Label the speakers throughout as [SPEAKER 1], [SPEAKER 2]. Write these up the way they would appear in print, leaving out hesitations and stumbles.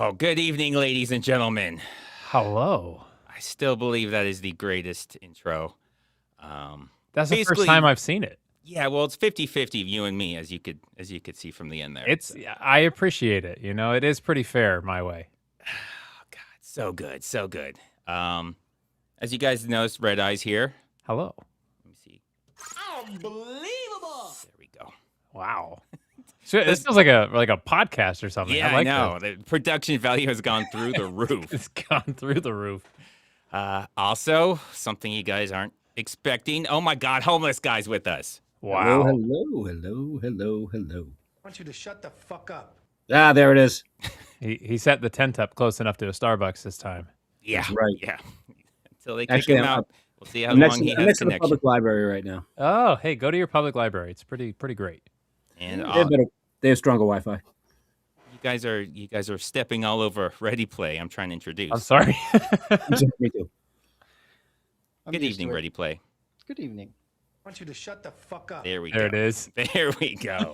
[SPEAKER 1] Oh, good evening, ladies and gentlemen.
[SPEAKER 2] Hello.
[SPEAKER 1] I still believe that is the greatest intro.
[SPEAKER 2] That's the first
[SPEAKER 1] Basically,
[SPEAKER 2] time I've seen it.
[SPEAKER 1] yeah, well, it's 50-50 of you and me, as you could see from the end there.
[SPEAKER 2] It's I appreciate it. You know, it is pretty fair my way.
[SPEAKER 1] Oh, God, so good, so good. As you guys noticed, Redeye's here.
[SPEAKER 2] Hello.
[SPEAKER 1] Let me see.
[SPEAKER 3] Unbelievable!
[SPEAKER 1] There we go.
[SPEAKER 2] Wow. So this feels like a podcast or something.
[SPEAKER 1] Yeah,
[SPEAKER 2] I like
[SPEAKER 1] know. The production value has gone through the roof.
[SPEAKER 2] It's gone through the roof.
[SPEAKER 1] Also, something you guys aren't expecting. Oh my God, homeless guy's with us.
[SPEAKER 2] Wow.
[SPEAKER 3] Hello.
[SPEAKER 4] I want you to shut the fuck up.
[SPEAKER 3] Ah, there it is.
[SPEAKER 2] He set the tent up close enough to a Starbucks this time.
[SPEAKER 1] Yeah,
[SPEAKER 3] That's right.
[SPEAKER 1] Yeah. Until they kick
[SPEAKER 3] Actually,
[SPEAKER 1] him
[SPEAKER 3] I'm
[SPEAKER 1] out, we'll see how
[SPEAKER 3] I'm next,
[SPEAKER 1] long he
[SPEAKER 3] I'm
[SPEAKER 1] has
[SPEAKER 3] next to the
[SPEAKER 1] connection.
[SPEAKER 3] public library right now.
[SPEAKER 2] Oh, hey, go to your public library. It's pretty great.
[SPEAKER 1] And
[SPEAKER 3] They have stronger Wi-Fi.
[SPEAKER 1] you guys are stepping all over Ready Play. I'm trying to introduce.
[SPEAKER 2] I'm sorry.
[SPEAKER 3] Me too.
[SPEAKER 1] Good evening, Ready Play.
[SPEAKER 5] Good evening.
[SPEAKER 4] I want you to shut the fuck up.
[SPEAKER 1] There we
[SPEAKER 2] There
[SPEAKER 1] go.
[SPEAKER 2] it is.
[SPEAKER 1] There we go.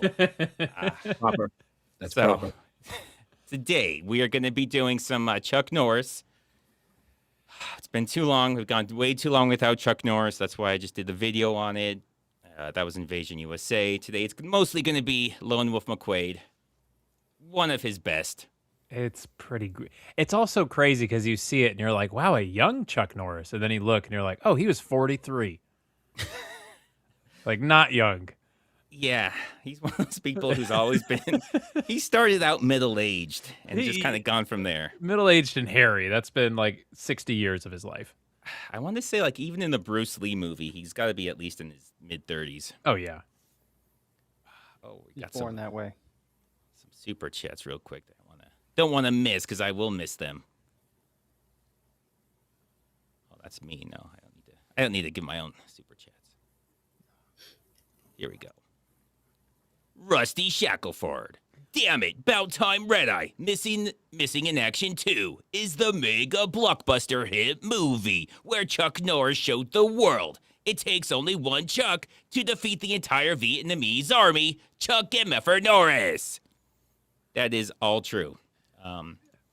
[SPEAKER 3] Proper. That's
[SPEAKER 1] So,
[SPEAKER 3] proper.
[SPEAKER 1] today we are going to be doing some Chuck Norris. It's been too long. We've gone way too long without Chuck Norris. That's why I just did the video on it. That was Invasion USA. Today it's mostly going to be Lone Wolf McQuade. One of his best.
[SPEAKER 2] It's pretty great. It's also crazy because you see it and you're like, wow, a young Chuck Norris. And then you look and you're like, oh, he was 43. Like, not young.
[SPEAKER 1] Yeah, he's one of those people who's always been. He started out middle-aged and just kind of gone from there.
[SPEAKER 2] Middle-aged and hairy. That's been like 60 years of his life.
[SPEAKER 1] I want to say, like, even in the Bruce Lee movie, he's got to be at least in his mid-30s.
[SPEAKER 2] Oh, yeah.
[SPEAKER 1] Oh, we
[SPEAKER 5] He's
[SPEAKER 1] got
[SPEAKER 5] born that way.
[SPEAKER 1] some super chats real quick that I don't want to miss because I will miss them. Oh, that's me. No, I don't need to give my own super chats. Here we go. Rusty Shackleford. Damn it, about time Redeye. Missing in Action 2 is the mega blockbuster hit movie where Chuck Norris showed the world. It takes only one Chuck to defeat the entire Vietnamese army. Chuck MFR Norris. That is all true.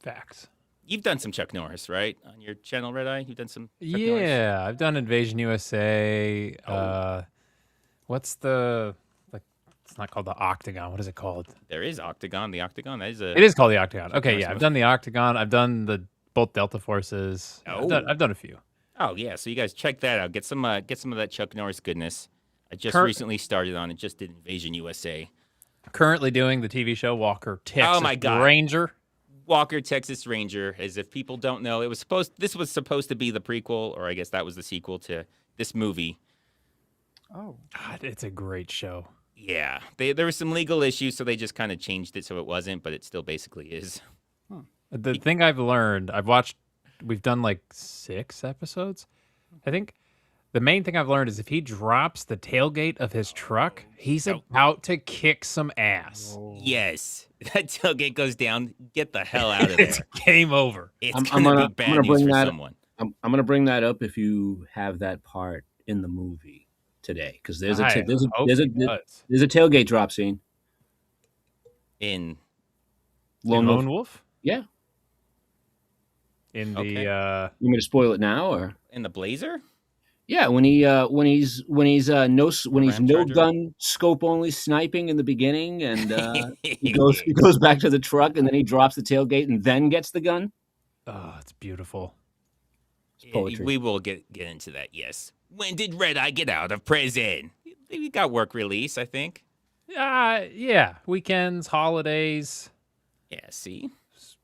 [SPEAKER 2] Facts.
[SPEAKER 1] You've done some Chuck Norris, right? On your channel, Redeye? You've done some Chuck Norris?
[SPEAKER 2] Yeah, I've done Invasion USA. What's the, like, it's not called the Octagon. What is it called?
[SPEAKER 1] There is Octagon. The Octagon, that is a...
[SPEAKER 2] It is called the Octagon. Okay,
[SPEAKER 1] Norris
[SPEAKER 2] yeah, I've
[SPEAKER 1] movie.
[SPEAKER 2] done the Octagon. I've done both Delta Forces.
[SPEAKER 1] Oh.
[SPEAKER 2] I've done a few.
[SPEAKER 1] Oh, yeah, so you guys check that out. Get some of that Chuck Norris goodness. I just
[SPEAKER 2] Cur-
[SPEAKER 1] recently started on it. Just did Invasion USA.
[SPEAKER 2] Currently doing the TV show Walker Texas
[SPEAKER 1] my God.
[SPEAKER 2] Ranger.
[SPEAKER 1] Walker, Texas Ranger. As if people don't know, this was supposed to be the prequel, or I guess that was the sequel to this movie.
[SPEAKER 5] Oh,
[SPEAKER 2] God, it's a great show.
[SPEAKER 1] Yeah, there were some legal issues, so they just kind of changed it so it wasn't, but it still basically is.
[SPEAKER 2] The thing I've learned, we've done like 6 episodes, I think. The main thing I've learned is if he drops the tailgate of his truck, he's about to kick some ass.
[SPEAKER 1] Yes, that tailgate goes down. Get the hell out of there.
[SPEAKER 2] It's game over.
[SPEAKER 1] It's
[SPEAKER 3] I'm
[SPEAKER 1] gonna
[SPEAKER 3] gonna-
[SPEAKER 1] be
[SPEAKER 3] I'm
[SPEAKER 1] bad
[SPEAKER 3] gonna
[SPEAKER 1] news
[SPEAKER 3] bring
[SPEAKER 1] for
[SPEAKER 3] that-
[SPEAKER 1] someone.
[SPEAKER 3] I'm going to bring that up if you have that part in the movie today, because there's a
[SPEAKER 2] I hope
[SPEAKER 3] there's a
[SPEAKER 2] he does.
[SPEAKER 3] there's a tailgate drop scene.
[SPEAKER 1] In
[SPEAKER 2] In
[SPEAKER 3] Wolf.
[SPEAKER 2] Lone Wolf?
[SPEAKER 3] Yeah.
[SPEAKER 2] In
[SPEAKER 1] Okay.
[SPEAKER 2] the
[SPEAKER 3] You want me to spoil it now, or?
[SPEAKER 1] the Blazer.
[SPEAKER 3] Yeah, when he's no
[SPEAKER 1] Charger?
[SPEAKER 3] gun scope only sniping in the beginning, and he goes back to the truck, and then he drops the tailgate and then gets the gun.
[SPEAKER 2] oh, it's beautiful.
[SPEAKER 3] It's poetry.
[SPEAKER 1] We will get into that. Yes. When did Redeye get out of prison? He got work release, I think.
[SPEAKER 2] Yeah, weekends, holidays,
[SPEAKER 1] Yeah. See.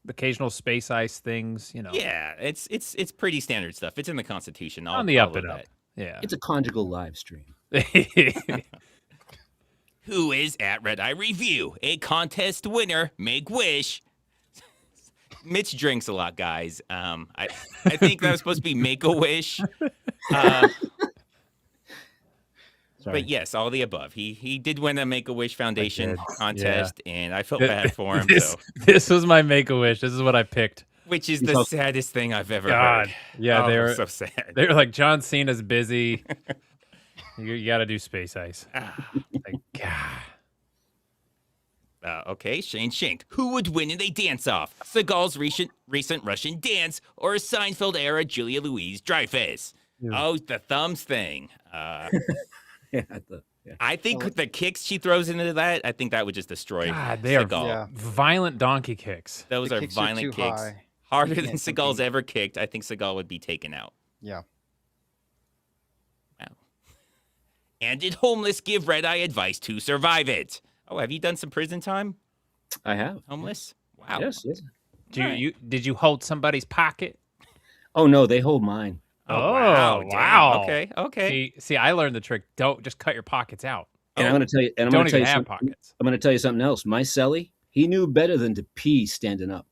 [SPEAKER 2] occasional space ice things, you know.
[SPEAKER 1] Yeah. It's pretty standard stuff. It's in the Constitution.
[SPEAKER 2] On the up
[SPEAKER 1] all of
[SPEAKER 2] and up.
[SPEAKER 1] that.
[SPEAKER 2] Yeah.
[SPEAKER 3] It's a conjugal live stream.
[SPEAKER 1] Who is at Redeye Review? A contest winner. Make wish. Mitch drinks a lot, guys. I think that was supposed to be Make a Wish.
[SPEAKER 3] Sorry.
[SPEAKER 1] But yes, all the above. He did win a Make a Wish Foundation
[SPEAKER 2] did,
[SPEAKER 1] contest, and I felt bad for him.
[SPEAKER 2] this,
[SPEAKER 1] So,
[SPEAKER 2] this was my make-a-wish. This is what I picked.
[SPEAKER 1] which is
[SPEAKER 3] He's
[SPEAKER 1] the
[SPEAKER 3] also-
[SPEAKER 1] saddest thing I've ever
[SPEAKER 2] God.
[SPEAKER 1] heard.
[SPEAKER 2] Yeah,
[SPEAKER 1] Oh,
[SPEAKER 2] they were
[SPEAKER 1] so sad.
[SPEAKER 2] they were like, John Cena's busy. You got to do space ice. Like, God.
[SPEAKER 1] Okay, Shane Shank. Who would win in a dance-off? Seagal's recent Russian dance or Seinfeld-era Julia Louis-Dreyfus? Oh, the thumbs thing.
[SPEAKER 3] Yeah.
[SPEAKER 1] I think the kicks she throws into that, I think that would just destroy
[SPEAKER 2] God, they are
[SPEAKER 1] Seagal.
[SPEAKER 2] violent donkey kicks.
[SPEAKER 1] Those
[SPEAKER 5] The
[SPEAKER 1] are
[SPEAKER 5] kicks
[SPEAKER 1] violent
[SPEAKER 5] too
[SPEAKER 1] kicks.
[SPEAKER 5] high.
[SPEAKER 1] Harder
[SPEAKER 5] You
[SPEAKER 1] than
[SPEAKER 5] can't
[SPEAKER 1] Seagal's
[SPEAKER 5] compete.
[SPEAKER 1] ever kicked. I think Seagal would be taken out.
[SPEAKER 5] Yeah.
[SPEAKER 1] Wow. And did Homeless give Redeye advice to survive it? Oh, have you done some prison time,
[SPEAKER 3] I have.
[SPEAKER 1] Homeless? Wow.
[SPEAKER 3] Yes.
[SPEAKER 2] Did you hold somebody's pocket?
[SPEAKER 3] Oh no, they hold mine.
[SPEAKER 1] Oh, wow. Damn.
[SPEAKER 2] wow.
[SPEAKER 1] Okay.
[SPEAKER 2] See, I learned the trick. Don't just cut your pockets out.
[SPEAKER 3] And I'm going to tell you. And I'm
[SPEAKER 2] Don't
[SPEAKER 3] going to tell
[SPEAKER 2] even
[SPEAKER 3] you
[SPEAKER 2] have
[SPEAKER 3] something.
[SPEAKER 2] pockets.
[SPEAKER 3] I'm going to tell you something else. My celly, he knew better than to pee standing up.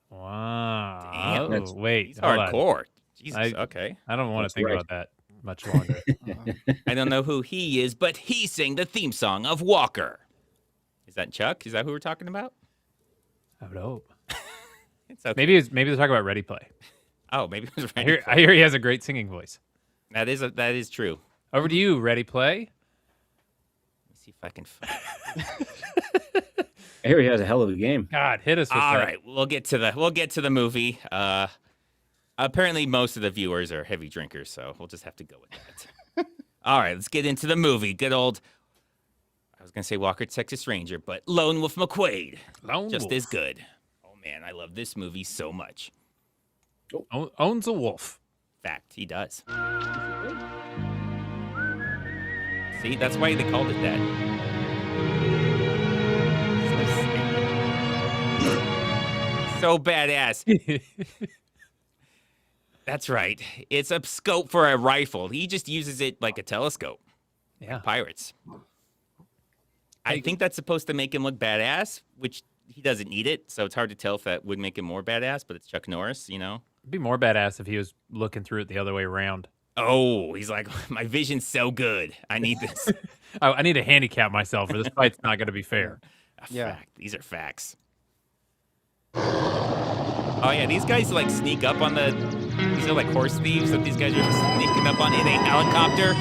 [SPEAKER 2] Wow.
[SPEAKER 1] Damn,
[SPEAKER 3] that's-
[SPEAKER 2] Wait.
[SPEAKER 1] He's
[SPEAKER 2] hold on.
[SPEAKER 1] hardcore. Jesus.
[SPEAKER 2] I-
[SPEAKER 1] Okay.
[SPEAKER 2] I don't want to
[SPEAKER 3] That's
[SPEAKER 2] think
[SPEAKER 3] right.
[SPEAKER 2] about that much longer.
[SPEAKER 1] I don't know who he is, but he sang the theme song of Walker. Is that Chuck? Is that who we're talking about?
[SPEAKER 2] I would hope.
[SPEAKER 1] It's okay.
[SPEAKER 2] Maybe they're talking about Ready Play.
[SPEAKER 1] Oh, maybe it was
[SPEAKER 2] I
[SPEAKER 1] Ready.
[SPEAKER 2] hear he has a great singing voice.
[SPEAKER 1] That is true.
[SPEAKER 2] Over to you, Ready Play.
[SPEAKER 1] Let me see if I can find.
[SPEAKER 3] I hear he has a hell of a game.
[SPEAKER 2] God, hit us with
[SPEAKER 1] All
[SPEAKER 2] that.
[SPEAKER 1] right, we'll get to the movie. Apparently, most of the viewers are heavy drinkers, so we'll just have to go with that. All right, let's get into the movie. Good old, I was gonna say Walker, Texas Ranger, but Lone Wolf McQuade,
[SPEAKER 2] Lone
[SPEAKER 1] just
[SPEAKER 2] Wolf.
[SPEAKER 1] as good. Oh man, I love this movie so much.
[SPEAKER 2] Owns a wolf.
[SPEAKER 1] Fact, he does. See, that's why they called it that. So badass. That's right. It's a scope for a rifle. He just uses it like a telescope.
[SPEAKER 2] Yeah.
[SPEAKER 1] Pirates. I think that's supposed to make him look badass, which he doesn't need it, so it's hard to tell if that would make him more badass, but it's Chuck Norris, you know?
[SPEAKER 2] It'd be more badass if he was looking through it the other way around.
[SPEAKER 1] Oh, he's like, my vision's so good. I need this.
[SPEAKER 2] I need to handicap myself, or this fight's not going to be fair.
[SPEAKER 5] Yeah.
[SPEAKER 1] Fact. These are facts. Oh, yeah, these guys, like, sneak up on these are, like, horse thieves that these guys are sneaking up on in a helicopter.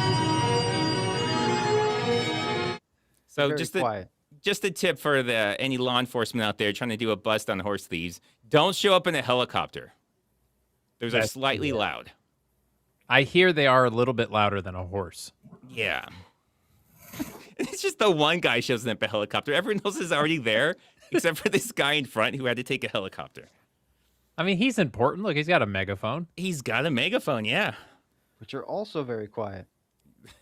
[SPEAKER 1] So
[SPEAKER 5] Very quiet.
[SPEAKER 1] just a tip for any law enforcement out there trying to do a bust on horse thieves. Don't show up in a helicopter. Those are
[SPEAKER 2] That's-
[SPEAKER 1] slightly loud.
[SPEAKER 2] I hear they are a little bit louder than a horse.
[SPEAKER 1] Yeah. It's just the one guy shows up in a helicopter. Everyone else is already there, except for this guy in front who had to take a helicopter.
[SPEAKER 2] I mean, he's important. Look, he's got a megaphone.
[SPEAKER 1] He's got a megaphone, yeah.
[SPEAKER 5] But you're also very quiet.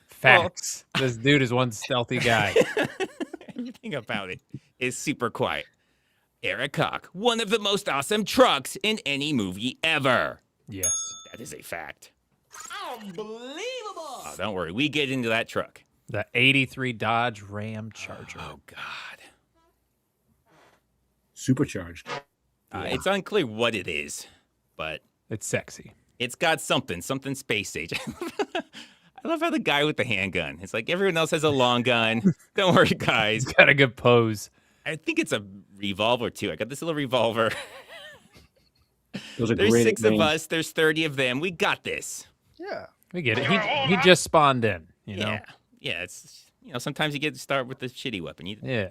[SPEAKER 2] Facts. This dude is one stealthy guy.
[SPEAKER 1] Everything about it is super quiet. Eric Koch, one of the most awesome trucks in any movie ever.
[SPEAKER 2] Yes.
[SPEAKER 1] That is a fact. Unbelievable. Oh, don't worry. We get into that truck.
[SPEAKER 2] The 83 Dodge Ram Charger.
[SPEAKER 1] Oh, God.
[SPEAKER 3] Supercharged.
[SPEAKER 1] It's unclear what it is, but
[SPEAKER 2] It's sexy.
[SPEAKER 1] it's got something space age. I love how the guy with the handgun, it's like everyone else has a long gun. Don't worry, guys.
[SPEAKER 2] He's got a good pose.
[SPEAKER 1] I think it's a revolver, too. I got this little revolver.
[SPEAKER 3] Those are
[SPEAKER 1] There's
[SPEAKER 3] great.
[SPEAKER 1] 6
[SPEAKER 3] at
[SPEAKER 1] of
[SPEAKER 3] range.
[SPEAKER 1] us. There's 30 of them. We got this.
[SPEAKER 5] Yeah.
[SPEAKER 2] We get it. He just spawned in, you know?
[SPEAKER 1] Yeah. Yeah, it's, sometimes you get to start with the shitty weapon. You
[SPEAKER 2] Yeah.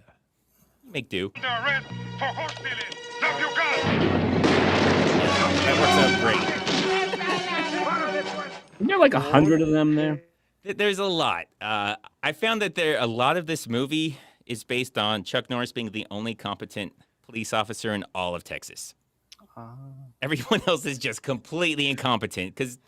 [SPEAKER 1] make do.
[SPEAKER 6] Arrest for horse stealing. Drop your gun.
[SPEAKER 1] That works out great.
[SPEAKER 3] Isn't there like 100 of them there?
[SPEAKER 1] There's a lot. I found that a lot of this movie is based on Chuck Norris being the only competent police officer in all of Texas. Everyone else is just completely incompetent. Because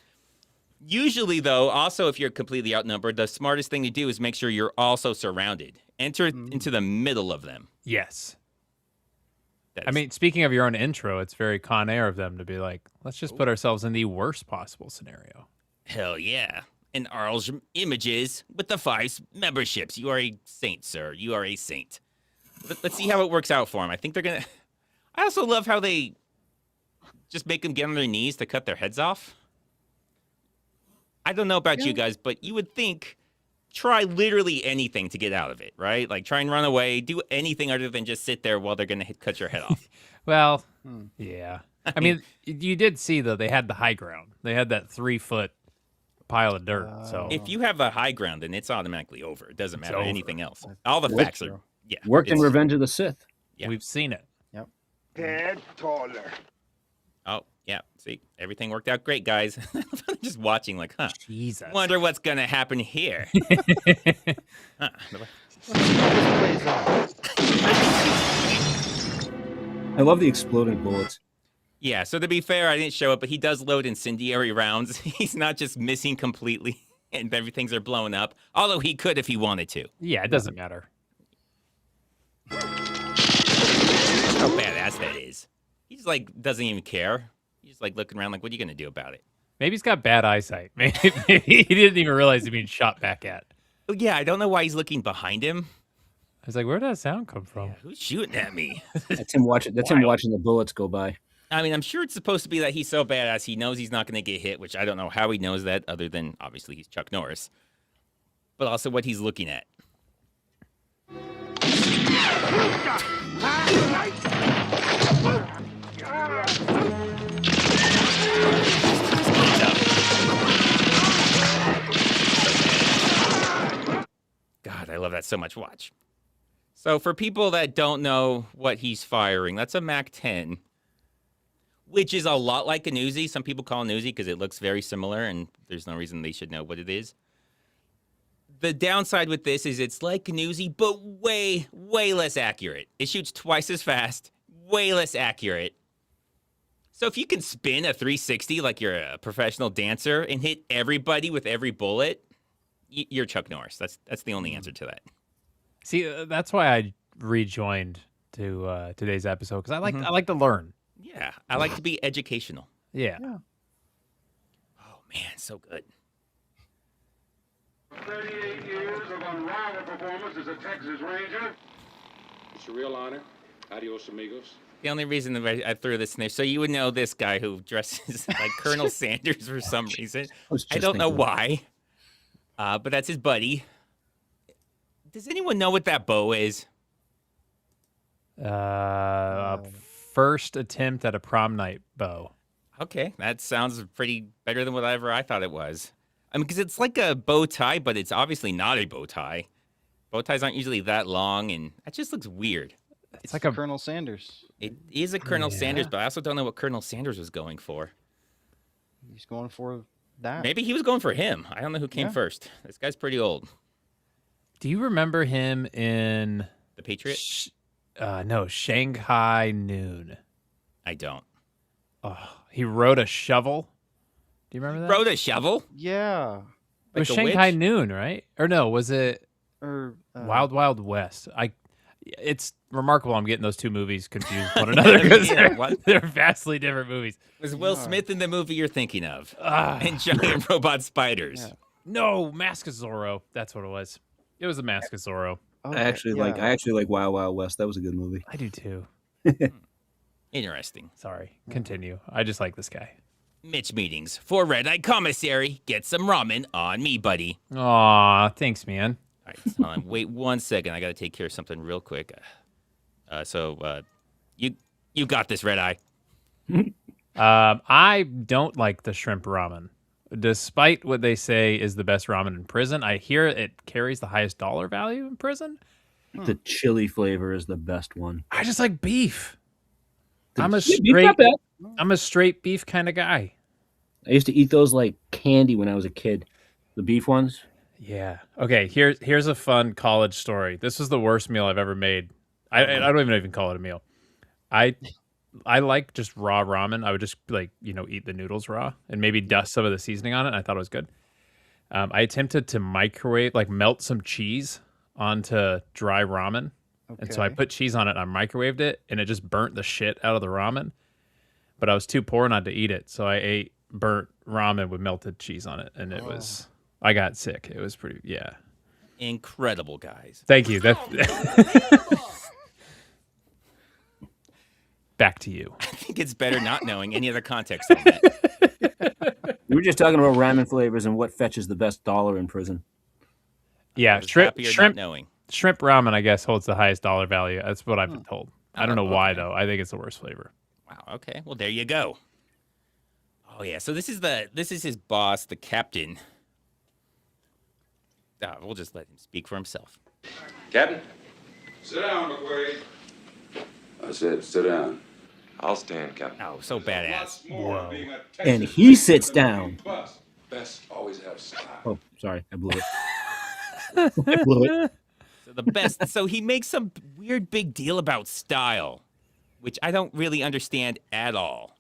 [SPEAKER 1] usually, though, also if you're completely outnumbered, the smartest thing to do is make sure you're also surrounded. Enter into the middle of them.
[SPEAKER 2] Yes.
[SPEAKER 1] That's,
[SPEAKER 2] I mean, speaking of your own intro, it's very Con Air of them to be like, let's just put ourselves in the worst possible scenario.
[SPEAKER 1] hell yeah. And Arl's images with the 5 memberships. You are a saint, sir. You are a saint. Let's see how it works out for him. I think they're going to... I also love how they just make them get on their knees to cut their heads off. I don't know about you guys, but you would think try literally anything to get out of it, right? Like try and run away, do anything other than just sit there while they're going to cut your head off.
[SPEAKER 2] Well, yeah. I mean, you did see, though, they had the high ground. They had that 3-foot pile of dirt. So
[SPEAKER 1] If you have the high ground, then it's automatically over. It doesn't matter
[SPEAKER 2] over.
[SPEAKER 1] anything else. All the
[SPEAKER 3] That's
[SPEAKER 1] facts are...
[SPEAKER 3] true.
[SPEAKER 1] Yeah,
[SPEAKER 3] Worked in
[SPEAKER 1] it's-
[SPEAKER 3] Revenge of the Sith.
[SPEAKER 1] Yeah.
[SPEAKER 2] We've seen it.
[SPEAKER 6] Head taller.
[SPEAKER 1] Oh, yeah. See, everything worked out great, guys. Just watching, like, huh?
[SPEAKER 2] Jesus.
[SPEAKER 1] Wonder what's gonna happen here. Huh.
[SPEAKER 5] Plays out.
[SPEAKER 3] I love the exploding bullets.
[SPEAKER 1] Yeah. So to be fair, I didn't show it, but he does load incendiary rounds. He's not just missing completely, and everything's are blowing up. Although he could if he wanted to.
[SPEAKER 2] Yeah, it doesn't matter.
[SPEAKER 1] How badass that is. He just like doesn't even care. He's just like looking around, like, what are you gonna do about it?
[SPEAKER 2] Maybe he's got bad eyesight. Maybe he didn't even realize he's being shot back at.
[SPEAKER 1] Oh, yeah, I don't know why he's looking behind him.
[SPEAKER 2] I was like, where did that sound come from?
[SPEAKER 1] Who's shooting at me?
[SPEAKER 3] That's him watching. That's him watching the bullets go by.
[SPEAKER 1] I mean, I'm sure it's supposed to be that he's so badass he knows he's not going to get hit, which I don't know how he knows that, other than obviously he's Chuck Norris. But also what he's looking at. God, I love that so much. Watch. So for people that don't know what he's firing, that's a MAC-10, which is a lot like an Uzi. Some people call it an Uzi because it looks very similar, and there's no reason they should know what it is. The downside with this is it's like an Uzi, but way, way less accurate. It shoots twice as fast, way less accurate. So if you can spin a 360 like you're a professional dancer and hit everybody with every bullet, you're Chuck Norris. That's the only answer to that.
[SPEAKER 2] See, that's why I rejoined to today's episode, because I like to learn.
[SPEAKER 1] Yeah, I like to be educational.
[SPEAKER 2] Yeah.
[SPEAKER 1] Oh, man, so good.
[SPEAKER 6] 38 years of unrivaled performance as a Texas Ranger.
[SPEAKER 7] It's a real honor. Adios, amigos.
[SPEAKER 1] The only reason that I threw this in there, so you would know this guy who dresses like Colonel Sanders for some reason. I don't know why, but that's his buddy. Does anyone know what that bow is?
[SPEAKER 2] First attempt at a prom night bow.
[SPEAKER 1] Okay, that sounds pretty better than whatever I thought it was. I mean, because it's like a bow tie, but it's obviously not a bow tie. Bow ties aren't usually that long, and that just looks weird.
[SPEAKER 2] It's like a
[SPEAKER 5] Colonel Sanders.
[SPEAKER 1] It is a Colonel Sanders, but I also don't know what Colonel Sanders was going for.
[SPEAKER 5] He's going for that.
[SPEAKER 1] Maybe he was going for him. I don't know who came first. This guy's pretty old.
[SPEAKER 2] Do you remember him in
[SPEAKER 1] The Patriot?
[SPEAKER 2] no, Shanghai Noon?
[SPEAKER 1] I don't.
[SPEAKER 2] Oh, he rode a shovel. Do you remember that?
[SPEAKER 1] Rode a shovel?
[SPEAKER 5] Yeah.
[SPEAKER 2] It
[SPEAKER 1] Like
[SPEAKER 2] was
[SPEAKER 1] a
[SPEAKER 2] Shanghai
[SPEAKER 1] witch?
[SPEAKER 2] Noon, right? Or no, was it
[SPEAKER 5] Or
[SPEAKER 2] Wild Wild West? It's remarkable I'm getting those two movies confused with one another because
[SPEAKER 1] Yeah, what?
[SPEAKER 2] they're vastly different movies.
[SPEAKER 1] Was Will Smith in the movie you're thinking of? And giant robot spiders.
[SPEAKER 5] Yeah.
[SPEAKER 2] No, Mask of Zorro. That's what it was. It was a Mask of Zorro.
[SPEAKER 5] Okay,
[SPEAKER 3] I actually like Wild Wild West. That was a good movie.
[SPEAKER 2] I do too.
[SPEAKER 1] Interesting.
[SPEAKER 2] Sorry. Continue. I just like this guy.
[SPEAKER 1] Mitch meetings for Redeye Commissary. Get some ramen on me, buddy.
[SPEAKER 2] Aw, thanks, man.
[SPEAKER 1] All right, hold on. Wait 1 second. I got to take care of something real quick. You got this, Redeye.
[SPEAKER 2] I don't like the shrimp ramen. Despite what they say is the best ramen in prison, I hear it carries the highest dollar value in prison.
[SPEAKER 3] The chili flavor is the best one.
[SPEAKER 2] I just like beef. I'm a
[SPEAKER 3] Beef,
[SPEAKER 2] straight
[SPEAKER 3] not bad.
[SPEAKER 2] I'm a straight beef kind of guy.
[SPEAKER 3] I used to eat those like candy when I was a kid. The beef ones.
[SPEAKER 2] Yeah. Okay, here's a fun college story. This was the worst meal I've ever made. I don't even call it a meal. I like just raw ramen. I would just eat the noodles raw and maybe dust some of the seasoning on it. And I thought it was good. I attempted to melt some cheese onto dry ramen. And so I put cheese on it and I microwaved it and it just burnt the shit out of the ramen. But I was too poor not to eat it. So I ate burnt ramen with melted cheese on it. And I got sick. It was pretty, yeah.
[SPEAKER 1] Incredible, guys.
[SPEAKER 2] Thank you. Back to you.
[SPEAKER 1] I think it's better not knowing any other context on that.
[SPEAKER 3] We were just talking about ramen flavors and what fetches the best dollar in prison.
[SPEAKER 2] Yeah,
[SPEAKER 1] I was happier not
[SPEAKER 2] shrimp
[SPEAKER 1] knowing.
[SPEAKER 2] ramen, I guess, holds the highest dollar value. That's what I've been told. I don't know why, though. I think it's the worst flavor.
[SPEAKER 1] Wow. Okay. Well, there you go. Oh yeah. So this is his boss, the captain. We'll just let him speak for himself.
[SPEAKER 7] Captain? Sit down, McQuade.
[SPEAKER 6] I said, sit down.
[SPEAKER 8] I'll stand, Captain.
[SPEAKER 1] Oh, so badass.
[SPEAKER 2] Whoa.
[SPEAKER 3] And he sits down.
[SPEAKER 6] Best always have style.
[SPEAKER 3] Oh, sorry, I blew it. I blew it.
[SPEAKER 1] So the best. So he makes some weird big deal about style, which I don't really understand at all.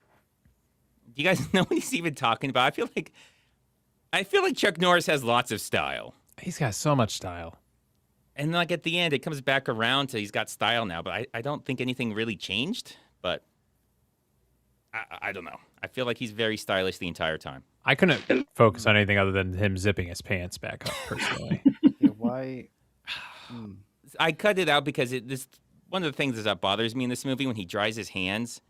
[SPEAKER 1] Do you guys know what he's even talking about? I feel like Chuck Norris has lots of style.
[SPEAKER 2] He's got so much style.
[SPEAKER 1] And like at the end, it comes back around to he's got style now, but I don't think anything really changed. But I don't know. I feel like he's very stylish the entire time.
[SPEAKER 2] I couldn't focus on anything other than him zipping his pants back up, personally.
[SPEAKER 5] Yeah, why?
[SPEAKER 1] I cut it out because this one of the things that bothers me in this movie when he dries his hands.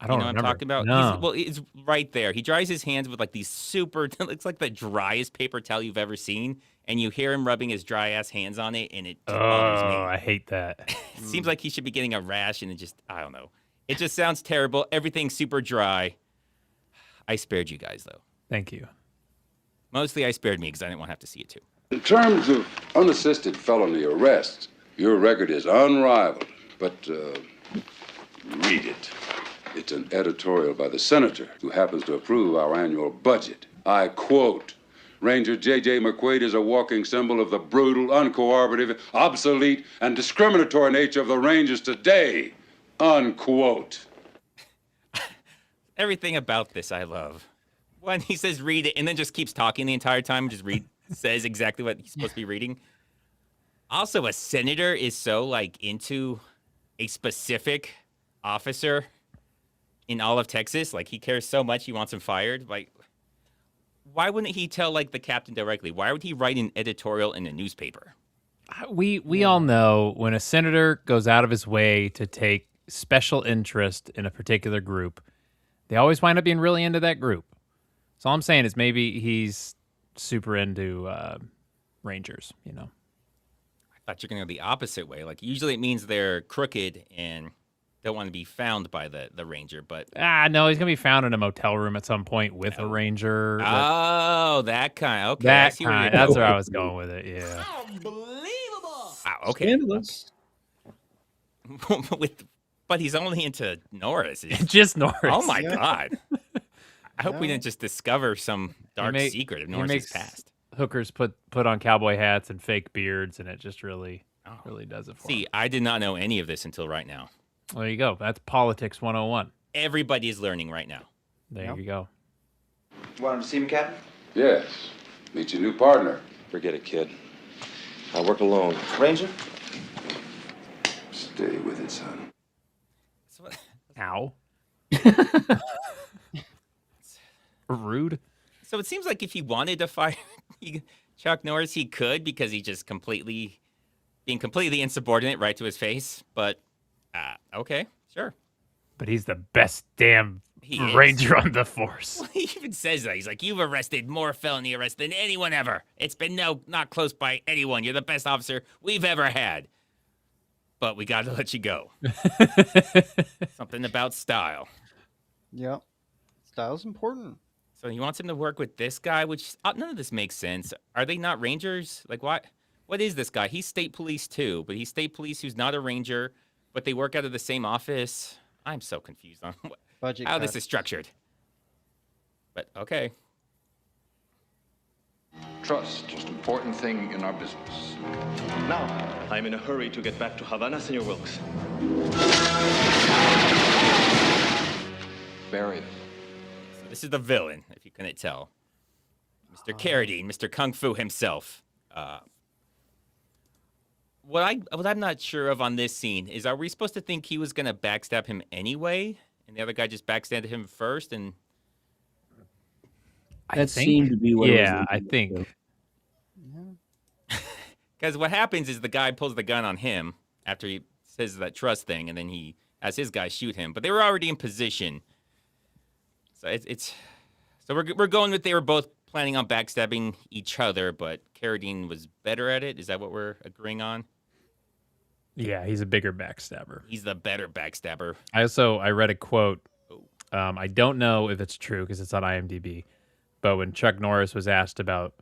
[SPEAKER 2] I don't
[SPEAKER 1] know
[SPEAKER 2] remember.
[SPEAKER 1] what I'm talking about?
[SPEAKER 2] No.
[SPEAKER 1] Well, it's right there. He dries his hands with like these super, it looks like the driest paper towel you've ever seen. And you hear him rubbing his dry ass hands on it, and it just bothers me.
[SPEAKER 2] Oh, I hate that.
[SPEAKER 1] It seems like he should be getting a rash, and I don't know. It just sounds terrible. Everything's super dry. I spared you guys, though.
[SPEAKER 2] Thank you.
[SPEAKER 1] Mostly I spared me because I didn't want to have to see it, too.
[SPEAKER 6] In terms of unassisted felony arrests, your record is unrivaled. But read it. It's an editorial by the senator who happens to approve our annual budget. I quote, Ranger J.J. McQuade is a walking symbol of the brutal, uncooperative, obsolete, and discriminatory nature of the Rangers today. Unquote.
[SPEAKER 1] Everything about this I love. When he says read it and then just keeps talking the entire time, says exactly what he's supposed to be reading. Also, a senator is so into a specific officer in all of Texas. Like, he cares so much he wants him fired. Like, why wouldn't he tell the captain directly? Why would he write an editorial in a newspaper?
[SPEAKER 2] We all know when a senator goes out of his way to take special interest in a particular group, they always wind up being really into that group. So all I'm saying is maybe he's super into Rangers,
[SPEAKER 1] I thought you're going to go the opposite way. Like, usually it means they're crooked and don't want to be found by the Ranger, but...
[SPEAKER 2] No, he's going to be found in a motel room at some point with a Ranger.
[SPEAKER 1] Oh, that kind. Okay.
[SPEAKER 2] That kind. That's where I was going with it, yeah.
[SPEAKER 1] Unbelievable! Wow, okay.
[SPEAKER 3] Scandalous.
[SPEAKER 1] But he's only into Norris.
[SPEAKER 2] Just Norris.
[SPEAKER 1] Oh, my God. I hope we didn't just discover some dark secret of Norris's past.
[SPEAKER 2] Hookers put on cowboy hats and fake beards, and it just really does it for him.
[SPEAKER 1] I did not know any of this until right now.
[SPEAKER 2] Well, there you go. That's Politics 101.
[SPEAKER 1] Everybody is learning right now.
[SPEAKER 2] There you go.
[SPEAKER 8] You wanted to see me, Captain?
[SPEAKER 6] Yes. Meet your new partner.
[SPEAKER 8] Forget it, kid. I work alone. Ranger?
[SPEAKER 6] Stay with it, son.
[SPEAKER 2] Ow. Rude.
[SPEAKER 1] So it seems like if he wanted to fire Chuck Norris, he could, because he just being completely insubordinate right to his face. But, okay, sure.
[SPEAKER 2] But he's the best damn
[SPEAKER 1] He
[SPEAKER 2] Ranger on the force.
[SPEAKER 1] Well, he even says that. He's like, you've arrested more felony arrests than anyone ever. It's been not close by anyone. You're the best officer we've ever had. But we got to let you go. Something about style.
[SPEAKER 5] Yep. Style's important.
[SPEAKER 1] So he wants him to work with this guy, which none of this makes sense. Are they not Rangers? Like, what is this guy? He's state police too, but he's state police who's not a Ranger, but they work out of the same office. I'm so confused on how this is structured. But okay.
[SPEAKER 7] Trust, most important thing in our business.
[SPEAKER 9] Now, I'm in a hurry to get back to Havana, Senor Wilkes.
[SPEAKER 7] Bury them.
[SPEAKER 1] So this is the villain, if you couldn't tell. Mr. Carradine, Mr. Kung Fu himself. What I'm not sure of on this scene is, are we supposed to think he was going to backstab him anyway? And the other guy just backstabbed him first? And
[SPEAKER 3] That seemed to be what it was.
[SPEAKER 2] I think.
[SPEAKER 1] Because what happens is the guy pulls the gun on him after he says that trust thing, and then he has his guy shoot him. But they were already in position. So so we're going with they were both planning on backstabbing each other, but Carradine was better at it. Is that what we're agreeing on?
[SPEAKER 2] Yeah, he's a bigger backstabber.
[SPEAKER 1] He's the better backstabber.
[SPEAKER 2] I read a quote. I don't know if it's true because it's on IMDb, but when Chuck Norris was asked about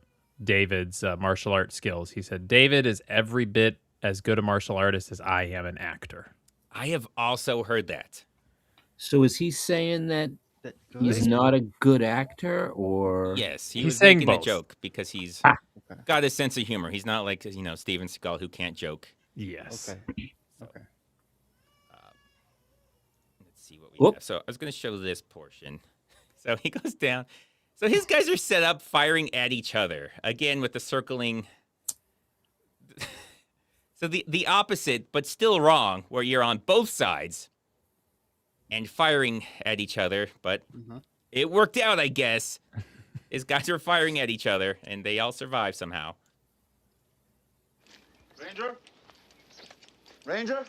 [SPEAKER 2] David's martial arts skills, he said, David is every bit as good a martial artist as I am an actor.
[SPEAKER 1] I have also heard that.
[SPEAKER 3] So is he saying that
[SPEAKER 5] That
[SPEAKER 3] he's
[SPEAKER 5] good?
[SPEAKER 3] not a good actor, or
[SPEAKER 1] Yes, he
[SPEAKER 2] He's
[SPEAKER 1] was
[SPEAKER 2] saying
[SPEAKER 1] making a
[SPEAKER 2] both.
[SPEAKER 1] joke because he's
[SPEAKER 3] Ah.
[SPEAKER 5] Okay.
[SPEAKER 1] got a sense of humor. He's not like Steven Seagal who can't joke.
[SPEAKER 2] Yes.
[SPEAKER 5] Okay. Okay.
[SPEAKER 1] Let's see what we
[SPEAKER 3] Whoop.
[SPEAKER 1] have. So I was going to show this portion. So he goes down. So his guys are set up firing at each other again with the circling. So the opposite, but still wrong, where you're on both sides and firing at each other. But
[SPEAKER 5] Mhm.
[SPEAKER 1] it worked out, I guess. His guys are firing at each other, and they all survive somehow.
[SPEAKER 10] Ranger? Ranger?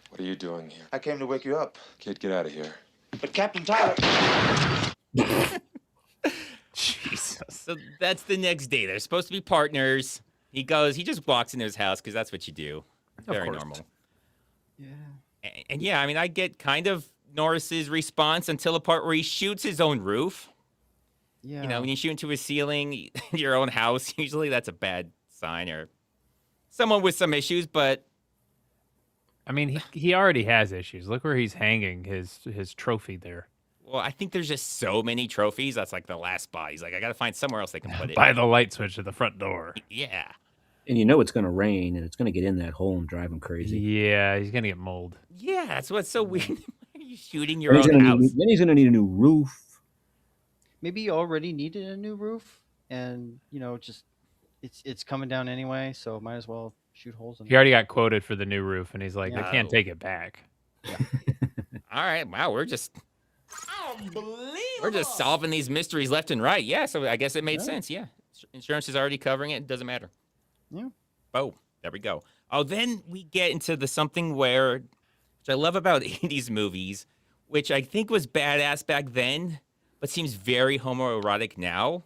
[SPEAKER 8] What are you doing here?
[SPEAKER 10] I came to wake you up.
[SPEAKER 8] Kid, get out of here.
[SPEAKER 10] But Captain Tyler...
[SPEAKER 2] Jesus.
[SPEAKER 1] So that's the next day. They're supposed to be partners. He just walks into his house because that's what you do. Very
[SPEAKER 2] course.
[SPEAKER 1] normal.
[SPEAKER 5] Yeah.
[SPEAKER 1] And yeah, I mean, I get kind of Norris's response until the part where he shoots his own roof.
[SPEAKER 5] Yeah.
[SPEAKER 1] You know, when you shoot into a ceiling in your own house, usually that's a bad sign or someone with some issues, but
[SPEAKER 2] I mean, he already has issues. Look where he's hanging his trophy there.
[SPEAKER 1] well, I think there's just so many trophies. That's like the last spot. He's like, I got to find somewhere else they can put it.
[SPEAKER 2] By the light switch at the front door.
[SPEAKER 1] Yeah.
[SPEAKER 3] and you know it's going to rain and it's going to get in that hole and drive him crazy.
[SPEAKER 2] Yeah, he's gonna get mold.
[SPEAKER 1] Yeah, that's what's so weird. Why are you shooting your
[SPEAKER 3] Then he's
[SPEAKER 1] own
[SPEAKER 3] gonna
[SPEAKER 1] house?
[SPEAKER 3] then he's going to need a new roof.
[SPEAKER 5] Maybe he already needed a new roof, and just it's coming down anyway, so might as well shoot holes in
[SPEAKER 2] He
[SPEAKER 5] it.
[SPEAKER 2] already got quoted for the new roof, and he's like, they can't
[SPEAKER 1] Oh.
[SPEAKER 2] take it back.
[SPEAKER 1] All right, wow, we're just solving these mysteries left and right. Yeah, so I guess it made
[SPEAKER 5] Yeah.
[SPEAKER 1] sense. Yeah, insurance is already covering it. It doesn't matter.
[SPEAKER 5] Yeah.
[SPEAKER 1] Oh, there we go. Oh, then we get into the something which I love about 80s movies, which I think was badass back then, but seems very homoerotic now.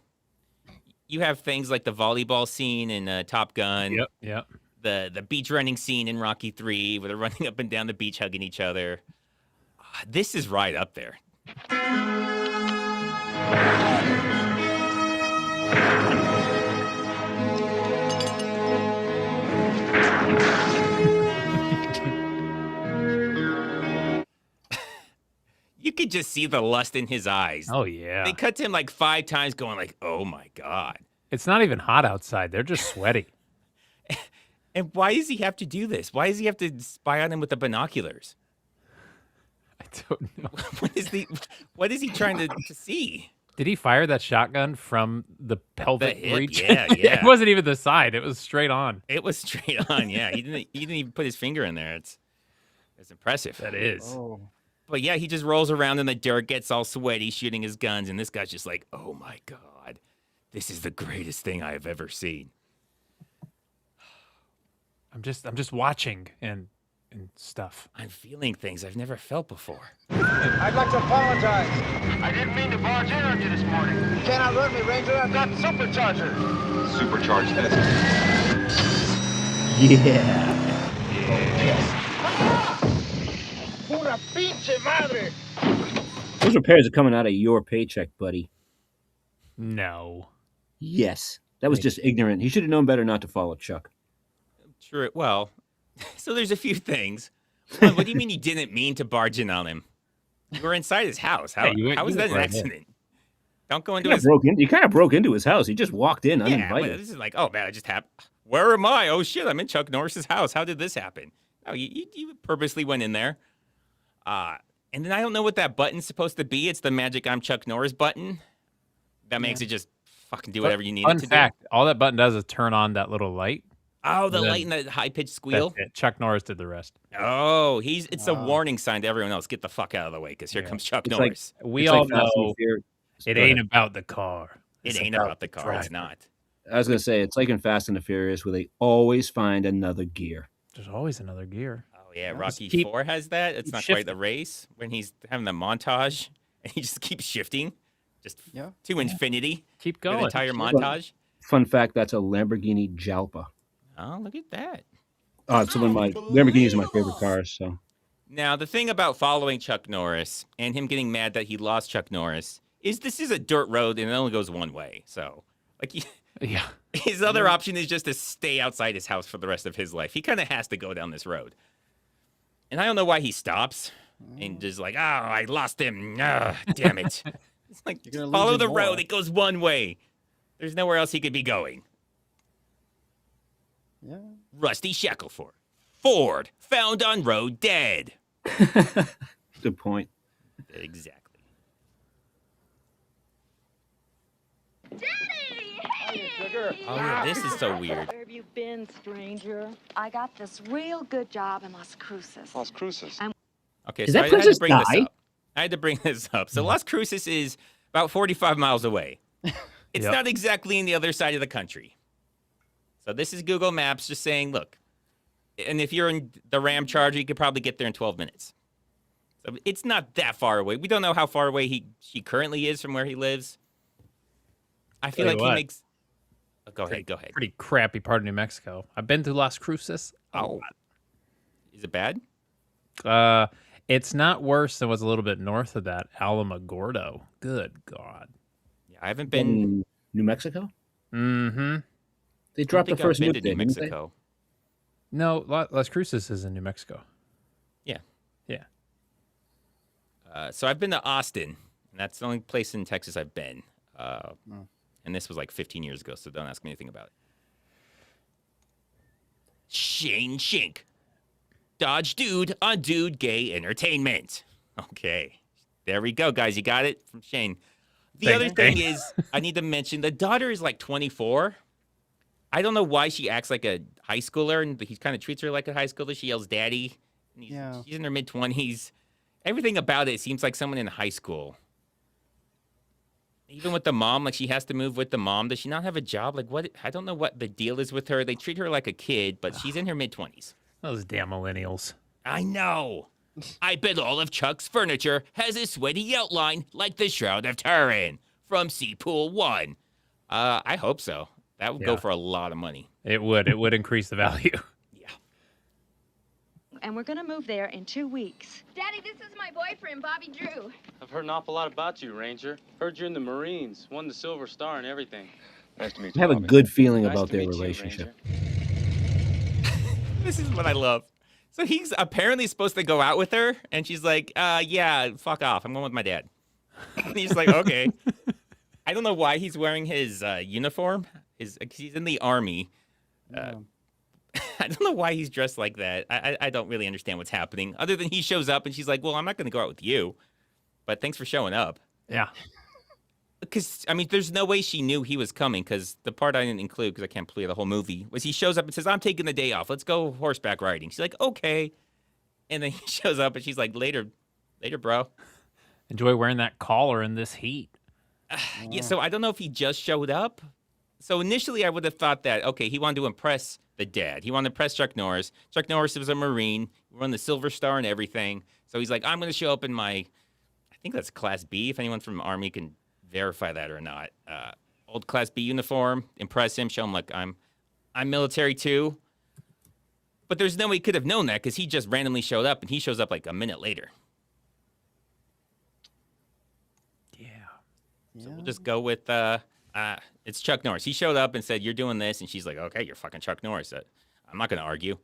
[SPEAKER 1] You have things like the volleyball scene in Top Gun.
[SPEAKER 2] Yep.
[SPEAKER 1] The beach running scene in Rocky 3 where they're running up and down the beach hugging each other. This is right up there. You could just see the lust in his eyes.
[SPEAKER 2] Oh yeah.
[SPEAKER 1] They cut to him like 5 times going like, oh my God.
[SPEAKER 2] It's not even hot outside. They're just sweaty.
[SPEAKER 1] And why does he have to do this? Why does he have to spy on him with the binoculars?
[SPEAKER 2] I don't know.
[SPEAKER 1] What is he trying to see?
[SPEAKER 2] Did he fire that shotgun from the pelvic
[SPEAKER 1] hip,
[SPEAKER 2] reach?
[SPEAKER 1] yeah.
[SPEAKER 2] It wasn't even the side. It was straight on.
[SPEAKER 1] It was straight on, yeah. He didn't even put his finger in there. It's impressive.
[SPEAKER 2] That is.
[SPEAKER 5] Oh.
[SPEAKER 1] But yeah, he just rolls around in the dirt, gets all sweaty, shooting his guns, and this guy's just like, oh my God, this is the greatest thing I have ever seen.
[SPEAKER 2] I'm just watching and stuff.
[SPEAKER 1] I'm feeling things I've never felt before.
[SPEAKER 10] I'd like to apologize. I didn't mean to barge in on you this morning. You can't outrun me, Ranger. I've got supercharger.
[SPEAKER 8] Supercharge this.
[SPEAKER 3] Yeah.
[SPEAKER 10] Pura pinche madre.
[SPEAKER 3] Those repairs are coming out of your paycheck, buddy.
[SPEAKER 2] No.
[SPEAKER 3] Yes. That was just ignorant. He should have known better not to follow Chuck.
[SPEAKER 1] True. Well, so there's a few things. One, what do you mean you didn't mean to barge in on him? You were inside his house. How,
[SPEAKER 2] Yeah,
[SPEAKER 1] how was
[SPEAKER 2] you
[SPEAKER 1] that an
[SPEAKER 2] went right in.
[SPEAKER 1] accident? Don't go into
[SPEAKER 3] He
[SPEAKER 1] his...
[SPEAKER 3] kind of broke into his house. He just walked in
[SPEAKER 1] Yeah,
[SPEAKER 3] uninvited.
[SPEAKER 1] but this is like, oh, man, I just happened. Where am I? Oh, shit, I'm in Chuck Norris's house. How did this happen? No, you purposely went in there. And then I don't know what that button's supposed to be. It's the magic I'm Chuck Norris button. That makes it just fucking do whatever you need
[SPEAKER 2] Fun
[SPEAKER 1] it to
[SPEAKER 2] fact, all that button does is turn on that little light.
[SPEAKER 1] do. Oh, the
[SPEAKER 2] and then-
[SPEAKER 1] light and the high-pitched squeal?
[SPEAKER 2] That's it. Chuck Norris did the rest.
[SPEAKER 1] Oh, it's a warning sign to everyone else. Get the fuck out of the way, because here
[SPEAKER 2] Yeah.
[SPEAKER 1] comes Chuck
[SPEAKER 3] It's like-
[SPEAKER 1] Norris.
[SPEAKER 2] We
[SPEAKER 3] It's
[SPEAKER 2] all
[SPEAKER 3] like Fast and
[SPEAKER 2] know
[SPEAKER 3] Furious.
[SPEAKER 2] it
[SPEAKER 3] Go ahead.
[SPEAKER 2] ain't about the car.
[SPEAKER 1] It
[SPEAKER 2] It's
[SPEAKER 1] ain't about the car. It's
[SPEAKER 2] driving.
[SPEAKER 1] not.
[SPEAKER 3] I was gonna say it's like in Fast and the Furious where they always find another gear.
[SPEAKER 2] There's always another gear.
[SPEAKER 1] Oh, yeah.
[SPEAKER 2] Just
[SPEAKER 1] Rocky
[SPEAKER 2] keep-
[SPEAKER 1] 4 has that. It's
[SPEAKER 2] keep
[SPEAKER 1] not quite
[SPEAKER 2] shifting.
[SPEAKER 1] the race when he's having the montage and he just keeps shifting just
[SPEAKER 5] Yeah.
[SPEAKER 1] to infinity.
[SPEAKER 2] Keep
[SPEAKER 1] The
[SPEAKER 2] going.
[SPEAKER 1] entire
[SPEAKER 3] Well-
[SPEAKER 1] montage.
[SPEAKER 3] Fun fact: that's a Lamborghini Jalpa.
[SPEAKER 1] Oh, look at that.
[SPEAKER 3] It's one of my Lamborghinis are my favorite cars. So
[SPEAKER 1] Now, the thing about following Chuck Norris and him getting mad that he lost Chuck Norris is this is a dirt road and it only goes one way. So, like,
[SPEAKER 2] Yeah.
[SPEAKER 1] His other option is just to stay outside his house for the rest of his life. He kind of has to go down this road. And I don't know why he stops and just like, oh, I lost him. Damn it. It's like, follow the road. It goes one way. There's nowhere else he could be going.
[SPEAKER 5] Yeah.
[SPEAKER 1] Rusty Shackleford. Ford, found on road dead.
[SPEAKER 3] Good point.
[SPEAKER 1] Exactly.
[SPEAKER 11] Daddy!
[SPEAKER 10] Hey, sugar.
[SPEAKER 1] Oh, yeah, this is so weird.
[SPEAKER 11] Where have you been, stranger? I got this real good job in Las Cruces.
[SPEAKER 8] Las Cruces.
[SPEAKER 1] Okay,
[SPEAKER 3] Is
[SPEAKER 1] so
[SPEAKER 3] that
[SPEAKER 1] I had to
[SPEAKER 3] Princess
[SPEAKER 1] bring this
[SPEAKER 3] Di?
[SPEAKER 1] up. I had to bring this up. So Las Cruces is about 45 miles away. It's
[SPEAKER 2] Yep.
[SPEAKER 1] not exactly in the other side of the country. So this is Google Maps just saying, look, and if you're in the Ram Charger, you could probably get there in 12 minutes. So it's not that far away. We don't know how far away she currently is from where he lives. I feel
[SPEAKER 2] Tell
[SPEAKER 1] like
[SPEAKER 2] you
[SPEAKER 1] he
[SPEAKER 2] what.
[SPEAKER 1] makes... Oh, go ahead.
[SPEAKER 2] Pretty crappy part of New Mexico. I've been to Las Cruces.
[SPEAKER 1] Oh. Is it bad?
[SPEAKER 2] It's not worse than what's a little bit north of that, Alamogordo. Good God.
[SPEAKER 1] Yeah, I haven't been...
[SPEAKER 3] In New Mexico?
[SPEAKER 2] Mm-hmm.
[SPEAKER 3] They
[SPEAKER 1] I
[SPEAKER 3] dropped the
[SPEAKER 1] think I've
[SPEAKER 3] first
[SPEAKER 1] been
[SPEAKER 3] nuke
[SPEAKER 1] to
[SPEAKER 3] there,
[SPEAKER 1] New
[SPEAKER 3] didn't they?
[SPEAKER 1] Mexico.
[SPEAKER 2] No, Las Cruces is in New Mexico.
[SPEAKER 1] Yeah.
[SPEAKER 2] Yeah.
[SPEAKER 1] So I've been to Austin, and that's the only place in Texas I've been. And this was like 15 years ago, so don't ask me anything about it. Shane Shink. Dodge Dude on Dude Gay Entertainment. Okay. There we go, guys. You got it from Shane. The other thing is, I need to mention, the daughter is like 24. I don't know why she acts like a high schooler, and he kind of treats her like a high schooler. She yells daddy. And she's in her mid-20s. Everything about it seems like someone in high school. Even with the mom, like she has to move with the mom. Does she not have a job? Like what? I don't know what the deal is with her. They treat her like a kid, but she's in her mid-20s.
[SPEAKER 2] Those damn millennials.
[SPEAKER 1] I know. I bet all of Chuck's furniture has a sweaty outline like the Shroud of Turin from Sea Pool 1. I hope so. That would go for a lot of money.
[SPEAKER 2] It would. It would increase the value.
[SPEAKER 11] And we're gonna move there in 2 weeks.
[SPEAKER 12] Daddy, this is my boyfriend, Bobby Drew.
[SPEAKER 13] I've heard an awful lot about you, Ranger. Heard you're in the Marines, won the Silver Star and everything.
[SPEAKER 8] Nice to meet
[SPEAKER 3] I
[SPEAKER 8] you.
[SPEAKER 3] have a
[SPEAKER 8] Bobby.
[SPEAKER 3] good feeling
[SPEAKER 13] Nice
[SPEAKER 3] about
[SPEAKER 13] to
[SPEAKER 3] their
[SPEAKER 13] meet you,
[SPEAKER 3] relationship.
[SPEAKER 1] This is what I love. So he's apparently supposed to go out with her, and she's like, yeah, fuck off. I'm going with my dad. And he's like, okay. I don't know why he's wearing his uniform. He's in the Army. I don't know why he's dressed like that. I don't really understand what's happening. Other than he shows up, and she's like, well, I'm not going to go out with you. But thanks for showing up.
[SPEAKER 2] Yeah.
[SPEAKER 1] Because, I mean, there's no way she knew he was coming, because the part I didn't include, because I can't play the whole movie, was he shows up and says, I'm taking the day off. Let's go horseback riding. She's like, okay. And then he shows up, and she's like, later, bro.
[SPEAKER 2] Enjoy wearing that collar in this heat.
[SPEAKER 1] Yeah, so I don't know if he just showed up. So initially, I would have thought that, okay, he wanted to impress the dad. He wanted to impress Chuck Norris. Chuck Norris was a Marine, won the Silver Star and everything. So he's like, I'm going to show up in my, I think that's Class B, if anyone from the Army can verify that or not. Old Class B uniform, impress him, show him, like, I'm military too. But there's no way he could have known that, because he just randomly showed up, and he shows up like a minute later. So we'll just go with, it's Chuck Norris. He showed up and said, you're doing this, and she's like, okay, you're fucking Chuck Norris. I'm not going to argue.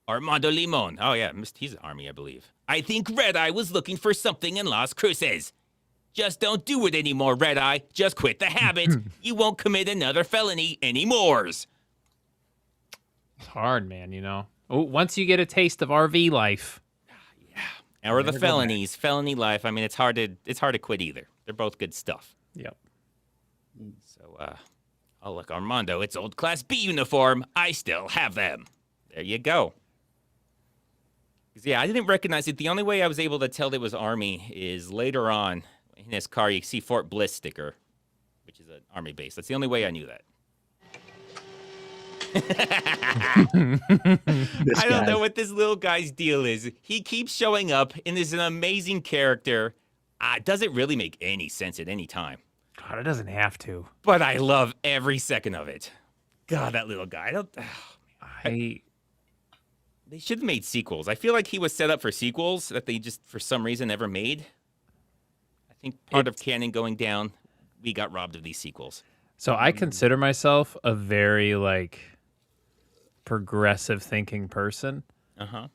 [SPEAKER 1] Armando Limon. Oh, yeah, he's Army, I believe. I think Redeye was looking for something in Las Cruces. Just don't do it anymore, Redeye. Just quit the habit. You won't commit another felony anymore.
[SPEAKER 2] It's hard, man, you know. Oh, once you get a taste of RV life.
[SPEAKER 1] Or the felonies, felony life. I mean, it's hard to quit either. They're both good stuff.
[SPEAKER 2] Yep.
[SPEAKER 1] So, oh, look, Armando, it's old Class B uniform. I still have them. There you go. 'Cause, yeah, I didn't recognize it. The only way I was able to tell it was Army is later on in his car, you see Fort Bliss sticker, which is an Army base. That's the only way I knew that. I don't know what this little guy's deal is. He keeps showing up and is an amazing character. Does it really make any sense at any time?
[SPEAKER 2] God, it doesn't have to.
[SPEAKER 1] But I love every second of it. God, that little guy. They should have made sequels. I feel like he was set up for sequels that they just, for some reason, never made. I think part of canon going down, we got robbed of these sequels.
[SPEAKER 2] So I consider myself a very like progressive thinking person.
[SPEAKER 1] Uh-huh.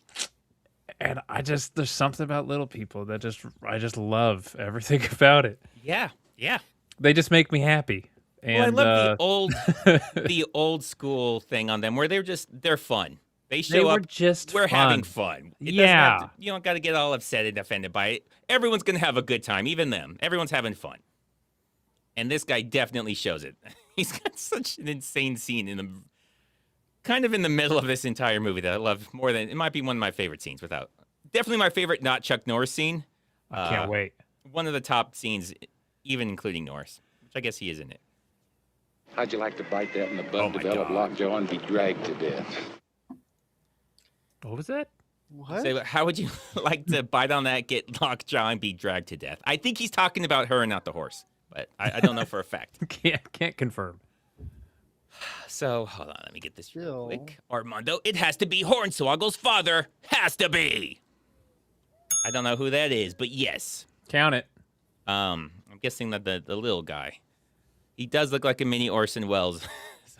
[SPEAKER 2] And there's something about little people that I just love everything about it.
[SPEAKER 1] Yeah. Yeah.
[SPEAKER 2] They just make me happy. And
[SPEAKER 1] Well, I love the old school thing on them where they're fun. They show up. We're having fun. It doesn't have to, you don't got to get all upset and offended by it. Everyone's gonna have a good time, even them. Everyone's having fun. And this guy definitely shows it. He's got such an insane scene kind of in the middle of this entire movie that I love more than it might be one of my favorite scenes. Definitely my favorite, not Chuck Norris scene.
[SPEAKER 2] I can't wait.
[SPEAKER 1] One of the top scenes, even including Norris, which I guess he is in it.
[SPEAKER 6] How'd you like to bite that in the butt, develop lockjaw, and be dragged to death?
[SPEAKER 2] What was that?
[SPEAKER 5] What?
[SPEAKER 1] Say, how would you like to bite on that, get lockjaw, and be dragged to death? I think he's talking about her and not the horse, but I don't know for a fact.
[SPEAKER 2] Can't confirm.
[SPEAKER 1] So, hold on, let me get this real quick. Armando, it has to be Hornswoggle's father. Has to be. I don't know who that is, but yes.
[SPEAKER 2] Count it.
[SPEAKER 1] I'm guessing that the little guy. He does look like a mini Orson Welles.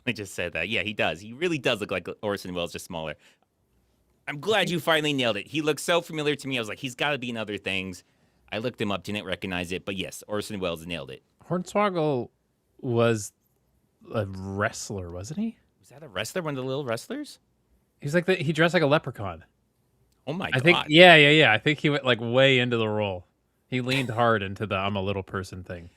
[SPEAKER 1] I just said that. Yeah, he does. He really does look like Orson Welles, just smaller. I'm glad you finally nailed it. He looks so familiar to me. I was like, he's got to be in other things. I looked him up, didn't recognize it, but yes, Orson Welles nailed it.
[SPEAKER 2] Hornswoggle was a wrestler, wasn't he?
[SPEAKER 1] Was that a wrestler? One of the little wrestlers?
[SPEAKER 2] He's like he dressed like a leprechaun.
[SPEAKER 1] Oh my God.
[SPEAKER 2] I think yeah. I think he went like way into the role. He leaned hard into the I'm a little person thing.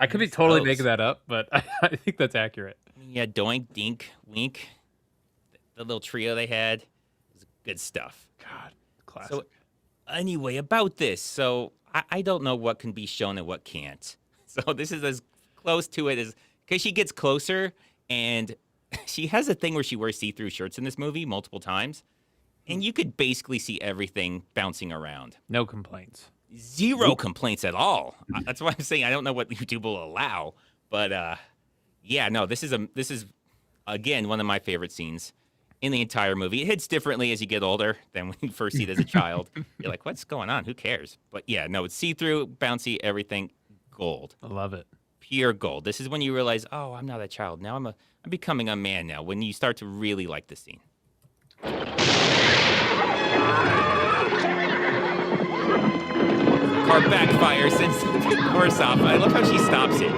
[SPEAKER 2] I could be totally making that up, but I think that's accurate.
[SPEAKER 1] Yeah, Doink, Dink, Wink. The little trio they had. It was good stuff.
[SPEAKER 2] God, classic.
[SPEAKER 1] So anyway, about this. So I don't know what can be shown and what can't. So this is as close to it as... Because she gets closer, and she has a thing where she wears see-through shirts in this movie multiple times, and you could basically see everything bouncing around.
[SPEAKER 2] No complaints.
[SPEAKER 1] Zero complaints at all. That's why I'm saying I don't know what YouTube will allow, but yeah, no, this is again one of my favorite scenes in the entire movie. It hits differently as you get older than when you first see it as a child. You're like, what's going on? Who cares? But yeah, no, it's see-through, bouncy, everything, gold.
[SPEAKER 2] I love it.
[SPEAKER 1] Pure gold. This is when you realize, oh, I'm not a child now. I'm becoming a man now. When you start to really like the scene. The car backfires, sends the horse off. I love how she stops it.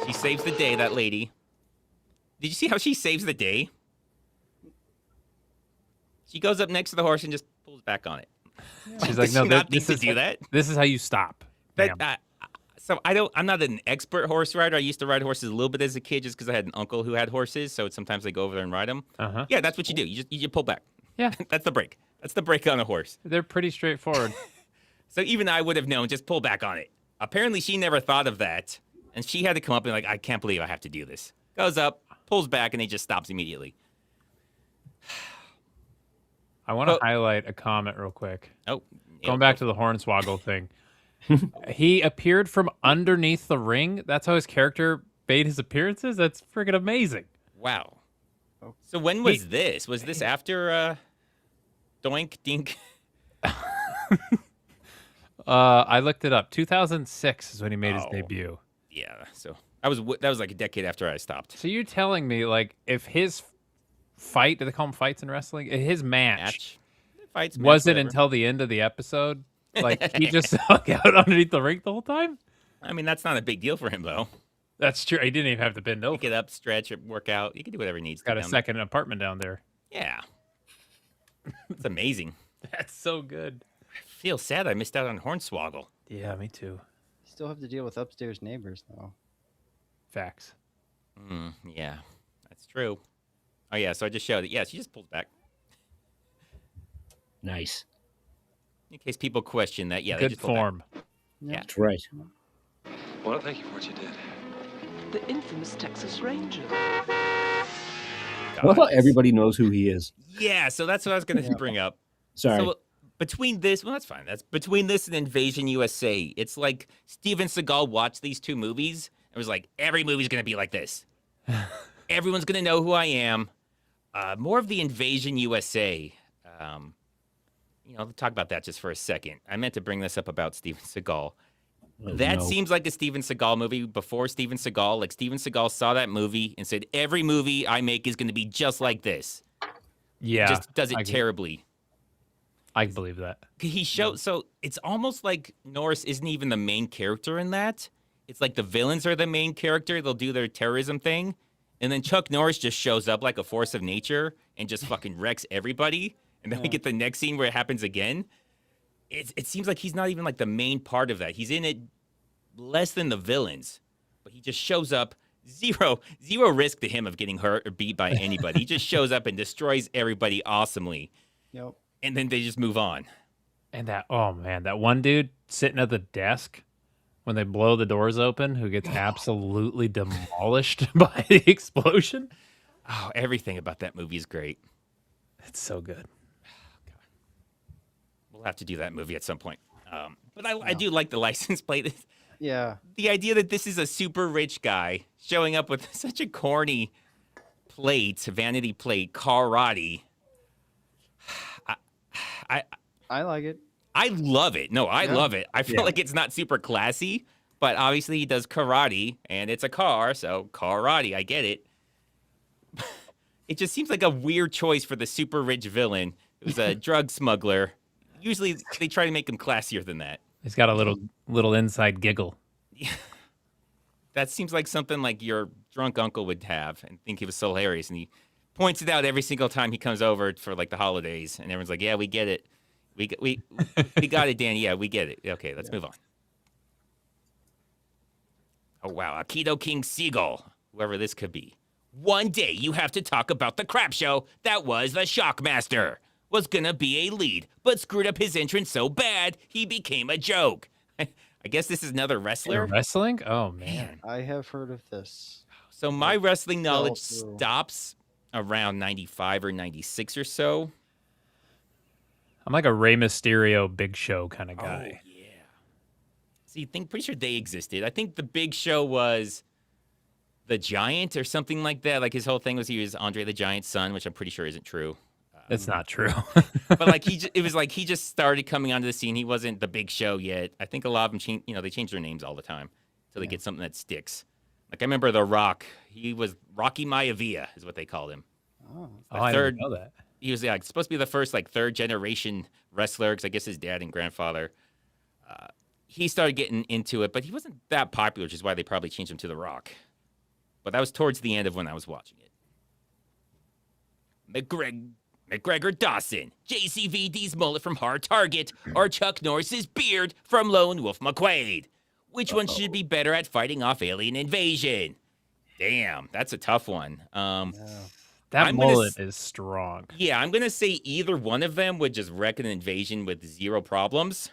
[SPEAKER 1] She saves the day, that lady. Did you see how she saves the day? She goes up next to the horse and just pulls back on it.
[SPEAKER 2] She's like, no, this is how you stop.
[SPEAKER 1] So I'm not an expert horse rider. I used to ride horses a little bit as a kid just because I had an uncle who had horses. So sometimes I go over there and ride them.
[SPEAKER 2] Uh-huh.
[SPEAKER 1] Yeah, that's what you do. You just pull back.
[SPEAKER 2] Yeah.
[SPEAKER 1] That's the brake. That's the brake on a horse.
[SPEAKER 2] They're pretty straightforward.
[SPEAKER 1] So even I would have known, just pull back on it. Apparently she never thought of that. And she had to come up and like, I can't believe I have to do this. Goes up, pulls back, and he just stops immediately.
[SPEAKER 2] I want to highlight a comment real quick.
[SPEAKER 1] Oh.
[SPEAKER 2] Going back to the Hornswoggle thing. He appeared from underneath the ring. That's how his character made his appearances. That's freaking amazing.
[SPEAKER 1] Wow. So when was this? Was this after Doink Dink?
[SPEAKER 2] I looked it up. 2006 is when he made his debut.
[SPEAKER 1] Yeah. So that was like a decade after I stopped.
[SPEAKER 2] So you're telling me like if his fight, do they call them fights in wrestling? His match wasn't until the end of the episode? Like, he just hung out underneath the ring the whole time?
[SPEAKER 1] I mean, that's not a big deal for him, though.
[SPEAKER 2] That's true. He didn't even have to bend over.
[SPEAKER 1] Get up, stretch, work out. You can do whatever he needs.
[SPEAKER 2] Got a second apartment down there.
[SPEAKER 1] Yeah. It's amazing.
[SPEAKER 2] That's so good.
[SPEAKER 1] I feel sad I missed out on Hornswoggle.
[SPEAKER 2] Yeah, me too.
[SPEAKER 5] Still have to deal with upstairs neighbors, though.
[SPEAKER 2] Facts.
[SPEAKER 1] Yeah, that's true. Oh, yeah, so I just showed it. Yeah, she just pulls back.
[SPEAKER 3] Nice.
[SPEAKER 1] In case people question that, yeah,
[SPEAKER 2] good
[SPEAKER 1] they just
[SPEAKER 2] form.
[SPEAKER 1] Yeah,
[SPEAKER 3] that's right.
[SPEAKER 9] Well, thank you for what you did.
[SPEAKER 14] The infamous Texas Ranger.
[SPEAKER 3] Well, everybody knows who he is.
[SPEAKER 1] Yeah, so that's what I was going to bring up.
[SPEAKER 3] Sorry.
[SPEAKER 1] So between this, well, that's fine. That's between this and Invasion USA. It's like Steven Seagal watched these two movies and was like, every movie's going to be like this. Everyone's going to know who I am. More of the Invasion USA. Talk about that just for a second. I meant to bring this up about Steven Seagal. That
[SPEAKER 3] no.
[SPEAKER 1] seems like a Steven Seagal movie before Steven Seagal. Like Steven Seagal saw that movie and said, every movie I make is going to be just like this.
[SPEAKER 2] Yeah.
[SPEAKER 1] Just does it terribly.
[SPEAKER 2] I believe that.
[SPEAKER 1] He showed, so it's almost like Norris isn't even the main character in that. It's like the villains are the main character. They'll do their terrorism thing. And then Chuck Norris just shows up like a force of nature and just fucking wrecks everybody. And then we get the next scene where it happens again. It seems like he's not even like the main part of that. He's in it less than the villains, but he just shows up. Zero risk to him of getting hurt or beat by anybody. He just shows up and destroys everybody awesomely.
[SPEAKER 5] Yep.
[SPEAKER 1] And then they just move on.
[SPEAKER 2] And that one dude sitting at the desk when they blow the doors open, who gets absolutely demolished by the explosion.
[SPEAKER 1] Oh, everything about that movie is great.
[SPEAKER 2] It's so good.
[SPEAKER 1] We'll have to do that movie at some point. But I do like the license plate.
[SPEAKER 5] Yeah.
[SPEAKER 1] The idea that this is a super rich guy showing up with such a corny plate, vanity plate, karate.
[SPEAKER 5] I like it.
[SPEAKER 1] I love it. No, I love it. I feel like it's not super classy, but obviously he does karate, and it's a car, so karate. I get it. It just seems like a weird choice for the super rich villain who's a drug smuggler. Usually they try to make him classier than that.
[SPEAKER 2] He's got a little inside giggle.
[SPEAKER 1] That seems like something like your drunk uncle would have and think he was so hilarious. And he points it out every single time he comes over for like the holidays. And everyone's like, yeah, we get it. We got it, Danny. Yeah, we get it. Okay, let's move on. Oh, wow. Aikido King Seagull, whoever this could be. One day you have to talk about the crap show that was the Shockmaster. Was gonna be a lead, but screwed up his entrance so bad, he became a joke. I guess this is another wrestler?
[SPEAKER 2] Wrestling? Oh, man.
[SPEAKER 5] I have heard of this.
[SPEAKER 1] So my wrestling knowledge stops around 95 or 96 or so.
[SPEAKER 2] I'm like a Rey Mysterio Big Show kind of guy.
[SPEAKER 1] Oh, yeah. See, pretty sure they existed. I think the Big Show was the Giant or something like that. Like his whole thing was he was Andre the Giant's son, which I'm pretty sure isn't true.
[SPEAKER 2] It's not true.
[SPEAKER 1] But like it was like he just started coming onto the scene. He wasn't the Big Show yet. I think a lot of them they change their names all the time until they get something that sticks. Like I remember The Rock. He was Rocky Maivia is what they called him.
[SPEAKER 2] I didn't know that.
[SPEAKER 1] He was supposed to be the first like third generation wrestler because I guess his dad and grandfather. He started getting into it, but he wasn't that popular, which is why they probably changed him to The Rock. But that was towards the end of when I was watching it. McGregor Dawson, JCVD's mullet from Hard Target, or Chuck Norris's beard from Lone Wolf McQuade. Which one should be better at fighting off alien invasion? Damn, that's a tough one.
[SPEAKER 2] That mullet is strong.
[SPEAKER 1] Yeah, I'm going to say either one of them would just wreck an invasion with zero problems.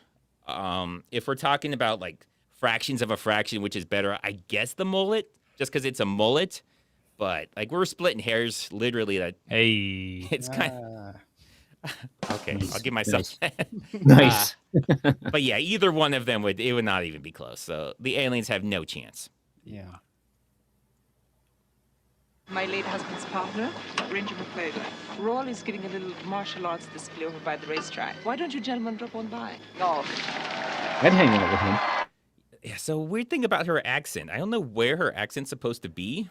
[SPEAKER 1] If we're talking about like fractions of a fraction, which is better, I guess the mullet, just because it's a mullet. But like we're splitting hairs, literally. It's kind of okay. I'll give myself that.
[SPEAKER 3] Nice.
[SPEAKER 1] But yeah, either one of them would not even be close. So the aliens have no chance.
[SPEAKER 5] Yeah.
[SPEAKER 14] My late husband's partner, Ranger McQuade. Roll is giving a little martial arts display over by the racetrack. Why don't you gentlemen drop on by? No.
[SPEAKER 3] I'd hang out with him.
[SPEAKER 1] Yeah. So weird thing about her accent. I don't know where her accent's supposed to be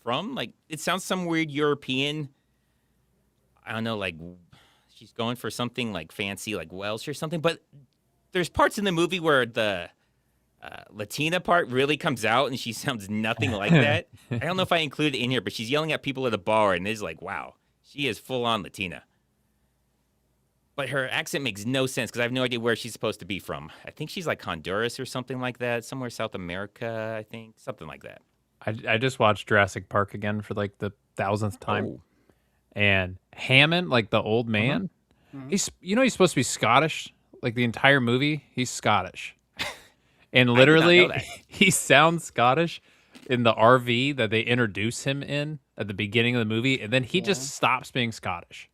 [SPEAKER 1] from. Like it sounds some weird European. I don't know, like she's going for something like fancy, like Welsh or something. But there's parts in the movie where the Latina part really comes out and she sounds nothing like that. I don't know if I included it in here, but she's yelling at people at a bar and it's like, wow, she is full on Latina. But her accent makes no sense because I have no idea where she's supposed to be from. I think she's like Honduras or something like that, somewhere South America, I think, something like that.
[SPEAKER 2] I just watched Jurassic Park again for like the 1000th time.
[SPEAKER 1] Oh.
[SPEAKER 2] And Hammond, like the old man, he's supposed to be Scottish. Like the entire movie, he's Scottish. And literally, he sounds Scottish in the RV that they introduce him in at the beginning of the movie, and then he just stops being Scottish.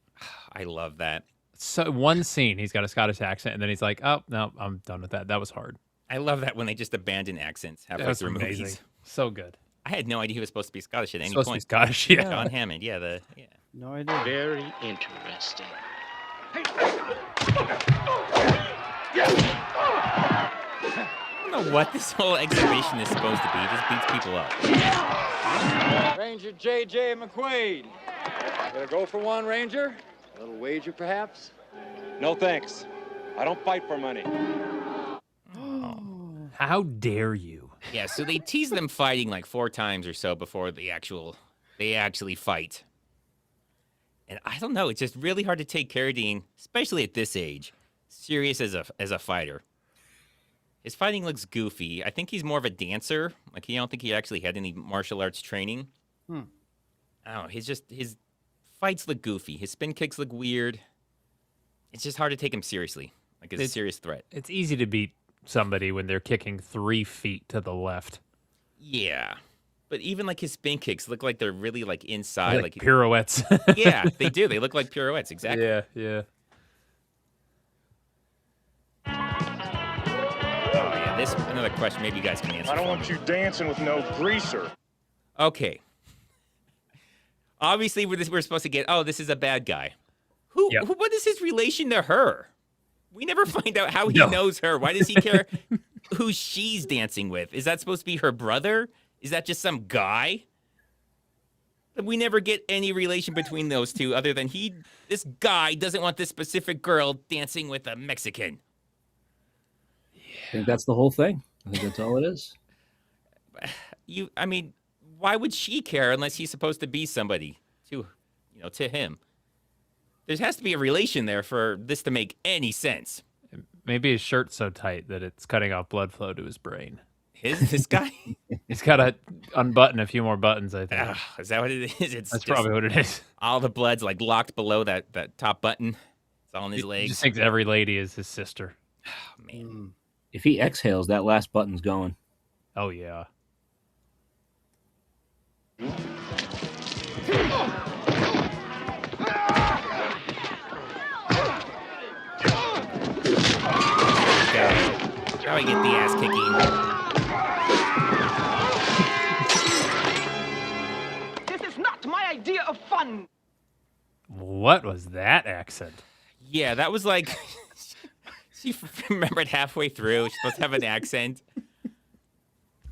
[SPEAKER 1] I love that.
[SPEAKER 2] So one scene, he's got a Scottish accent, and then he's like, "Oh no, I'm done with that. That was hard."
[SPEAKER 1] I love that when they just abandon accents halfway through movies.
[SPEAKER 2] So good.
[SPEAKER 1] I had no idea he was supposed to be Scottish at any
[SPEAKER 2] Supposed
[SPEAKER 1] point.
[SPEAKER 2] to be Scottish, yeah.
[SPEAKER 1] John Hammond,
[SPEAKER 5] No idea.
[SPEAKER 10] Very interesting.
[SPEAKER 1] know what this whole exhibition is supposed to be. It just beats people up.
[SPEAKER 10] Ranger J.J. McQuade. Gonna go for one, Ranger? A little wager, perhaps?
[SPEAKER 9] No thanks. I don't fight for money.
[SPEAKER 2] How dare you?
[SPEAKER 1] Yeah, so they tease them fighting like 4 times or so before they actually fight. And I don't know, it's just really hard to take Carradine, especially at this age, serious as a fighter. His fighting looks goofy. I think he's more of a dancer. Like, I don't think he actually had any martial arts training. I don't know, his fights look goofy. His spin kicks look weird. It's just hard to take him seriously, like as a serious threat.
[SPEAKER 2] It's easy to beat somebody when they're kicking 3 feet to the left.
[SPEAKER 1] Yeah. But even like his spin kicks look like they're really like inside.
[SPEAKER 2] Like pirouettes.
[SPEAKER 1] Yeah, they do. They look like pirouettes, exactly.
[SPEAKER 2] Yeah.
[SPEAKER 1] Oh, yeah, this another question maybe you guys can answer.
[SPEAKER 4] I don't want you dancing with no greaser.
[SPEAKER 1] Okay. Obviously, we're supposed to get, this is a bad guy. What is his relation to her? We never find out how he knows her. Why does he care who she's dancing with? Is that supposed to be her brother? Is that just some guy? We never get any relation between those two other than this guy doesn't want this specific girl dancing with a Mexican.
[SPEAKER 3] I think that's the whole thing. I think that's all it is.
[SPEAKER 1] I mean, why would she care unless he's supposed to be somebody to him? There has to be a relation there for this to make any sense.
[SPEAKER 2] Maybe his shirt's so tight that it's cutting off blood flow to his brain.
[SPEAKER 1] This guy?
[SPEAKER 2] He's got to unbutton a few more buttons, I think.
[SPEAKER 1] Is that what it is?
[SPEAKER 2] That's probably what it is.
[SPEAKER 1] All the blood's like locked below that top button. It's all in his legs.
[SPEAKER 2] He just thinks every lady is his sister.
[SPEAKER 1] Oh, man.
[SPEAKER 3] If he exhales, that last button's going.
[SPEAKER 2] Oh, yeah.
[SPEAKER 1] How I get the ass
[SPEAKER 14] kicking. This is not my idea of fun.
[SPEAKER 2] What was that accent?
[SPEAKER 1] Yeah, that was like she remembered halfway through. She's supposed to have an accent.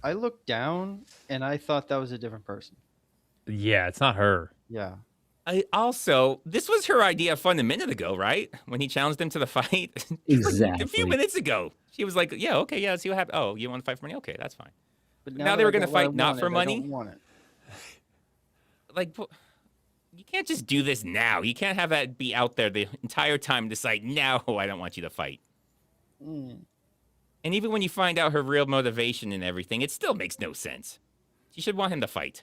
[SPEAKER 5] I looked down and I thought that was a different person.
[SPEAKER 2] Yeah, it's not her.
[SPEAKER 5] Yeah.
[SPEAKER 1] This was her idea of fun a minute ago, right? When he challenged him to the fight.
[SPEAKER 3] Exactly.
[SPEAKER 1] A few minutes ago. She was like, yeah, okay, yeah, see what happens. Oh, you want to fight for money? Okay, that's fine.
[SPEAKER 5] But
[SPEAKER 1] now they were going to fight not for money?
[SPEAKER 5] I don't want it.
[SPEAKER 1] Like, you can't just do this now. You can't have that be out there the entire time and decide, no, I don't want you to fight. And even when you find out her real motivation and everything, it still makes no sense. You should want him to fight.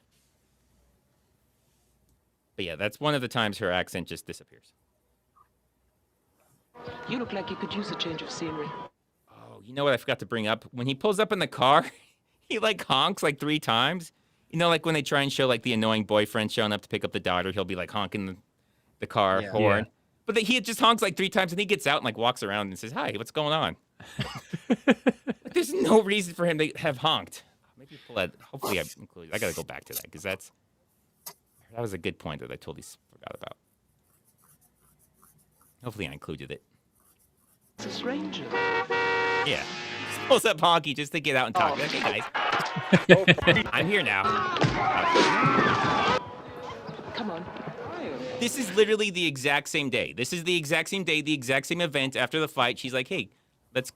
[SPEAKER 1] But yeah, that's one of the times her accent just disappears.
[SPEAKER 14] You look like you could use a change of scenery.
[SPEAKER 1] Oh, you know what I forgot to bring up? When he pulls up in the car, he like honks like 3 times. You know, like when they try and show like the annoying boyfriend showing up to pick up the daughter, he'll be like honking the car horn. Yeah. But he just honks like 3 times and he gets out and like walks around and says, hi, what's going on? Like, there's no reason for him to have honked. Maybe pull that. Hopefully I included. I got to go back to that because that was a good point that I totally forgot about. Hopefully I included it.
[SPEAKER 14] It's a stranger.
[SPEAKER 1] Yeah. Just pulls up honky just to get out and talk. Like, hey, guys. I'm here now.
[SPEAKER 14] Come on.
[SPEAKER 1] This is literally the exact same day. This is the exact same day, the exact same event. After the fight, she's like, hey, let's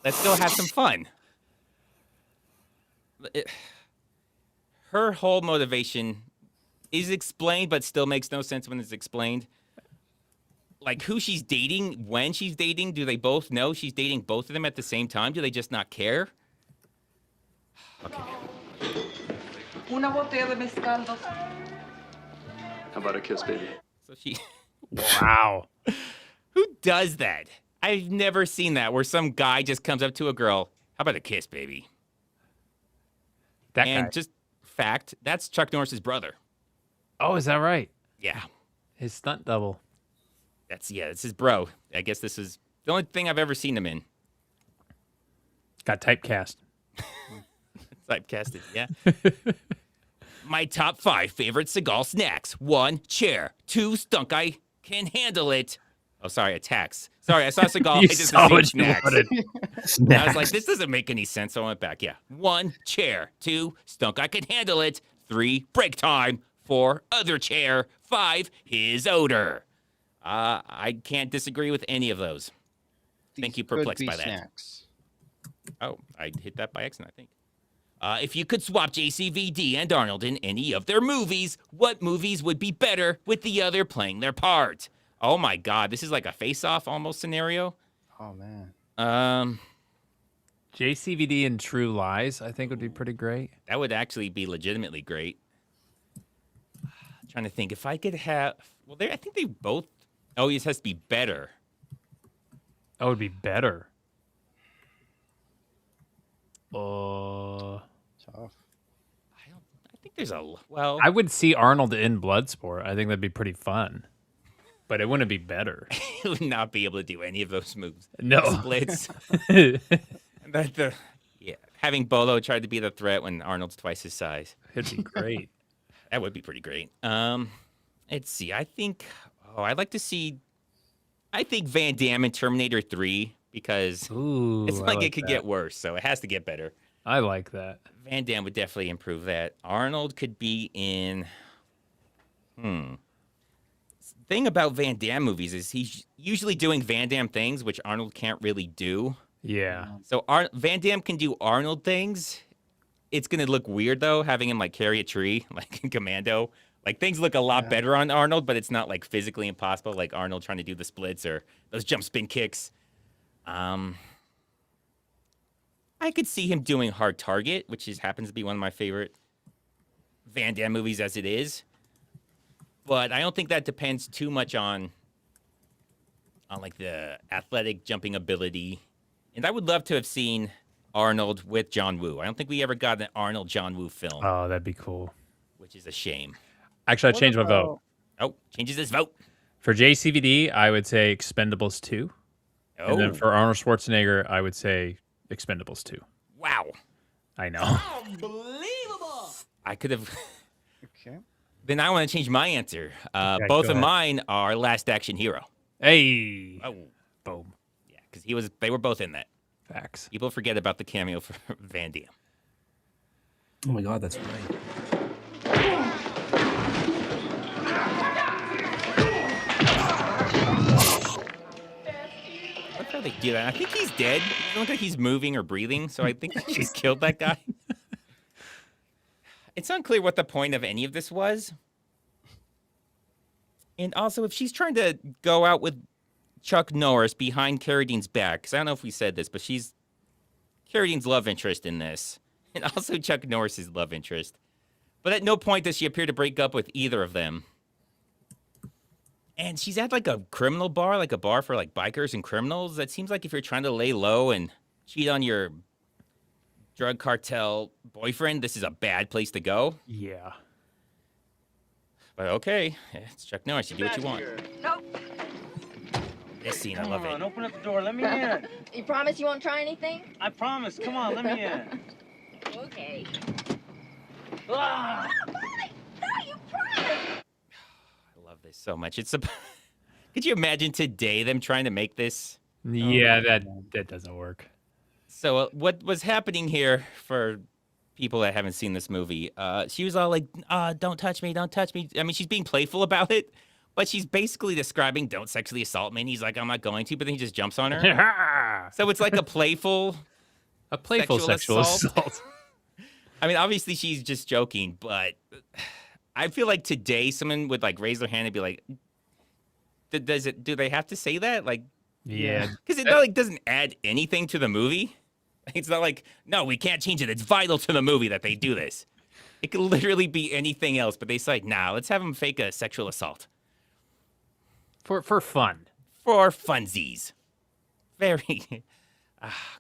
[SPEAKER 1] go have some fun. Her whole motivation is explained, but still makes no sense when it's explained. Like who she's dating, when she's dating, do they both know she's dating both of them at the same time? Do they just not care? Okay.
[SPEAKER 14] Una botella de mezcal.
[SPEAKER 9] How about a kiss, baby?
[SPEAKER 1] So she...
[SPEAKER 2] Wow.
[SPEAKER 1] Who does that? I've never seen that, where some guy just comes up to a girl. How about a kiss, baby?
[SPEAKER 2] That
[SPEAKER 1] and
[SPEAKER 2] guy.
[SPEAKER 1] Just fact, that's Chuck Norris's brother.
[SPEAKER 2] Oh, is that right?
[SPEAKER 1] Yeah.
[SPEAKER 2] His stunt double.
[SPEAKER 1] It's his bro. I guess this is the only thing I've ever seen him in.
[SPEAKER 2] Got typecast.
[SPEAKER 1] Typecasted, yeah. My top 5 favorite Seagal snacks. 1, chair. 2, stunk. I can handle it. Oh, sorry, attacks. Sorry, I saw Seagal.
[SPEAKER 2] You
[SPEAKER 1] I just
[SPEAKER 2] saw
[SPEAKER 1] assumed
[SPEAKER 2] what you
[SPEAKER 1] snacks.
[SPEAKER 2] wanted.
[SPEAKER 1] I was like, this doesn't make any sense. So I went back. Yeah. 1, chair. 2, stunk I could handle it. 3, break time. 4, other chair. 5, his odor. I can't disagree with any of those. Thank you, perplexed by that.
[SPEAKER 5] Snacks.
[SPEAKER 1] Oh, I hit that by accident, I think. If you could swap JCVD and Arnold in any of their movies, what movies would be better with the other playing their part? Oh my God, this is like a face-off almost scenario.
[SPEAKER 5] Oh man.
[SPEAKER 2] JCVD and True Lies, I think would be pretty great.
[SPEAKER 1] That would actually be legitimately great. Trying to think if I could have. Well, I think they both. Oh, it has to be better.
[SPEAKER 2] That would be better.
[SPEAKER 5] Tough.
[SPEAKER 1] I think there's a. Well,
[SPEAKER 2] I would see Arnold in Bloodsport. I think that'd be pretty fun. But it wouldn't be better.
[SPEAKER 1] He would not be able to do any of those moves.
[SPEAKER 2] No.
[SPEAKER 1] Splits. Yeah, having Bolo try to be the threat when Arnold's twice his size.
[SPEAKER 2] It'd be great.
[SPEAKER 1] That would be pretty great. Let's see. I think. Oh, I'd like to see. I think Van Damme in Terminator 3 because it's like it could get worse, so it has to get better.
[SPEAKER 2] I like that.
[SPEAKER 1] Van Damme would definitely improve that. Arnold could be in. Thing about Van Damme movies is he's usually doing Van Damme things, which Arnold can't really do.
[SPEAKER 2] Yeah.
[SPEAKER 1] So Van Damme can do Arnold things. It's going to look weird, though, having him, like, carry a tree, like in Commando. Like, things look a lot better on Arnold, but it's not, like, physically impossible, like Arnold trying to do the splits or those jump spin kicks. I could see him doing Hard Target, which happens to be one of my favorite Van Damme movies as it is. But I don't think that depends too much on like the athletic jumping ability. And I would love to have seen Arnold with John Woo. I don't think we ever got an Arnold John Woo film.
[SPEAKER 2] Oh, that'd be cool.
[SPEAKER 1] Which is a shame.
[SPEAKER 2] Actually, I changed my vote.
[SPEAKER 1] Oh, changes his vote.
[SPEAKER 2] For JCVD, I would say Expendables 2.
[SPEAKER 1] Oh.
[SPEAKER 2] And then for Arnold Schwarzenegger, I would say Expendables 2.
[SPEAKER 1] Wow.
[SPEAKER 2] I know.
[SPEAKER 1] Unbelievable. I could have.
[SPEAKER 5] Okay.
[SPEAKER 1] Then I want to change my answer. Both of mine are Last Action Hero.
[SPEAKER 2] Hey.
[SPEAKER 1] Oh.
[SPEAKER 2] Boom.
[SPEAKER 1] Yeah, because they were both in that.
[SPEAKER 2] Facts.
[SPEAKER 1] People forget about the cameo for Van Damme.
[SPEAKER 3] Oh my God, that's right.
[SPEAKER 1] Look how they do that. I think he's dead. It doesn't look like he's moving or breathing, so I think they just killed that guy. It's unclear what the point of any of this was. And also, if she's trying to go out with Chuck Norris behind Carradine's back, because I don't know if we said this, but she's Carradine's love interest in this. And also Chuck Norris's love interest. But at no point does she appear to break up with either of them. And she's at like a criminal bar, like a bar for like bikers and criminals. That seems like if you're trying to lay low and cheat on your drug cartel boyfriend, this is a bad place to go.
[SPEAKER 2] Yeah.
[SPEAKER 1] But okay, it's Chuck Norris. You do what you want.
[SPEAKER 12] Nope.
[SPEAKER 1] This scene, I love
[SPEAKER 13] Come on,
[SPEAKER 1] it.
[SPEAKER 13] open up the door. Let me in.
[SPEAKER 12] You promise you won't try anything?
[SPEAKER 13] I promise. Come on, let me in.
[SPEAKER 12] Okay.
[SPEAKER 13] Ah!
[SPEAKER 12] No, you promised.
[SPEAKER 1] I love this so much. It's Could you imagine today them trying to make this?
[SPEAKER 2] Yeah, that doesn't work.
[SPEAKER 1] So what was happening here for people that haven't seen this movie? She was all like, "Don't touch me, don't touch me." I mean, she's being playful about it, but she's basically describing, "Don't sexually assault me." And he's like, "I'm not going to," but then he just jumps on her. So it's like a playful
[SPEAKER 2] sexual assault.
[SPEAKER 1] I mean, obviously she's just joking, but I feel like today someone would like raise their hand and be like, do they have to say that? Like,
[SPEAKER 2] yeah.
[SPEAKER 1] Because it doesn't add anything to the movie. It's not like, no, we can't change it. It's vital to the movie that they do this. It could literally be anything else, but they say, nah, let's have them fake a sexual assault.
[SPEAKER 2] For fun.
[SPEAKER 1] For funsies. Very,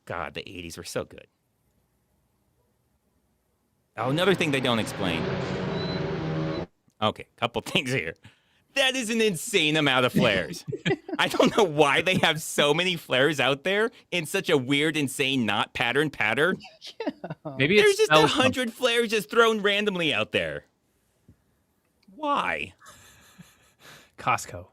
[SPEAKER 1] God, the 80s were so good. Oh, another thing they don't explain. Okay, couple things here. That is an insane amount of flares. I don't know why they have so many flares out there in such a weird, insane, not pattern.
[SPEAKER 5] Yeah.
[SPEAKER 2] Maybe
[SPEAKER 1] There's
[SPEAKER 2] it's
[SPEAKER 1] just 100 flares just thrown randomly out there. Why?
[SPEAKER 2] Costco.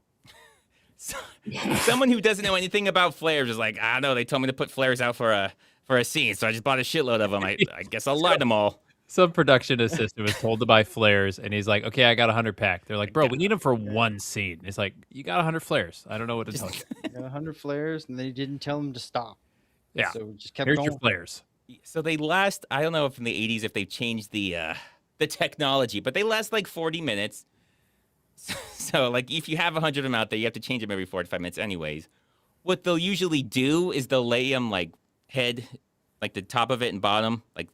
[SPEAKER 1] Someone who doesn't know anything about flares is like, I don't know, they told me to put flares out for a scene, so I just bought a shitload of them. I guess I'll light them all.
[SPEAKER 2] Some production assistant was told to buy flares, and he's like, okay, I got 100 pack. They're like, bro, we need them for one scene. It's like, you got 100 flares. I don't know what to tell you.
[SPEAKER 5] You got 100 flares, and they didn't tell him to stop.
[SPEAKER 2] Yeah.
[SPEAKER 5] So we just kept
[SPEAKER 2] Here's
[SPEAKER 5] going.
[SPEAKER 2] your flares.
[SPEAKER 1] So they last, I don't know if in the 80s if they've changed the technology, but they last like 40 minutes. So like if you have 100 of them out there, you have to change them every 45 minutes anyways. What they'll usually do is they'll lay them like head, like the top of it and bottom. Like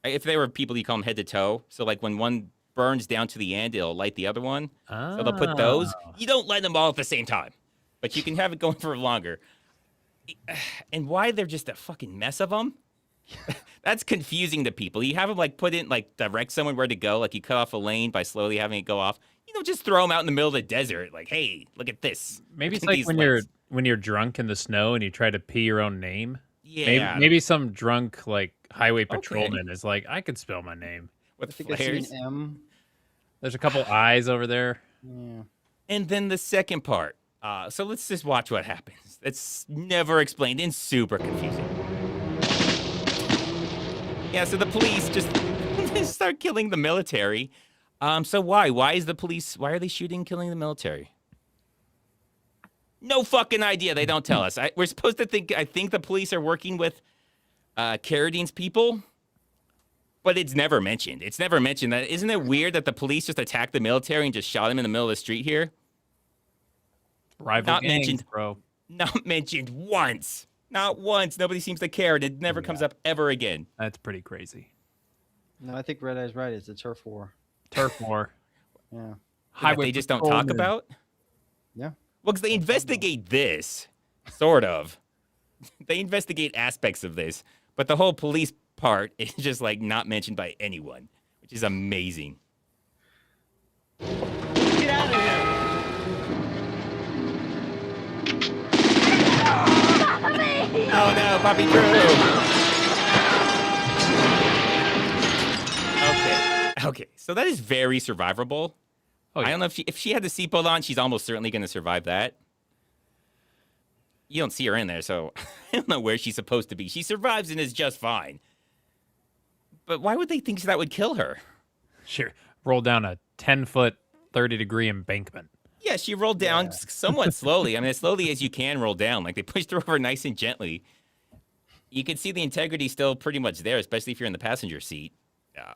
[SPEAKER 1] if they were people, you call them head to toe. So like when one burns down to the end, it'll light the other one. So they'll put those. You don't light them all at the same time, but you can have it going for longer. And why they're just a fucking mess of them? That's confusing to people. You have them like put in, like direct someone where to go. Like you cut off a lane by slowly having it go off. You don't just throw them out in the middle of the desert. Like, hey, look at this.
[SPEAKER 2] Maybe it's like when you're drunk in the snow and you try to pee your own name.
[SPEAKER 1] Yeah.
[SPEAKER 2] Maybe some drunk like highway patrolman is like, I could spell my name.
[SPEAKER 1] With
[SPEAKER 5] I think I see
[SPEAKER 1] flares.
[SPEAKER 5] an M.
[SPEAKER 2] There's a couple eyes over there.
[SPEAKER 5] Yeah.
[SPEAKER 1] And then the second part. So let's just watch what happens. It's never explained and super confusing. Yeah, so the police just start killing the military. So why? Why is the police, why are they shooting, killing the military? No fucking idea. They don't tell us. We're supposed to think, I think the police are working with Carradine's people, but it's never mentioned. It's never mentioned. That isn't it weird that the police just attacked the military and just shot him in the middle of the street here?
[SPEAKER 2] Rival
[SPEAKER 1] Not
[SPEAKER 2] gangs,
[SPEAKER 1] mentioned,
[SPEAKER 2] bro.
[SPEAKER 1] Not mentioned once. Not once. Nobody seems to care, and it never comes up ever again.
[SPEAKER 2] That's pretty crazy.
[SPEAKER 5] No, I think Redeye's right. It's a turf war.
[SPEAKER 2] Turf war.
[SPEAKER 5] Yeah.
[SPEAKER 1] That they just don't talk about?
[SPEAKER 5] Yeah.
[SPEAKER 1] Well, because they investigate this, sort of. They investigate aspects of this, but the whole police part is just like not mentioned by anyone, which is amazing.
[SPEAKER 10] Get out of here!
[SPEAKER 1] Oh no, Puppy Drew! Okay, so that is very survivable.
[SPEAKER 2] Oh, yeah.
[SPEAKER 1] I don't know if she had the seatbelt on, she's almost certainly going to survive that. You don't see her in there, so I don't know where she's supposed to be. She survives and is just fine. But why would they think that would kill her?
[SPEAKER 2] Sure. Roll down a 10-foot, 30-degree embankment.
[SPEAKER 1] Yeah, she rolled down somewhat slowly. I mean, as slowly as you can roll down. Like, they pushed her over nice and gently. You can see the integrity still pretty much there, especially if you're in the passenger seat.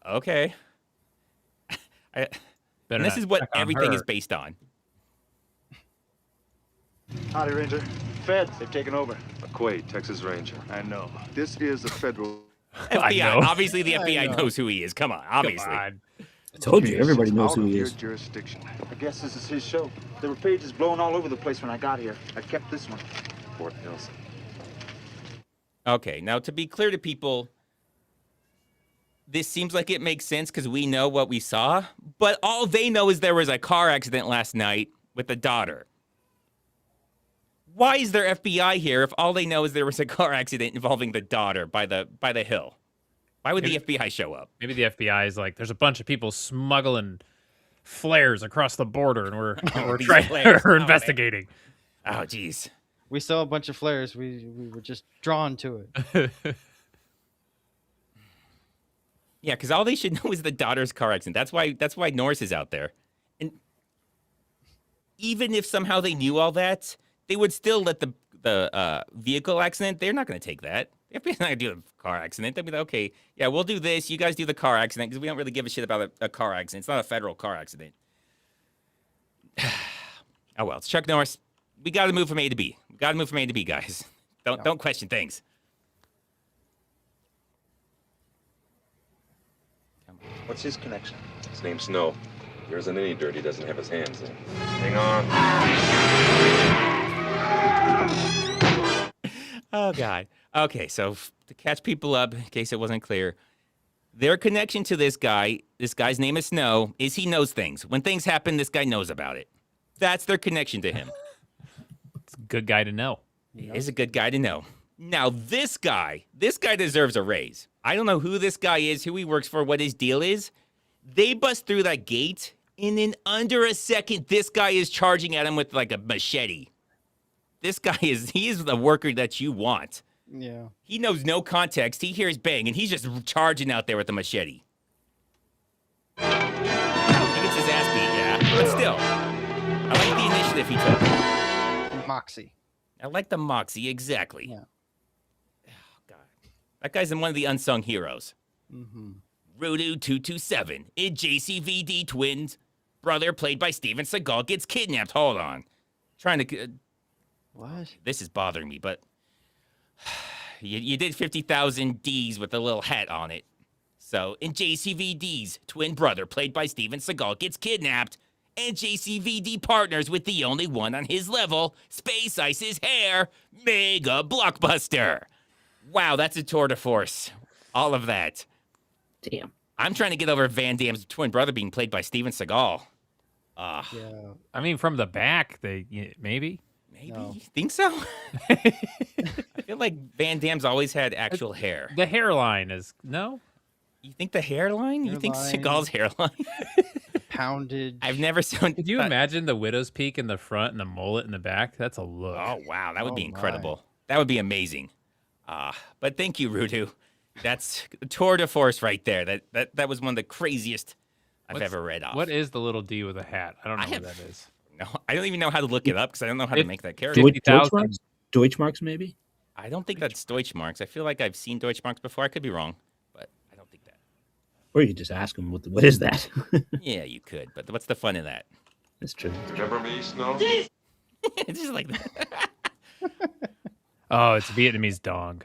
[SPEAKER 1] Okay. And this is what everything is based on.
[SPEAKER 4] Howdy, Ranger. Feds, they've taken over.
[SPEAKER 8] McQuade, Texas Ranger.
[SPEAKER 4] I know. This is a federal...
[SPEAKER 1] FBI. Obviously, the FBI knows who he is. Come on, obviously.
[SPEAKER 3] I told you, everybody knows who he
[SPEAKER 4] Your
[SPEAKER 3] is.
[SPEAKER 4] jurisdiction. I guess this is his show. There were pages blown all over the place when I got here. I kept this one.
[SPEAKER 8] Fort Nelson.
[SPEAKER 1] Okay, now to be clear to people, this seems like it makes sense because we know what we saw, but all they know is there was a car accident last night with the daughter. Why is there FBI here if all they know is there was a car accident involving the daughter by the hill? Why would the FBI show up?
[SPEAKER 2] Maybe the FBI is like, there's a bunch of people smuggling flares across the border, and we're investigating.
[SPEAKER 1] Oh, geez.
[SPEAKER 5] We saw a bunch of flares. We were just drawn to it.
[SPEAKER 1] Yeah, because all they should know is the daughter's car accident. That's why Norris is out there. And even if somehow they knew all that, they would still let the vehicle accident. They're not going to take that. The FBI's not going to do a car accident. They'll be like, okay, yeah, we'll do this. You guys do the car accident because we don't really give a shit about a car accident. It's not a federal car accident. Oh, well, it's Chuck Norris. We got to move from A to B. We got to move from A to B, guys. Don't question things.
[SPEAKER 8] What's his connection? His name's Snow. There isn't any dirt he doesn't have his hands in. Hang on.
[SPEAKER 1] Oh, God. Okay, so to catch people up, in case it wasn't clear, their connection to this guy's name is Snow, is he knows things. When things happen, this guy knows about it. That's their connection to him.
[SPEAKER 2] It's a good guy to know.
[SPEAKER 1] He is a good guy to know. Now, this guy deserves a raise. I don't know who this guy is, who he works for, what his deal is. They bust through that gate in under a second, this guy is charging at him with like a machete. This guy he is the worker that you want.
[SPEAKER 5] Yeah.
[SPEAKER 1] He knows no context. He hears bang, and he's just charging out there with the machete. He gets his ass beat, yeah. But still, I like the initiative he took.
[SPEAKER 5] Moxie.
[SPEAKER 1] I like the moxie, exactly.
[SPEAKER 5] Yeah.
[SPEAKER 1] Oh, God. That guy's one of the unsung heroes.
[SPEAKER 5] Mm-hmm.
[SPEAKER 1] Rudu 227 in JCVD Twins. Brother, played by Steven Seagal, gets kidnapped. Hold on. Trying to...
[SPEAKER 5] What?
[SPEAKER 1] This is bothering me, but... You did 50,000 Ds with a little hat on it. So, in JCVD's twin brother, played by Steven Seagal, gets kidnapped, and JCVD partners with the only one on his level, Space Ice's hair, Mega Blockbuster. Wow, that's a tour de force. All of that.
[SPEAKER 3] Damn.
[SPEAKER 1] I'm trying to get over Van Damme's twin brother being played by Steven Seagal.
[SPEAKER 5] Yeah.
[SPEAKER 2] I mean, from the back, maybe.
[SPEAKER 1] Maybe?
[SPEAKER 5] No.
[SPEAKER 1] You think so? I feel like Van Damme's always had actual hair.
[SPEAKER 2] The hairline is no.
[SPEAKER 1] You think the hairline? You think
[SPEAKER 5] Hairline.
[SPEAKER 1] Seagal's hairline?
[SPEAKER 5] Pounded.
[SPEAKER 1] I've never seen.
[SPEAKER 2] Could you imagine the widow's peak in the front and the mullet in the back? That's a look.
[SPEAKER 1] Oh wow, that would be
[SPEAKER 5] Oh,
[SPEAKER 1] incredible. That would be amazing. But thank you, Rudu. That's a tour de force right there. That was one of the craziest I've ever read off.
[SPEAKER 2] What is the little D with a hat? I don't know what that is.
[SPEAKER 1] No, I don't even know how to look it up because I don't know how to make that character.
[SPEAKER 3] Deutschmarks, maybe?
[SPEAKER 1] I don't think that's Deutschmarks. I feel like I've seen Deutschmarks before. I could be wrong, but I don't think that.
[SPEAKER 3] Or you could just ask him, what is that?
[SPEAKER 1] Yeah, you could, but what's the fun in that?
[SPEAKER 3] That's true.
[SPEAKER 8] Remember me, Snow?
[SPEAKER 1] It's just like that.
[SPEAKER 2] Oh, it's Vietnamese dong.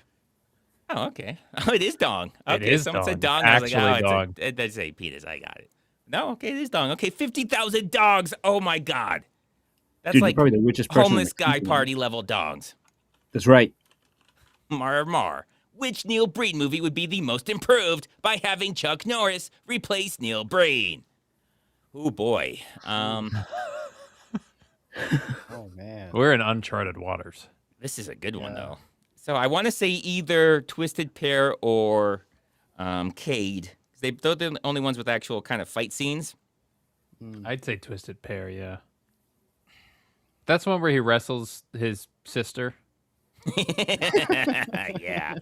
[SPEAKER 1] Oh, okay. Oh, it is dong. Okay,
[SPEAKER 2] It is
[SPEAKER 1] someone said
[SPEAKER 2] dong.
[SPEAKER 1] dong. I was like,
[SPEAKER 2] Actually
[SPEAKER 1] oh,
[SPEAKER 2] dong.
[SPEAKER 1] it does say penis. I got it. No, okay, it is dong. Okay, 50,000 dogs. Oh my God, that's
[SPEAKER 3] Dude, you're
[SPEAKER 1] like
[SPEAKER 3] probably the richest person in
[SPEAKER 1] homeless
[SPEAKER 3] the
[SPEAKER 1] guy
[SPEAKER 3] country.
[SPEAKER 1] party level dogs.
[SPEAKER 3] That's right.
[SPEAKER 1] Mar. Which Neil Breen movie would be the most improved by having Chuck Norris replace Neil Breen? Oh boy.
[SPEAKER 5] Oh man.
[SPEAKER 2] We're in uncharted waters.
[SPEAKER 1] This is a good one though. So I want to say either Twisted Pair or Cade. They're the only ones with actual kind of fight scenes.
[SPEAKER 2] I'd say Twisted Pair, yeah. That's one where he wrestles his sister.
[SPEAKER 1] Yeah.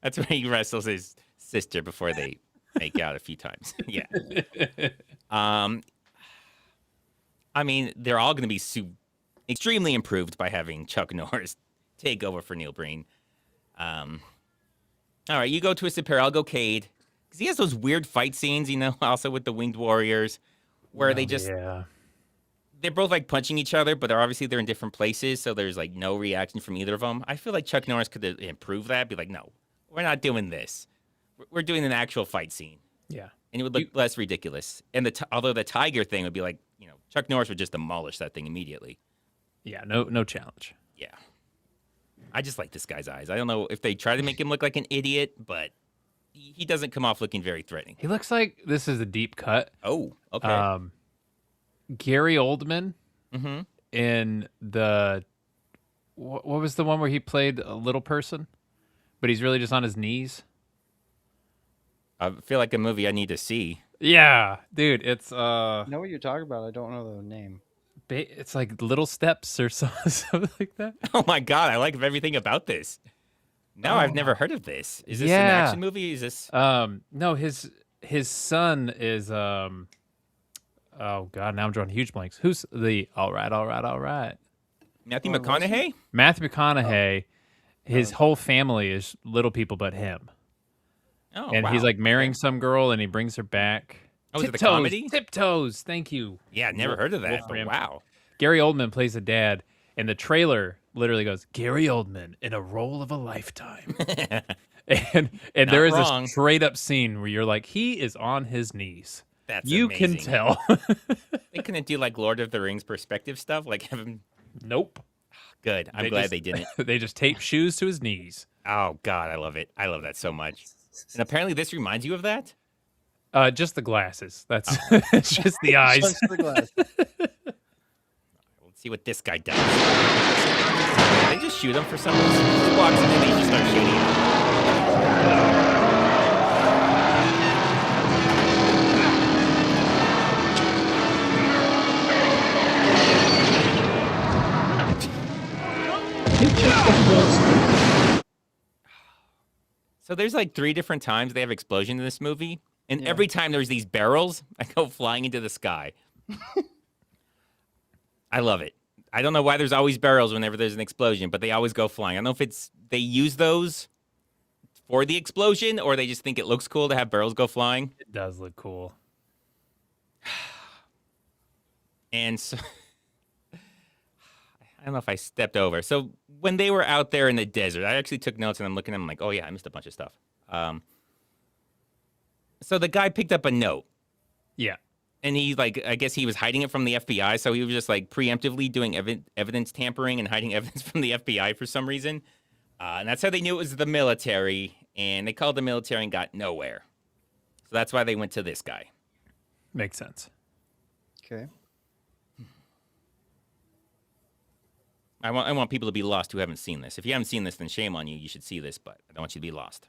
[SPEAKER 1] That's where he wrestles his sister before they make out a few times. Yeah. I mean, they're all going to be extremely improved by having Chuck Norris take over for Neil Breen. All right, you go Twisted Pair, I'll go Cade. Because he has those weird fight scenes, also with the Winged Warriors, where they just...
[SPEAKER 2] Yeah.
[SPEAKER 1] They're both like punching each other, but they're in different places, so there's like no reaction from either of them. I feel like Chuck Norris could improve that. Be like, no, we're not doing this. We're doing an actual fight scene.
[SPEAKER 2] Yeah,
[SPEAKER 1] and it would look less ridiculous. And although the tiger thing would be like, Chuck Norris would just demolish that thing immediately.
[SPEAKER 2] Yeah, no challenge.
[SPEAKER 1] Yeah, I just like this guy's eyes. I don't know if they try to make him look like an idiot, but he doesn't come off looking very threatening.
[SPEAKER 2] He looks like this is a deep cut.
[SPEAKER 1] Oh, okay.
[SPEAKER 2] Gary Oldman
[SPEAKER 1] Mm-hmm.
[SPEAKER 2] in the what was the one where he played a little person, but he's really just on his knees?
[SPEAKER 1] I feel like a movie I need to see.
[SPEAKER 2] Yeah, dude, it's
[SPEAKER 5] I know what you're talking about. I don't know the name.
[SPEAKER 2] It's like Little Steps or something like that.
[SPEAKER 1] Oh my God, I like everything about this. No, I've never heard of this. Is this an
[SPEAKER 2] Yeah.
[SPEAKER 1] action movie? Is this?
[SPEAKER 2] No, his son is oh God, now I'm drawing huge blanks. Who's the all right?
[SPEAKER 1] Matthew McConaughey?
[SPEAKER 2] Matthew McConaughey. His whole family is little people but him.
[SPEAKER 1] Oh,
[SPEAKER 2] and
[SPEAKER 1] wow.
[SPEAKER 2] he's like marrying some girl and he brings her back.
[SPEAKER 1] Oh, is it the comedy?
[SPEAKER 2] Tiptoes, thank you.
[SPEAKER 1] Yeah, never heard of that, but
[SPEAKER 2] Wolfram.
[SPEAKER 1] wow.
[SPEAKER 2] Gary Oldman plays the dad, and the trailer literally goes, Gary Oldman in a role of a lifetime. and
[SPEAKER 1] Not
[SPEAKER 2] there is
[SPEAKER 1] wrong.
[SPEAKER 2] a straight up scene where you're like, he is on his knees.
[SPEAKER 1] That's
[SPEAKER 2] you
[SPEAKER 1] amazing.
[SPEAKER 2] can tell.
[SPEAKER 1] They couldn't do like Lord of the Rings perspective stuff? Like have him...
[SPEAKER 2] Nope.
[SPEAKER 1] Good. I'm glad they didn't.
[SPEAKER 2] They just tape shoes to his knees.
[SPEAKER 1] Oh, God, I love it. I love that so much. And apparently this reminds you of that?
[SPEAKER 2] Just the glasses. That's it's just the eyes.
[SPEAKER 5] Just the glasses.
[SPEAKER 1] Let's see what this guy does. They just shoot him for some reason. He just walks in and they just start shooting him.
[SPEAKER 3] think Chuck's got those.
[SPEAKER 1] So there's like 3 different times they have explosions in this movie, and every time there's these barrels that go flying into the sky. I love it. I don't know why there's always barrels whenever there's an explosion, but they always go flying. I don't know if it's they use those for the explosion or they just think it looks cool to have barrels go flying.
[SPEAKER 2] It does look cool.
[SPEAKER 1] And so I don't know if I stepped over. So when they were out there in the desert, I actually took notes and I'm looking at them I'm like, oh yeah, I missed a bunch of stuff. So the guy picked up a note.
[SPEAKER 2] Yeah.
[SPEAKER 1] And he, like, I guess he was hiding it from the FBI, so he was just, like, preemptively doing evidence tampering and hiding evidence from the FBI for some reason. And that's how they knew it was the military, and they called the military and got nowhere. So that's why they went to this guy.
[SPEAKER 2] Makes sense.
[SPEAKER 5] Okay.
[SPEAKER 1] I want people to be lost who haven't seen this. If you haven't seen this, then shame on you. You should see this, but I don't want you to be lost.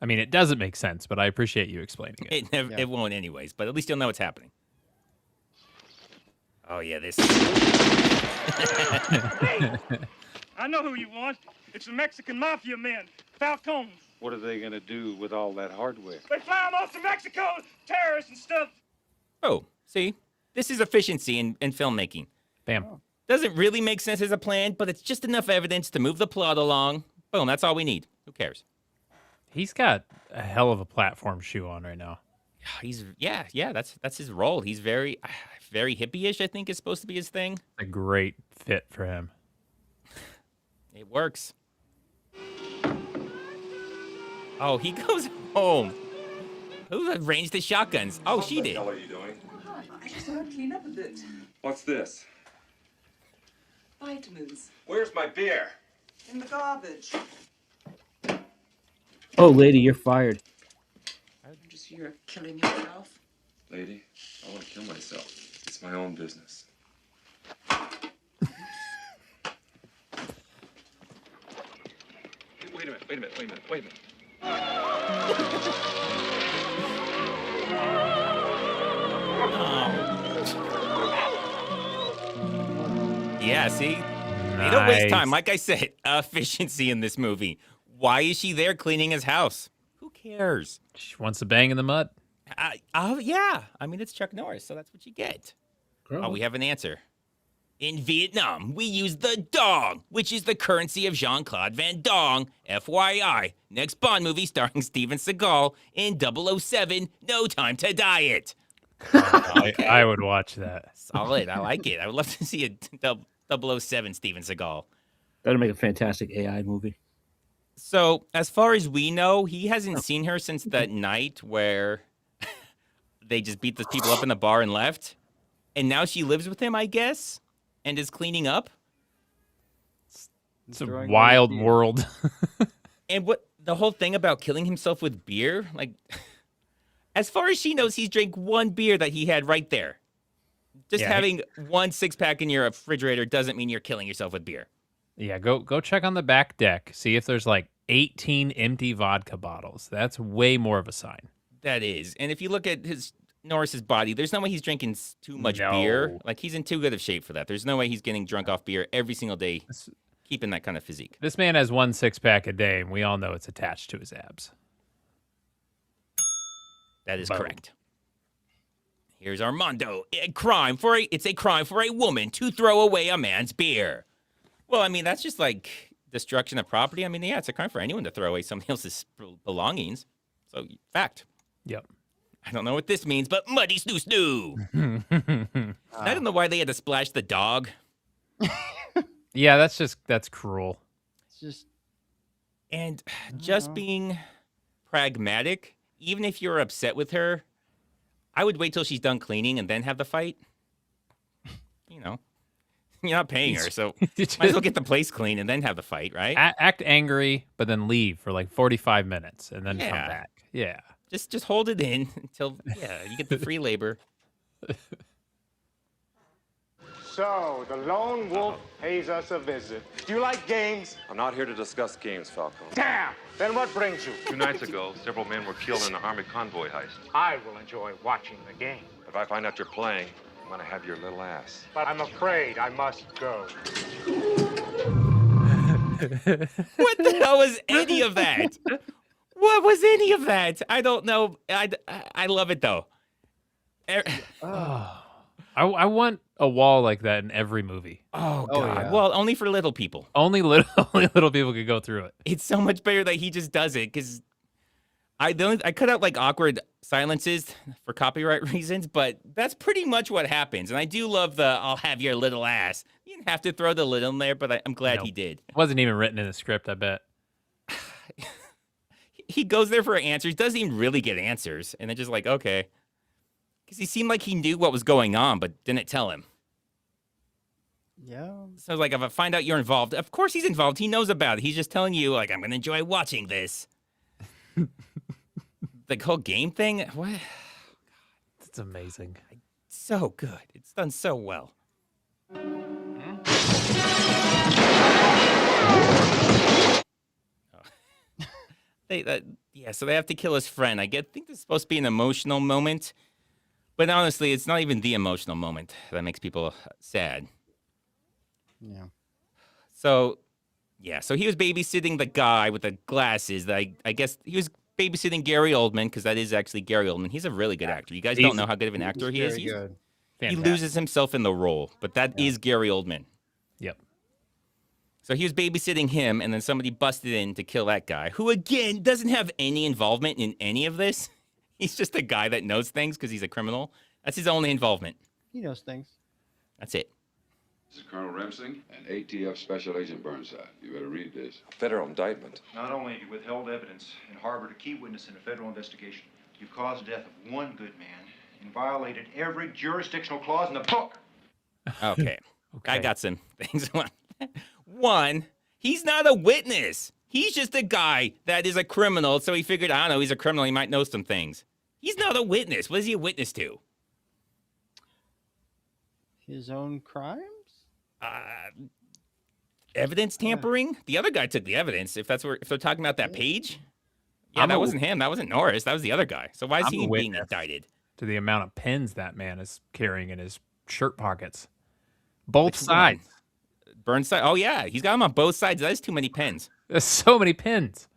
[SPEAKER 2] I mean, it doesn't make sense, but I appreciate you explaining it.
[SPEAKER 1] It won't anyways, but at least you'll know what's happening. Oh, yeah, this.
[SPEAKER 10] Hey! I know who you want. It's the Mexican mafia men, Falcons.
[SPEAKER 7] What are they going to do with all that hardware?
[SPEAKER 10] They fly them off to Mexico, terrorists and stuff.
[SPEAKER 1] Oh, see? This is efficiency in filmmaking.
[SPEAKER 2] Bam.
[SPEAKER 1] Doesn't really make sense as a plan, but it's just enough evidence to move the plot along. Boom, that's all we need. Who cares?
[SPEAKER 2] He's got a hell of a platform shoe on right now.
[SPEAKER 1] He's that's his role. He's very hippie-ish, I think is supposed to be his thing.
[SPEAKER 2] A great fit for him.
[SPEAKER 1] It works. Oh, he goes home. Who arranged the shotguns? Oh, she did.
[SPEAKER 8] What the hell are you doing?
[SPEAKER 14] I just want to clean up a bit.
[SPEAKER 8] What's this?
[SPEAKER 14] Vitamins.
[SPEAKER 8] Where's my beer?
[SPEAKER 14] In the garbage.
[SPEAKER 3] Oh, lady, you're fired.
[SPEAKER 14] Just you're killing yourself.
[SPEAKER 8] Lady, I want to kill myself. It's my own business. Wait a minute.
[SPEAKER 1] Yeah, see? They don't waste time. Like I said, efficiency in this movie. Why is she there cleaning his house? Who cares?
[SPEAKER 2] She wants to bang in the mud.
[SPEAKER 1] Yeah. I mean, it's Chuck Norris, so that's what you get.
[SPEAKER 3] Girl.
[SPEAKER 1] Oh, we have an answer. In Vietnam, we use the dong, which is the currency of Jean-Claude Van Damme. FYI, next Bond movie starring Steven Seagal in 007, No Time to Die It.
[SPEAKER 2] Okay. I would watch that.
[SPEAKER 1] Solid. I like it. I would love to see a 007 Steven Seagal.
[SPEAKER 3] That'd make a fantastic AI movie.
[SPEAKER 1] So, as far as we know, he hasn't seen her since that night where they just beat the people up in the bar and left. And now she lives with him, I guess, and is cleaning up.
[SPEAKER 2] It's a wild world.
[SPEAKER 1] And what the whole thing about killing himself with beer, like, as far as she knows, he's drank one beer that he had right there. Just having one 6-pack in your refrigerator doesn't mean you're killing yourself with beer.
[SPEAKER 2] Yeah, go check on the back deck. See if there's like 18 empty vodka bottles. That's way more of a sign.
[SPEAKER 1] That is. And if you look at Norris's body, there's no way he's drinking too much beer. Like, he's in too good of shape for that. There's no way he's getting drunk off beer every single day, keeping that kind of physique.
[SPEAKER 2] This man has one 6-pack a day, and we all know it's attached to his abs.
[SPEAKER 1] That is correct. Here's Armando. It's a crime for a woman to throw away a man's beer. Well, I mean, that's just like destruction of property. I mean, yeah, it's a crime for anyone to throw away somebody else's belongings. So, fact.
[SPEAKER 2] Yep.
[SPEAKER 1] I don't know what this means, but muddy snoo snoo. I don't know why they had to splash the dog.
[SPEAKER 2] Yeah, that's cruel.
[SPEAKER 5] It's just.
[SPEAKER 1] And just being pragmatic, even if you're upset with her, I would wait till she's done cleaning and then have the fight. You know. You're not paying her, so might as well get the place clean and then have the fight, right?
[SPEAKER 2] Act angry, but then leave for like 45 minutes and then come back. Yeah.
[SPEAKER 1] Just hold it in until, you get the free labor.
[SPEAKER 10] So, the lone wolf pays us a visit. Do you like games?
[SPEAKER 8] I'm not here to discuss games, Falcon.
[SPEAKER 10] Damn! Then what brings you?
[SPEAKER 8] 2 nights ago, several men were killed in an army convoy heist.
[SPEAKER 10] I will enjoy watching the game.
[SPEAKER 8] If I find out you're playing, I'm gonna have your little ass.
[SPEAKER 10] But I'm afraid I must go.
[SPEAKER 1] What the hell was any of that? What was any of that? I don't know. I love it though.
[SPEAKER 2] I want a wall like that in every movie.
[SPEAKER 1] Oh
[SPEAKER 5] Oh,
[SPEAKER 1] God!
[SPEAKER 5] yeah.
[SPEAKER 1] Well, only for little people.
[SPEAKER 2] Only little people could go through it.
[SPEAKER 1] It's so much better that he just does it because I cut out like awkward silences for copyright reasons, but that's pretty much what happens. And I do love the "I'll have your little ass." You didn't have to throw the little in there, but I'm glad he did.
[SPEAKER 2] It wasn't even written in the script, I bet.
[SPEAKER 1] He goes there for answers. Doesn't even really get answers, and they're just like, okay, because he seemed like he knew what was going on, but didn't tell him.
[SPEAKER 5] Yeah.
[SPEAKER 1] So I was like, if I find out you're involved, of course he's involved. He knows about it. He's just telling you, like, I'm gonna enjoy watching this. The whole game thing, what?
[SPEAKER 2] It's amazing.
[SPEAKER 1] So good. It's done so well. So they have to kill his friend. I think this is supposed to be an emotional moment, but honestly, it's not even the emotional moment that makes people sad.
[SPEAKER 5] Yeah.
[SPEAKER 1] So he was babysitting the guy with the glasses. That I guess he was babysitting Gary Oldman, because that is actually Gary Oldman. He's a really good actor. You guys don't know how good of an actor he is.
[SPEAKER 5] Very good.
[SPEAKER 1] He loses himself in the role, but that is Gary Oldman.
[SPEAKER 2] Yep.
[SPEAKER 1] So he was babysitting him, and then somebody busted in to kill that guy, who, again, doesn't have any involvement in any of this. He's just a guy that knows things because he's a criminal. That's his only involvement.
[SPEAKER 5] He knows things.
[SPEAKER 1] That's it.
[SPEAKER 6] This is Colonel Remsing and ATF Special Agent Burnside. You better read this.
[SPEAKER 8] Federal indictment.
[SPEAKER 15] Not only have you withheld evidence and harbored a key witness in a federal investigation, you've caused the death of one good man and violated every jurisdictional clause in the book.
[SPEAKER 1] Okay. I got some things. One, he's not a witness. He's just a guy that is a criminal, so he figured, I don't know, he's a criminal, he might know some things. He's not a witness. What is he a witness to?
[SPEAKER 5] His own crimes?
[SPEAKER 1] Evidence tampering? The other guy took the evidence, if they're talking about that page. Yeah, that wasn't him. That wasn't Norris. That was the other guy. So why is he being indicted?
[SPEAKER 2] To the amount of pins that man is carrying in his shirt pockets. Both sides.
[SPEAKER 1] Burnside? Oh, yeah. He's got them on both sides. That's too many pins.
[SPEAKER 2] There's so many pins.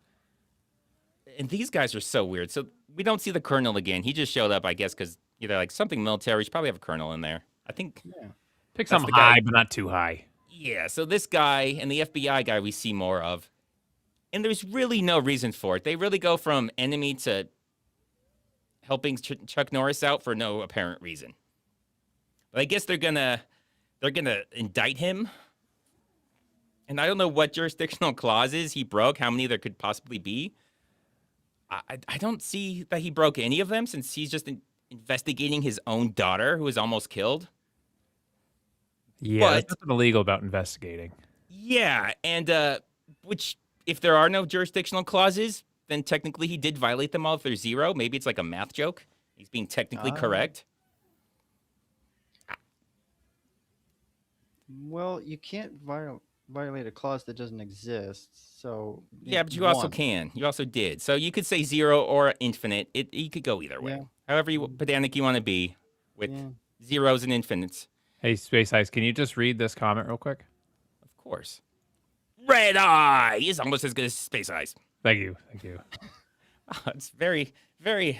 [SPEAKER 1] And these guys are so weird. So we don't see the colonel again. He just showed up, I guess, because they're like something military. We should probably have a colonel in there. I think.
[SPEAKER 5] Yeah.
[SPEAKER 2] Pick some high, but not too high.
[SPEAKER 1] Yeah. So this guy and the FBI guy we see more of. And there's really no reason for it. They really go from enemy to helping Chuck Norris out for no apparent reason. But I guess they're gonna indict him. And I don't know what jurisdictional clauses he broke, how many there could possibly be. I don't see that he broke any of them, since he's just investigating his own daughter who was almost killed.
[SPEAKER 2] Yeah, there's nothing illegal about investigating.
[SPEAKER 1] Yeah, and which, if there are no jurisdictional clauses, then technically he did violate them all if there's zero. Maybe it's like a math joke. He's being technically correct.
[SPEAKER 5] Well, you can't violate a clause that doesn't exist. So
[SPEAKER 1] yeah, but you also can. You also did. So you could say zero or infinite. You could go either way.
[SPEAKER 5] Yeah.
[SPEAKER 1] However pedantic you want to be with zeros and infinites.
[SPEAKER 2] Hey, Space Ice, can you just read this comment real quick?
[SPEAKER 1] Of course. Redeye is almost as good as Space Ice.
[SPEAKER 2] Thank you. Thank you.
[SPEAKER 1] It's very, very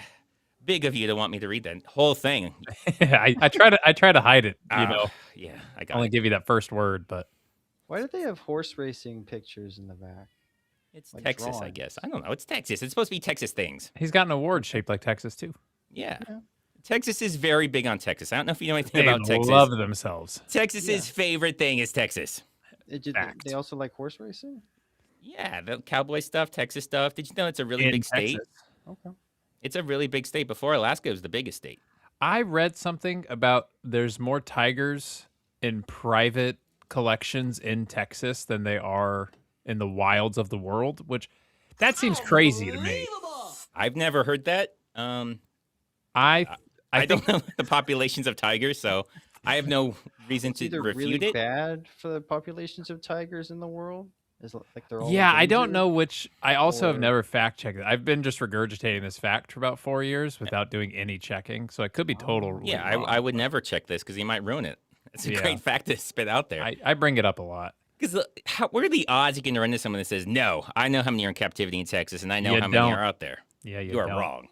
[SPEAKER 1] big of you to want me to read that whole thing.
[SPEAKER 2] I try to hide it, you know.
[SPEAKER 1] Yeah, I got
[SPEAKER 2] only
[SPEAKER 1] it.
[SPEAKER 2] give you that first word, but
[SPEAKER 5] why do they have horse racing pictures in the back?
[SPEAKER 1] It's like Texas, I guess. I don't know. It's Texas. It's supposed to be Texas things.
[SPEAKER 2] He's got an award shaped like Texas too.
[SPEAKER 1] Yeah. Texas is very big on Texas. I don't know if you know anything about Texas.
[SPEAKER 2] They love themselves.
[SPEAKER 1] Texas's favorite thing is Texas.
[SPEAKER 5] They also like horse racing?
[SPEAKER 1] Yeah, the cowboy stuff, Texas stuff. Did you know it's a really big state?
[SPEAKER 5] Okay.
[SPEAKER 1] It's a really big state. Before, Alaska was the biggest state.
[SPEAKER 2] I read something about there's more tigers in private collections in Texas than they are in the wilds of the world, which that seems crazy to me.
[SPEAKER 1] I've never heard that. I don't know the populations of tigers, so I have no reason to refute
[SPEAKER 5] really
[SPEAKER 1] it.
[SPEAKER 5] Bad for the populations of tigers in the world? Is like they're all
[SPEAKER 2] I don't know which. I also have never fact checked it. I've been just regurgitating this fact for about 4 years without doing any checking, so it could be total.
[SPEAKER 1] Yeah, I would never check this because he might ruin it. It's a great fact to spit out there.
[SPEAKER 2] I bring it up a lot.
[SPEAKER 1] Because what are the odds you can run into someone that says, no, I know how many are in captivity in Texas, and I know
[SPEAKER 2] You
[SPEAKER 1] how many
[SPEAKER 2] don't.
[SPEAKER 1] are out there.
[SPEAKER 2] Yeah,
[SPEAKER 1] you are
[SPEAKER 2] don't.
[SPEAKER 1] wrong.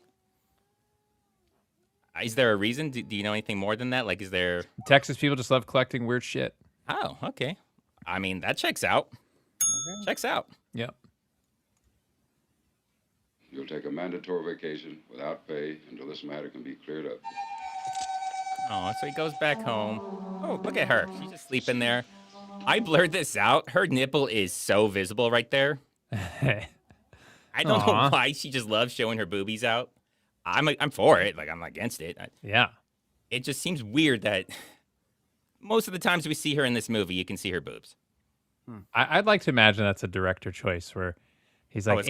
[SPEAKER 1] Is there a reason? Do you know anything more than that? Like, is there...
[SPEAKER 2] Texas people just love collecting weird shit.
[SPEAKER 1] Oh, okay. I mean, that checks out. Okay. Checks out.
[SPEAKER 2] Yep.
[SPEAKER 6] You'll take a mandatory vacation without pay until this matter can be cleared up.
[SPEAKER 1] Oh, so he goes back home. Oh, look at her. She's just sleeping there. I blurred this out. Her nipple is so visible right there. I don't know why she just loves showing her boobies out. I'm for it. Like, I'm not against it.
[SPEAKER 2] Yeah.
[SPEAKER 1] It just seems weird that most of the times we see her in this movie, you can see her boobs.
[SPEAKER 2] I'd like to imagine that's a director choice where he's like,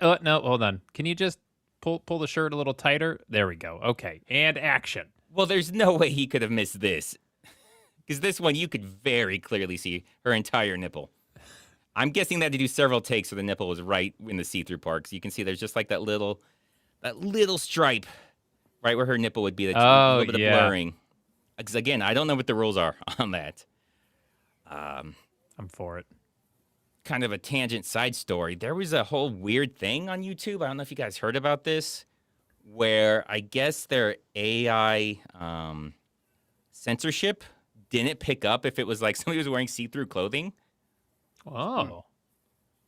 [SPEAKER 1] oh,
[SPEAKER 2] no, hold on. Can you just pull the shirt a little tighter? There we go. Okay. And action.
[SPEAKER 1] Well, there's no way he could have missed this. Because this one, you could very clearly see her entire nipple. I'm guessing that to do several takes so the nipple was right in the see-through part. So you can see there's just like that little stripe right where her nipple would be. That's a little bit of blurring. Because again, I don't know what the rules are on that.
[SPEAKER 2] I'm for it.
[SPEAKER 1] Kind of a tangent side story. There was a whole weird thing on YouTube. I don't know if you guys heard about this, where I guess their AI censorship didn't pick up if it was like somebody was wearing see-through clothing.
[SPEAKER 2] Oh.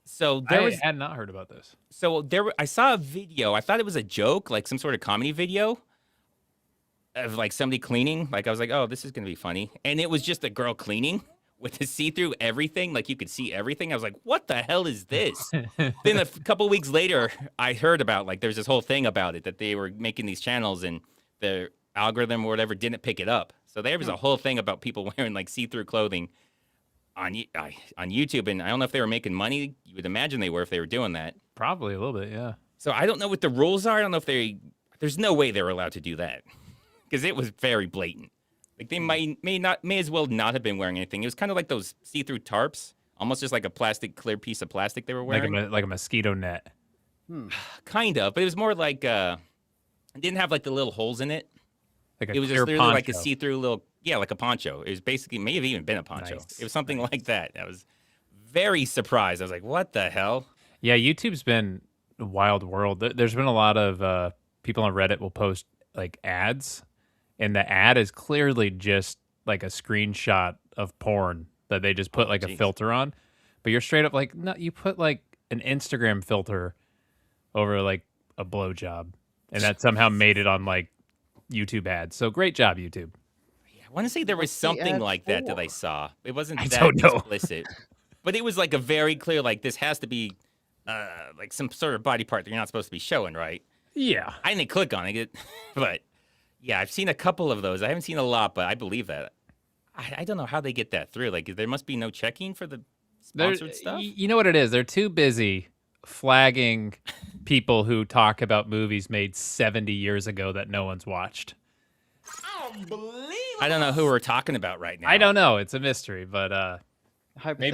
[SPEAKER 1] So I
[SPEAKER 2] had not heard about this.
[SPEAKER 1] So I saw a video. I thought it was a joke, like some sort of comedy video of like somebody cleaning. Like I was like, oh, this is going to be funny. And it was just a girl cleaning with the see-through everything. Like you could see everything. I was like, what the hell is this? Then a couple weeks later, I heard about like there's this whole thing about it that they were making these channels and the algorithm or whatever didn't pick it up. So there was a whole thing about people wearing like see-through clothing on YouTube, and I don't know if they were making money. You would imagine they were if they were doing that.
[SPEAKER 2] Probably a little bit, yeah.
[SPEAKER 1] So I don't know what the rules are. I don't know if there's no way they were allowed to do that because it was very blatant. Like they may as well not have been wearing anything. It was kind of like those see-through tarps, almost just like a clear piece of plastic they were wearing.
[SPEAKER 2] Like a mosquito net.
[SPEAKER 1] Kind of, but it was more like it didn't have like the little holes in it.
[SPEAKER 2] Like
[SPEAKER 1] it was just literally like a see-through little, like a poncho. It was basically, may have even been a poncho. Nice. It was something like that. I was very surprised. I was like, what the hell?
[SPEAKER 2] Yeah, YouTube's been a wild world. There's been a lot of people on Reddit will post like ads, and the ad is clearly just like a screenshot of porn that they just put a filter on. But you're straight up like, no, you put like an Instagram filter over like a blowjob, and that somehow made it on like YouTube ads. So great job, YouTube.
[SPEAKER 1] I want to say there was something like that I saw. It wasn't that
[SPEAKER 2] don't know.
[SPEAKER 1] explicit, but it was like a very clear, like this has to be like some sort of body part that you're not supposed to be showing, right?
[SPEAKER 2] Yeah.
[SPEAKER 1] I didn't click on it, but yeah, I've seen a couple of those. I haven't seen a lot, but I believe that. I don't know how they get that through. Like there must be no checking for the sponsored stuff.
[SPEAKER 2] You know what it is? They're too busy flagging people who talk about movies made 70 years ago that no one's watched.
[SPEAKER 1] I don't know who we're talking about right now.
[SPEAKER 2] I don't know. It's a mystery, but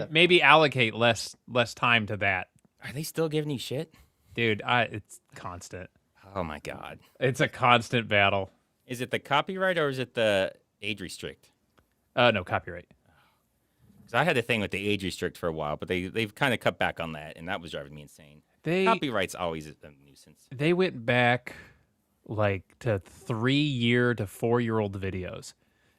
[SPEAKER 2] maybe allocate less time to that.
[SPEAKER 1] Are they still giving you shit?
[SPEAKER 2] Dude, it's constant.
[SPEAKER 1] Oh my God.
[SPEAKER 2] It's a constant battle.
[SPEAKER 1] Is it the copyright or is it the age restrict?
[SPEAKER 2] No, copyright.
[SPEAKER 1] So I had a thing with the age restrict for a while, but they've kind of cut back on that, and that was driving me insane. Copyright's always a nuisance.
[SPEAKER 2] They went back like to 3-year to 4-year-old videos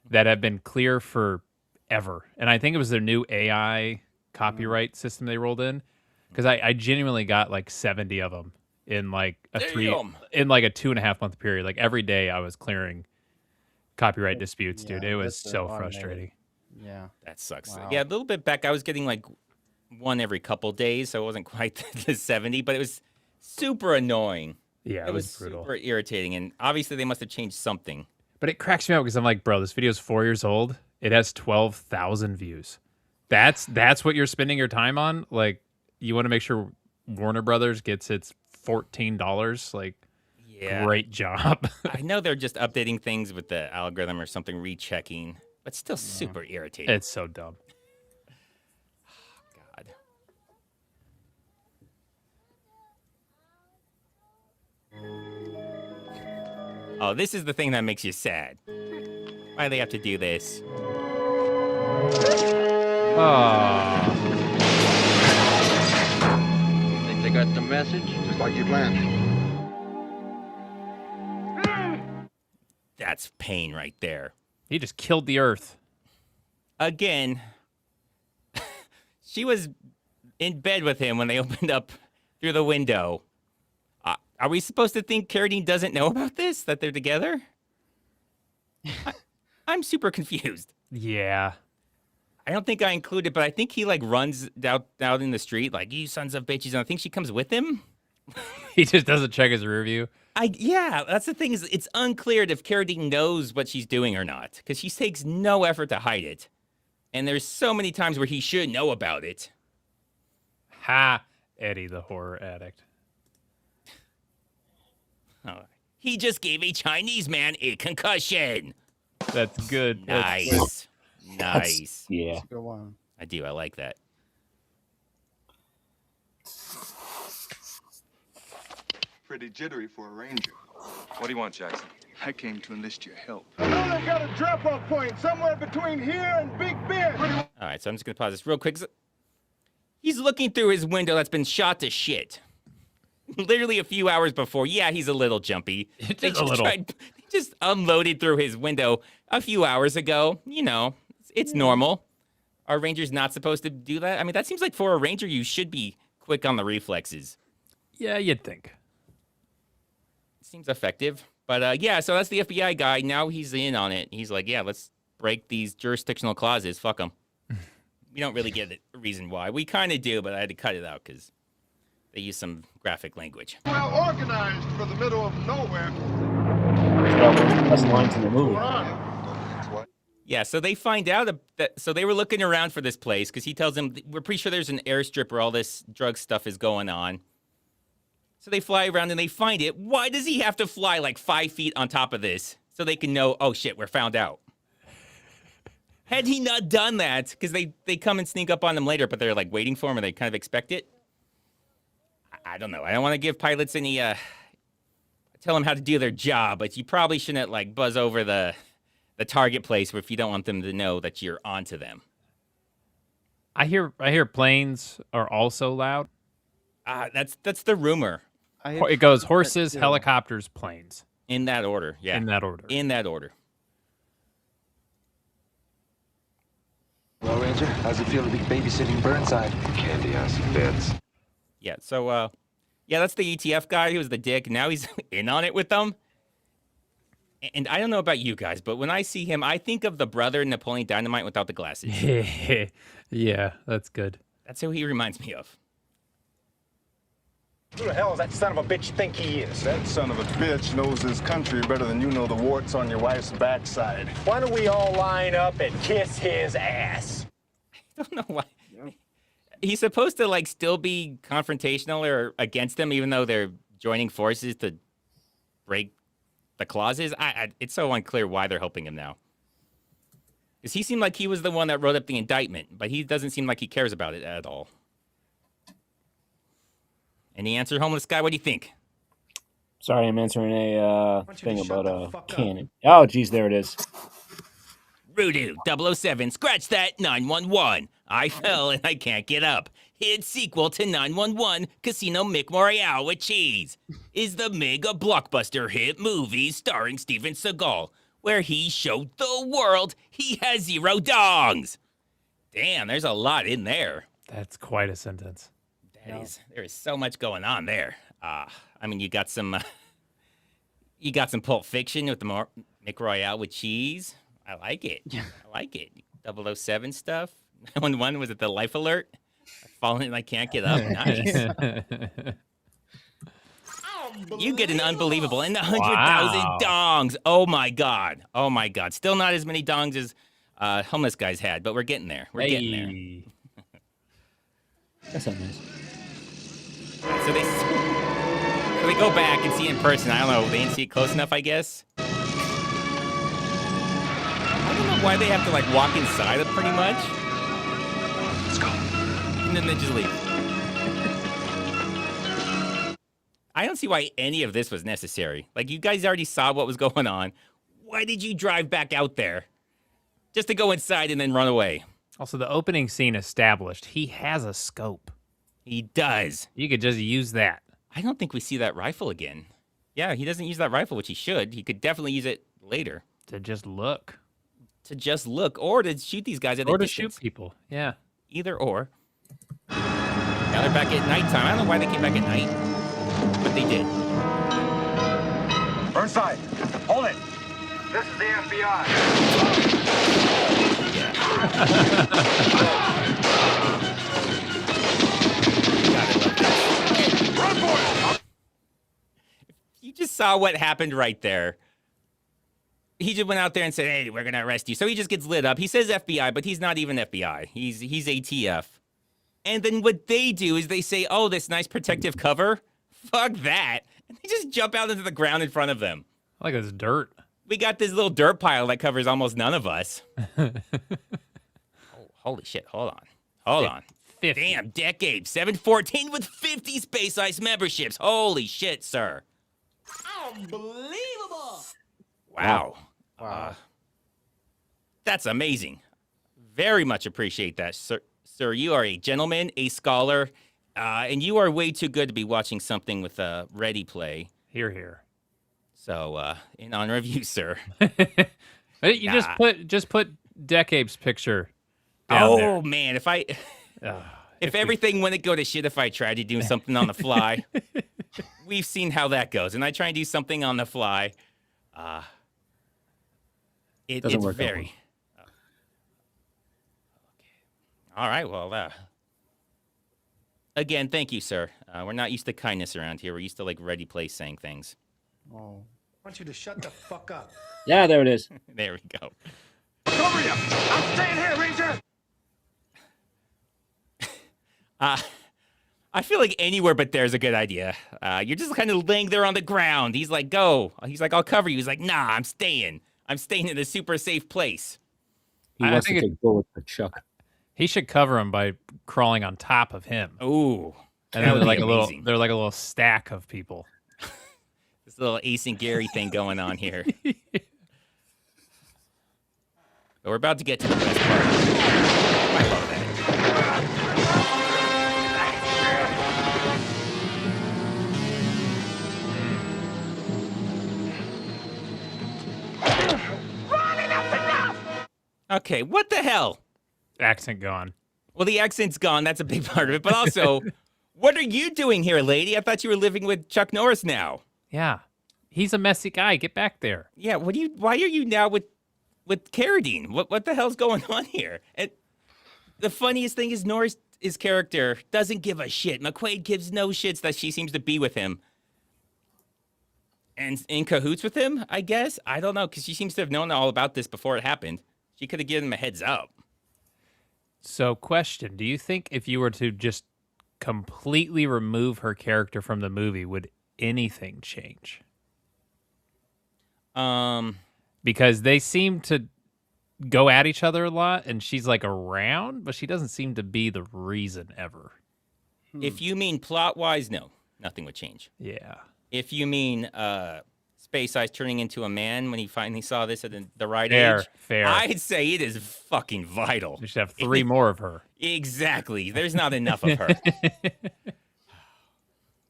[SPEAKER 2] that have been clear forever. And I think it was their new AI copyright system they rolled in. Because I genuinely got like 70 of them in like a 2.5 month period. Like every day I was clearing copyright disputes, dude. It was so frustrating.
[SPEAKER 5] Yeah.
[SPEAKER 1] That sucks.
[SPEAKER 5] Wow.
[SPEAKER 1] Yeah, a little bit back, I was getting like one every couple days, so it wasn't quite the 70, but it was super annoying.
[SPEAKER 2] Yeah, it was brutal.
[SPEAKER 1] Super irritating, and obviously they must have changed something.
[SPEAKER 2] But it cracks me up because I'm like, bro, this video is 4 years old. It has 12,000 views. That's what you're spending your time on? Like, you want to make sure Warner Brothers gets its $14? Like, yeah. Great job.
[SPEAKER 1] I know they're just updating things with the algorithm or something, rechecking, but still super irritating.
[SPEAKER 2] It's so dumb.
[SPEAKER 1] God. Oh, this is the thing that makes you sad. Why do they have to do this?
[SPEAKER 2] Oh.
[SPEAKER 16] Think they got the message?
[SPEAKER 17] Just like you planned.
[SPEAKER 1] That's pain right there.
[SPEAKER 2] He just killed the Earth.
[SPEAKER 1] Again, she was in bed with him when they opened up through the window. Are we supposed to think Carradine doesn't know about this, that they're together? I'm super confused.
[SPEAKER 2] Yeah.
[SPEAKER 1] I don't think I included, but I think he, like, runs out in the street, like, you sons of bitches, and I think she comes with him.
[SPEAKER 2] He just doesn't check his rear view.
[SPEAKER 1] Yeah, that's the thing, is it's unclear if Carradine knows what she's doing or not, because she takes no effort to hide it. And there's so many times where he should know about it.
[SPEAKER 2] Ha! Eddie, the horror addict.
[SPEAKER 1] Oh, he just gave a Chinese man a concussion.
[SPEAKER 2] That's good.
[SPEAKER 1] Nice. Nice.
[SPEAKER 3] Yeah.
[SPEAKER 5] That's a good one.
[SPEAKER 1] I do. I like that.
[SPEAKER 17] Pretty jittery for a ranger.
[SPEAKER 8] What do you want, Jackson?
[SPEAKER 17] I came to enlist your help.
[SPEAKER 10] I know they got a drop-off point somewhere between here and Big Bend.
[SPEAKER 1] All right, so I'm just going to pause this real quick. He's looking through his window that's been shot to shit. Literally a few hours before. Yeah, he's a little jumpy. They just unloaded through his window a few hours ago. You know, it's normal. Are Rangers not supposed to do that? I mean, that seems like for a Ranger, you should be quick on the reflexes.
[SPEAKER 2] Yeah, you'd think.
[SPEAKER 1] Seems effective. But yeah, so that's the FBI guy. Now he's in on it. He's like, yeah, let's break these jurisdictional clauses. Fuck them. We don't really get a reason why. We kind of do, but I had to cut it out because they use some graphic language.
[SPEAKER 10] Well organized for the middle of nowhere.
[SPEAKER 3] Best lines in the movie.
[SPEAKER 1] Yeah, so they find out that, so they were looking around for this place because he tells them, we're pretty sure there's an airstrip where all this drug stuff is going on. So they fly around and they find it. Why does he have to fly like 5 feet on top of this so they can know, oh shit, we're found out? Had he not done that, because they come and sneak up on them later, but they're like waiting for him and they kind of expect it. I don't know. I don't want to give pilots any, tell them how to do their job, but you probably shouldn't like buzz over the target place if you don't want them to know that you're onto them.
[SPEAKER 2] I hear planes are also loud.
[SPEAKER 1] That's the rumor.
[SPEAKER 2] It goes horses, helicopters, planes.
[SPEAKER 1] In that order, yeah.
[SPEAKER 2] In that order.
[SPEAKER 1] In that order.
[SPEAKER 4] Well, Ranger, how's it feel to be babysitting Burnside?
[SPEAKER 8] Candy on some beds.
[SPEAKER 1] Yeah, so, yeah, that's the ETF guy who was the dick. Now he's in on it with them. And I don't know about you guys, but when I see him, I think of the brother in Napoleon Dynamite without the glasses.
[SPEAKER 2] Yeah, that's good.
[SPEAKER 1] That's who he reminds me of.
[SPEAKER 10] Who the hell does that son of a bitch think he is?
[SPEAKER 4] That son of a bitch knows his country better than you know the warts on your wife's backside.
[SPEAKER 10] Why don't we all line up and kiss his ass?
[SPEAKER 1] I don't know why. He's supposed to, like, still be confrontational or against them, even though they're joining forces to break the clauses. It's so unclear why they're helping him now. Because he seemed like he was the one that wrote up the indictment, but he doesn't seem like he cares about it at all. Any answer, homeless guy? What do you think?
[SPEAKER 3] Sorry, I'm answering a thing about a cannon. Oh, geez, there it is.
[SPEAKER 1] Rudu, 007, scratch that, 911. I fell and I can't get up. Hit sequel to 911, Casino McRoyale with cheese, is the mega blockbuster hit movie starring Steven Seagal, where he showed the world he has 0 dongs. Damn, there's a lot in there.
[SPEAKER 2] That's quite a sentence.
[SPEAKER 1] There is so much going on there. I mean, you got some Pulp Fiction with the McRoyale with cheese. I like it. I like it. 007 stuff. 911, was it the Life Alert? I've fallen and I can't get up. Nice. You get an unbelievable and 100,000 dongs. Oh my god. Oh my god. Still not as many dongs as homeless guys had, but we're getting there. We're getting there.
[SPEAKER 3] That's not nice.
[SPEAKER 1] So they go back and see it in person. I don't know. They didn't see it close enough, I guess. I don't know why they have to like walk inside it pretty much. Let's go. And then they just leave. I don't see why any of this was necessary. Like, you guys already saw what was going on. Why did you drive back out there? Just to go inside and then run away.
[SPEAKER 2] Also, the opening scene established, he has a scope.
[SPEAKER 1] He does.
[SPEAKER 2] You could just use that.
[SPEAKER 1] I don't think we see that rifle again. Yeah, he doesn't use that rifle, which he should. He could definitely use it later.
[SPEAKER 2] To just look.
[SPEAKER 1] Or to shoot these guys at a distance.
[SPEAKER 2] Or to shoot people, yeah.
[SPEAKER 1] Either or. Now they're back at nighttime. I don't know why they came back at night, but they did.
[SPEAKER 10] Burnside, hold it. This is the FBI.
[SPEAKER 1] Run for it! You just saw what happened right there. He just went out there and said, hey, we're going to arrest you. So he just gets lit up. He says FBI, but he's not even FBI. He's ATF. And then what they do is they say, oh, this nice protective cover. Fuck that. And they just jump out into the ground in front of them.
[SPEAKER 2] Like it's dirt.
[SPEAKER 1] We got this little dirt pile that covers almost none of us. Oh, holy shit. Hold on.
[SPEAKER 2] 50.
[SPEAKER 1] Damn, Decade 714 with 50 Space Ice memberships. Holy shit, sir.
[SPEAKER 10] Unbelievable.
[SPEAKER 1] Wow.
[SPEAKER 5] Wow.
[SPEAKER 1] That's amazing. Very much appreciate that, sir. Sir, you are a gentleman, a scholar, and you are way too good to be watching something with Ready Play.
[SPEAKER 2] Hear, hear.
[SPEAKER 1] So, in honor of you, sir.
[SPEAKER 2] You just put Decabe's picture down there.
[SPEAKER 1] Oh, man, if everything wouldn't go to shit if I tried to do something on the fly, we've seen how that goes. And I try and do something on the fly. It's
[SPEAKER 3] work
[SPEAKER 1] very... All right, well, again, thank you, sir. We're not used to kindness around here. We're used to, Ready Play saying things.
[SPEAKER 5] Oh.
[SPEAKER 10] I want you to shut the fuck up.
[SPEAKER 3] Yeah, there it is.
[SPEAKER 1] There we go.
[SPEAKER 10] Cover you. I'm staying here, Ranger.
[SPEAKER 1] I feel like anywhere but there's a good idea. You're just kind of laying there on the ground. He's like, go. He's like, I'll cover you. He's like, nah, I'm staying. I'm staying in a super safe place.
[SPEAKER 3] He wants to take bullets for Chuck.
[SPEAKER 2] He should cover him by crawling on top of him.
[SPEAKER 1] Ooh.
[SPEAKER 2] And then they're like a little stack of people.
[SPEAKER 1] This little Ace and Gary thing going on here. But we're about to get to the best part. I love that. Okay, what the hell?
[SPEAKER 2] Accent gone.
[SPEAKER 1] Well, the accent's gone. That's a big part of it. But also, what are you doing here, lady? I thought you were living with Chuck Norris now.
[SPEAKER 2] Yeah. He's a messy guy. Get back there.
[SPEAKER 1] Yeah, why are you now with Carradine? What the hell's going on here? And the funniest thing is Norris' character doesn't give a shit. McQuade gives no shits that she seems to be with him. And in cahoots with him, I guess? I don't know, because she seems to have known all about this before it happened. She could have given him a heads up.
[SPEAKER 2] So, question. Do you think if you were to just completely remove her character from the movie, would anything change? Because they seem to go at each other a lot, and she's around, but she doesn't seem to be the reason ever.
[SPEAKER 1] If you mean plot-wise, no. Nothing would change.
[SPEAKER 2] Yeah.
[SPEAKER 1] If you mean Space Ice turning into a man when he finally saw this at the right age,
[SPEAKER 2] fair.
[SPEAKER 1] I'd say it is fucking vital.
[SPEAKER 2] You should have 3 more of her.
[SPEAKER 1] Exactly. There's not enough of her.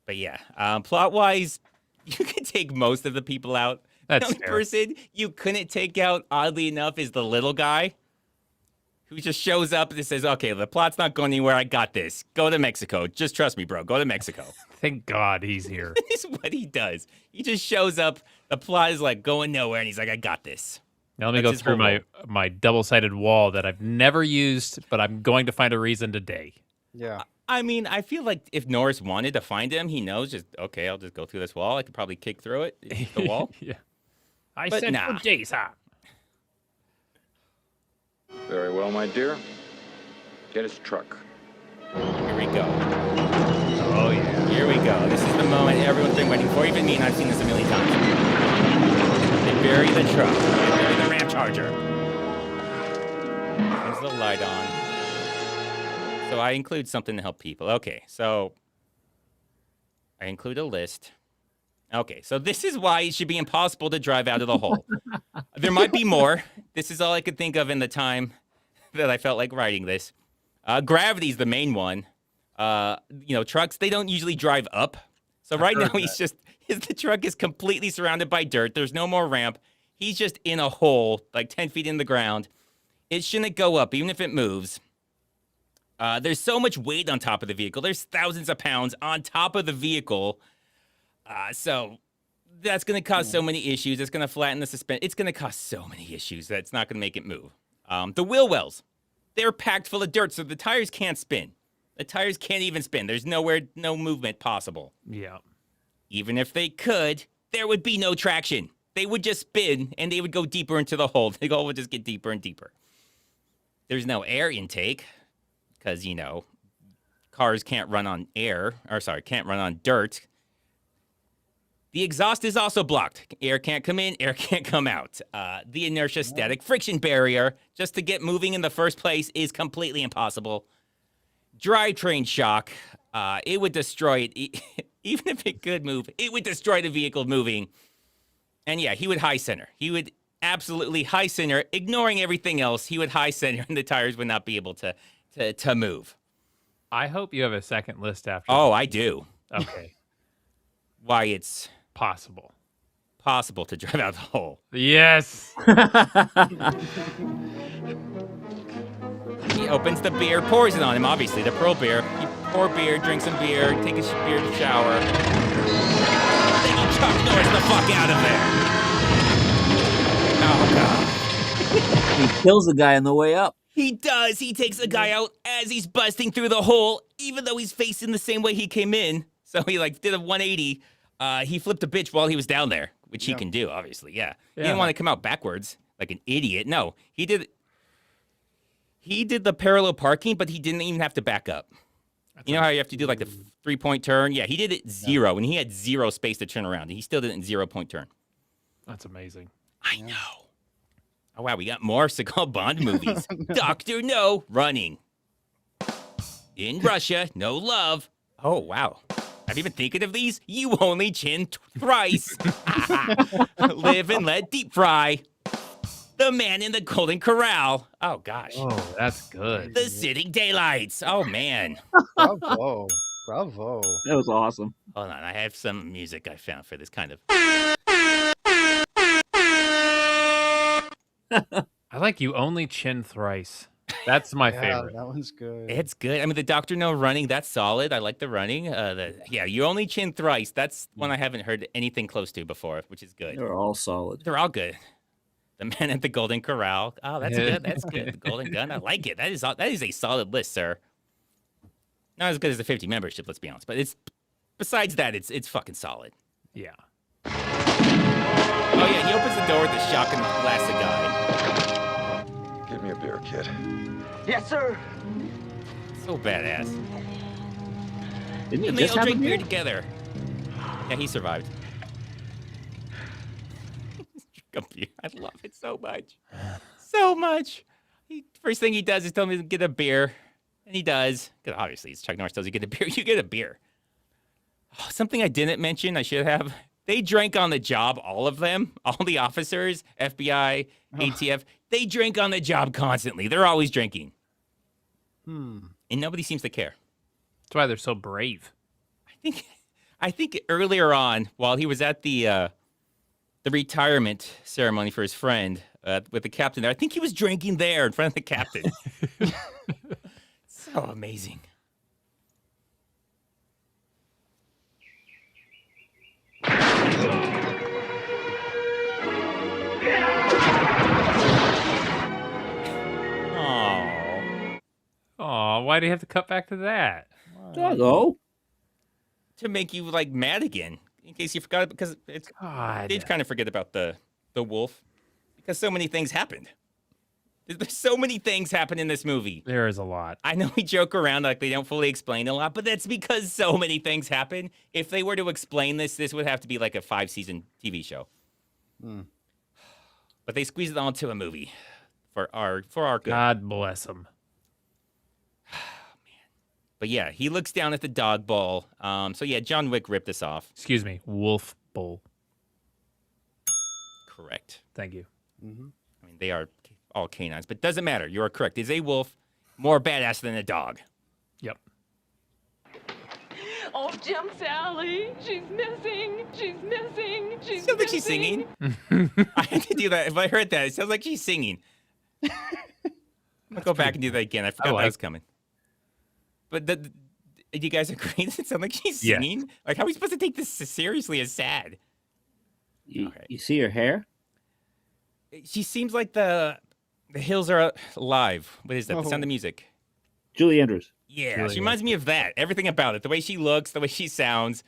[SPEAKER 1] But yeah, plot-wise, you could take most of the people out.
[SPEAKER 2] That's
[SPEAKER 1] the only
[SPEAKER 2] fair.
[SPEAKER 1] person you couldn't take out, oddly enough, is the little guy who just shows up and says, okay, the plot's not going anywhere. I got this. Go to Mexico. Just trust me, bro. Go to Mexico.
[SPEAKER 2] Thank God he's here.
[SPEAKER 1] This is what he does. He just shows up. The plot is going nowhere, and he's like, I got this.
[SPEAKER 2] Now let me go through my double-sided wall that I've never used, but I'm going to find a reason today.
[SPEAKER 5] Yeah.
[SPEAKER 1] I mean, I feel like if Norris wanted to find him, he knows okay, I'll just go through this wall. I could probably kick through it, the wall.
[SPEAKER 2] Yeah. I
[SPEAKER 1] But
[SPEAKER 2] said
[SPEAKER 1] nah.
[SPEAKER 2] for days, huh?
[SPEAKER 8] Very well, my dear. Get his truck.
[SPEAKER 1] Here we go. Oh, yeah. Here we go. This is the moment everyone's been waiting for. Even me, and I've seen this a million times. They bury the truck. They bury the Ram Charger. There's the light on. So I include something to help people. Okay, so I include a list. Okay, so this is why it should be impossible to drive out of the hole. There might be more. This is all I could think of in the time that I felt like writing this. Gravity's the main one. Trucks, they don't usually drive up. So right now the truck is completely surrounded by dirt. There's no more ramp. He's just in a hole, like 10 feet in the ground. It shouldn't go up, even if it moves. There's so much weight on top of the vehicle. There's thousands of pounds on top of the vehicle. So that's going to cause so many issues. It's going to flatten the suspension. It's going to cause so many issues that it's not going to make it move. The wheel wells, they're packed full of dirt, so the tires can't spin. The tires can't even spin. There's no movement possible.
[SPEAKER 2] Yeah.
[SPEAKER 1] Even if they could, there would be no traction. They would just spin, and they would go deeper into the hole. The hole would just get deeper and deeper. There's no air intake, because, cars can't run on can't run on dirt. The exhaust is also blocked. Air can't come in, air can't come out. The inertia static friction barrier, just to get moving in the first place, is completely impossible. Drivetrain shock, it would destroy it. Even if it could move, it would destroy the vehicle moving. And yeah, he would high center. He would absolutely high center, ignoring everything else. He would high center, and the tires would not be able to move.
[SPEAKER 2] I hope you have a second list after.
[SPEAKER 1] Oh, I do.
[SPEAKER 2] Okay.
[SPEAKER 1] Why it's
[SPEAKER 2] possible
[SPEAKER 1] to drive out the hole.
[SPEAKER 2] Yes.
[SPEAKER 1] He opens the beer, pours it on him, obviously, the pearl beer. He pour beer, drink some beer, take a beer shower. Then he Chuck Norris the fuck out of there. Oh, God.
[SPEAKER 3] He kills the guy on the way up.
[SPEAKER 1] He does. He takes the guy out as he's busting through the hole, even though he's facing the same way he came in. So he, did a 180. He flipped a bitch while he was down there, which he can do, obviously, yeah. He didn't want to come out backwards like an idiot. No, he did the parallel parking, but he didn't even have to back up. You know how you have to do, the 3-point turn? Yeah, he did it 0, and he had 0 space to turn around. He still did it in 0-point turn.
[SPEAKER 2] That's amazing.
[SPEAKER 1] I know. Oh, wow, we got more Seagal Bond movies. Dr. No, running. In Russia, no love. Oh, wow. Have you been thinking of these? You only chin thrice. Live and let deep fry. The Man in the Golden Corral. Oh, gosh.
[SPEAKER 2] Oh, that's good.
[SPEAKER 1] The Sitting Daylights. Oh, man.
[SPEAKER 5] Bravo. Bravo.
[SPEAKER 3] That was awesome.
[SPEAKER 1] Hold on. I have some music I found for this kind of.
[SPEAKER 2] I like You Only Chin Thrice. That's my favorite.
[SPEAKER 5] That one's good.
[SPEAKER 1] It's good. I mean, the Dr. No running, that's solid. I like the running. You only chin thrice. That's one I haven't heard anything close to before, which is good.
[SPEAKER 3] They're all solid.
[SPEAKER 1] They're all good. The Man at the Golden Corral. Oh, that's good. That's good. The Golden Gun. I like it. That is a solid list, sir. Not as good as the 50 membership, let's be honest. But besides that, it's fucking solid.
[SPEAKER 2] Yeah.
[SPEAKER 1] Oh yeah, he opens the door with the shotgun and blasts the guy.
[SPEAKER 8] Give me a beer, kid.
[SPEAKER 10] Yes, sir.
[SPEAKER 1] So badass.
[SPEAKER 3] Didn't
[SPEAKER 1] And
[SPEAKER 3] he
[SPEAKER 1] they
[SPEAKER 3] just
[SPEAKER 1] all
[SPEAKER 3] have a
[SPEAKER 1] drink beer
[SPEAKER 3] beer?
[SPEAKER 1] together. Yeah, he survived. Drink a beer. I love it so much. So much. First thing he does is tell me to get a beer. And he does. Because obviously, it's Chuck Norris tells you get a beer. You get a beer. Oh, something I didn't mention, I should have. They drank on the job, all of them. All the officers, FBI, ATF. They drink on the job constantly. They're always drinking. And nobody seems to care.
[SPEAKER 2] That's why they're so brave.
[SPEAKER 1] I think earlier on, while he was at the retirement ceremony for his friend with the captain there, I think he was drinking there in front of the captain. So amazing.
[SPEAKER 2] Oh, why do you have to cut back to that?
[SPEAKER 3] Doggo.
[SPEAKER 1] To make you mad again, in case you forgot, because it's did kind of forget about the wolf, because so many things happened. There's so many things happen in this movie.
[SPEAKER 2] There is a lot.
[SPEAKER 1] I know we joke around like they don't fully explain a lot, but that's because so many things happen. If they were to explain this would have to be like a 5-season TV show. But they squeezed it onto a movie for our good.
[SPEAKER 2] God bless them.
[SPEAKER 1] But yeah, he looks down at the dog bowl. So yeah, John Wick ripped this off.
[SPEAKER 2] Excuse me, wolf bowl.
[SPEAKER 1] Correct.
[SPEAKER 2] Thank you.
[SPEAKER 1] I mean, they are all canines, but doesn't matter. You are correct. Is a wolf more badass than a dog?
[SPEAKER 2] Yep.
[SPEAKER 14] Oh, Jim Sally, she's missing. She's missing. She's
[SPEAKER 1] Sounds like she's singing. I had to do that. If I heard that, it sounds like she's singing. I'll go back and do that again. I forgot that was coming. But you guys agree? Does it sound like she's singing? Yes. Like, how are we supposed to take this seriously as sad?
[SPEAKER 3] You see her hair?
[SPEAKER 1] She seems like the hills are alive. What is that? The Sound of Music.
[SPEAKER 3] Julie Andrews.
[SPEAKER 1] Yeah, she reminds me of that. Everything about it. The way she looks, the way she sounds.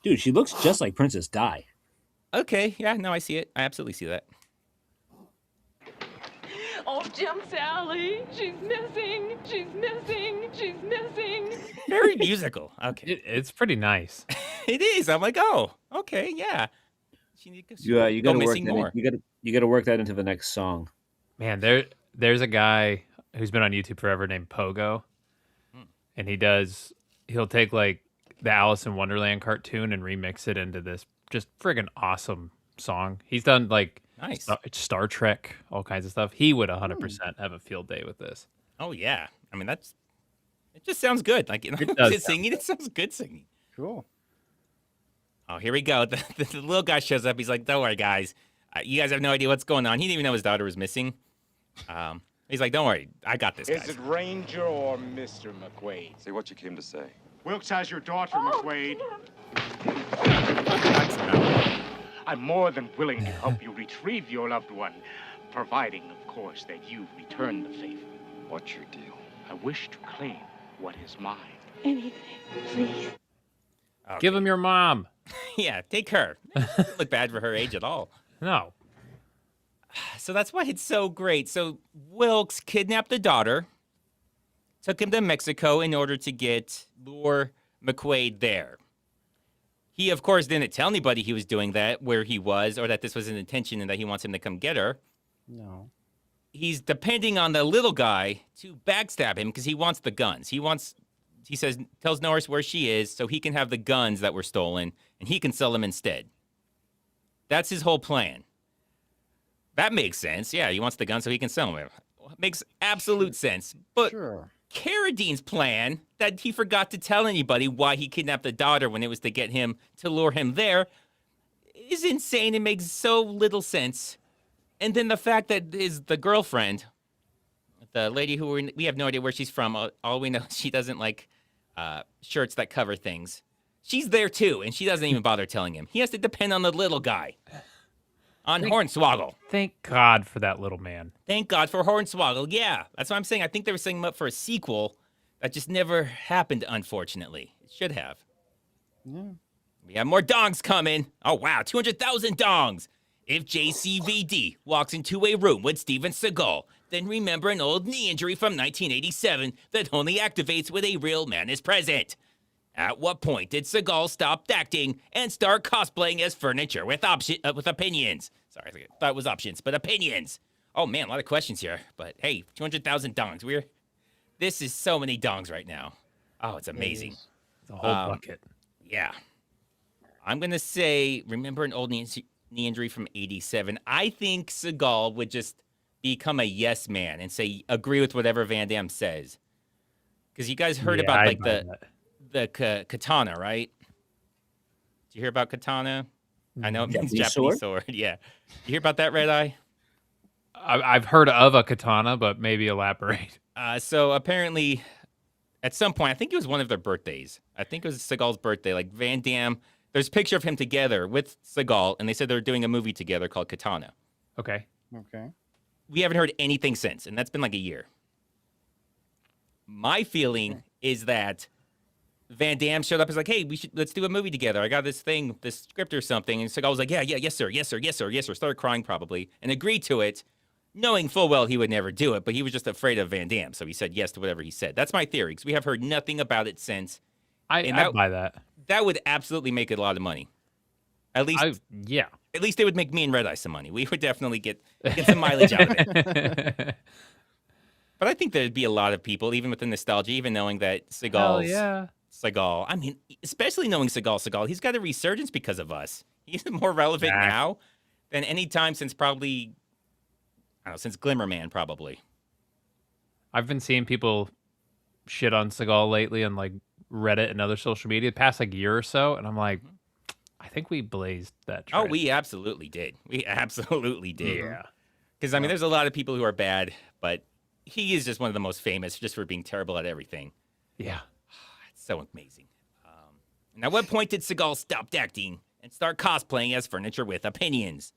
[SPEAKER 3] Dude, she looks just like Princess Di.
[SPEAKER 1] Okay, yeah, no, I see it. I absolutely see that.
[SPEAKER 14] Oh, Jim Sally, she's missing. She's missing. She's missing.
[SPEAKER 1] Very musical. Okay.
[SPEAKER 2] It's pretty nice.
[SPEAKER 1] It is. I'm like, oh, okay, yeah.
[SPEAKER 3] You got to work that. You got to work that into the next song.
[SPEAKER 2] Man, there's a guy who's been on YouTube forever named Pogo, and he'll take like the Alice in Wonderland cartoon and remix it into this just friggin' awesome song. He's done like Star Trek, all kinds of stuff. He would 100% have a field day with this.
[SPEAKER 1] Oh yeah, I mean it just sounds good. Like it's singing, it sounds good singing.
[SPEAKER 5] Cool.
[SPEAKER 1] Oh, here we go. The little guy shows up. He's like, "Don't worry, guys. You guys have no idea what's going on." He didn't even know his daughter was missing. He's like, "Don't worry, I got this, guys."
[SPEAKER 18] Is it Ranger or Mr. McQuade?
[SPEAKER 8] Say what you came to say.
[SPEAKER 18] Wilkes has your daughter, McQuade. I'm more than willing to help you retrieve your loved one, providing, of course, that you return the favor.
[SPEAKER 8] What's your deal?
[SPEAKER 18] I wish to claim what is mine.
[SPEAKER 12] Anything, please.
[SPEAKER 1] Okay.
[SPEAKER 2] Give him your mom.
[SPEAKER 1] Yeah, take her. Doesn't look bad for her age at all.
[SPEAKER 2] No.
[SPEAKER 1] So that's why it's so great. So Wilkes kidnapped the daughter, took him to Mexico in order to lure McQuade there. He, of course, didn't tell anybody he was doing that, where he was, or that this was an intention and that he wants him to come get her.
[SPEAKER 5] No.
[SPEAKER 1] He's depending on the little guy to backstab him because he wants the guns. He tells Norris where she is so he can have the guns that were stolen and he can sell them instead. That's his whole plan. That makes sense. Yeah, he wants the guns so he can sell them. Makes absolute sense. But Carradine's plan, that he forgot to tell anybody why he kidnapped the daughter when it was to get him to lure him there, is insane. It makes so little sense. And then the fact that the girlfriend, the lady who we have no idea where she's from. All we know, she doesn't like shirts that cover things. She's there too, and she doesn't even bother telling him. He has to depend on the little guy. On Hornswoggle.
[SPEAKER 2] Thank God for that little man.
[SPEAKER 1] Thank God for Hornswoggle. Yeah, that's what I'm saying. I think they were setting him up for a sequel that just never happened, unfortunately. It should have.
[SPEAKER 5] Yeah.
[SPEAKER 1] We have more dongs coming. Oh, wow, 200,000 dongs. If JCVD walks into a room with Steven Seagal, then remember an old knee injury from 1987 that only activates when a real man is present. At what point did Seagal stop acting and start cosplaying as furniture with opinions? Sorry, I thought it was options, but opinions. Oh man, a lot of questions here. But hey, 200,000 dongs. This is so many dongs right now. Oh, it's amazing.
[SPEAKER 2] It's a whole bucket.
[SPEAKER 1] Yeah. I'm gonna say, remember an old knee injury from 87. I think Seagal would just become a yes man and say, agree with whatever Van Damme says. Because you guys heard about like the katana, right? Did you hear about katana? I know it means Japanese sword. Yeah. You hear about that, Redeye?
[SPEAKER 2] I've heard of a katana, but maybe elaborate.
[SPEAKER 1] So apparently, at some point, I think it was one of their birthdays. I think it was Seagal's birthday. Like Van Damme, there's a picture of him together with Seagal, and they said they're doing a movie together called Katana.
[SPEAKER 2] Okay.
[SPEAKER 1] We haven't heard anything since, and that's been like a year. My feeling is that Van Damme showed up and was like, hey, let's do a movie together. I got this script or something. And Seagal was like, yeah, yes, sir. Started crying probably and agreed to it, knowing full well he would never do it, but he was just afraid of Van Damme. So he said yes to whatever he said. That's my theory, because we have heard nothing about it since.
[SPEAKER 2] I buy that.
[SPEAKER 1] That would absolutely make it a lot of money. At least, At least it would make me and Redeye some money. We would definitely get some mileage out of it. But I think there'd be a lot of people, even with the nostalgia, even knowing that Seagal. I mean, especially knowing Seagal, he's got a resurgence because of us. He's more relevant now than any time since probably I don't know, since Glimmerman, probably.
[SPEAKER 2] I've been seeing people shit on Seagal lately on like Reddit and other social media the past like year or so, and I'm like, I think we blazed that trail.
[SPEAKER 1] Oh, we absolutely did. We absolutely did.
[SPEAKER 2] Yeah.
[SPEAKER 1] Because, I mean, there's a lot of people who are bad, but he is just one of the most famous just for being terrible at everything.
[SPEAKER 2] Yeah.
[SPEAKER 1] It's so amazing. And at what point did Seagal stop acting and start cosplaying as furniture with opinions?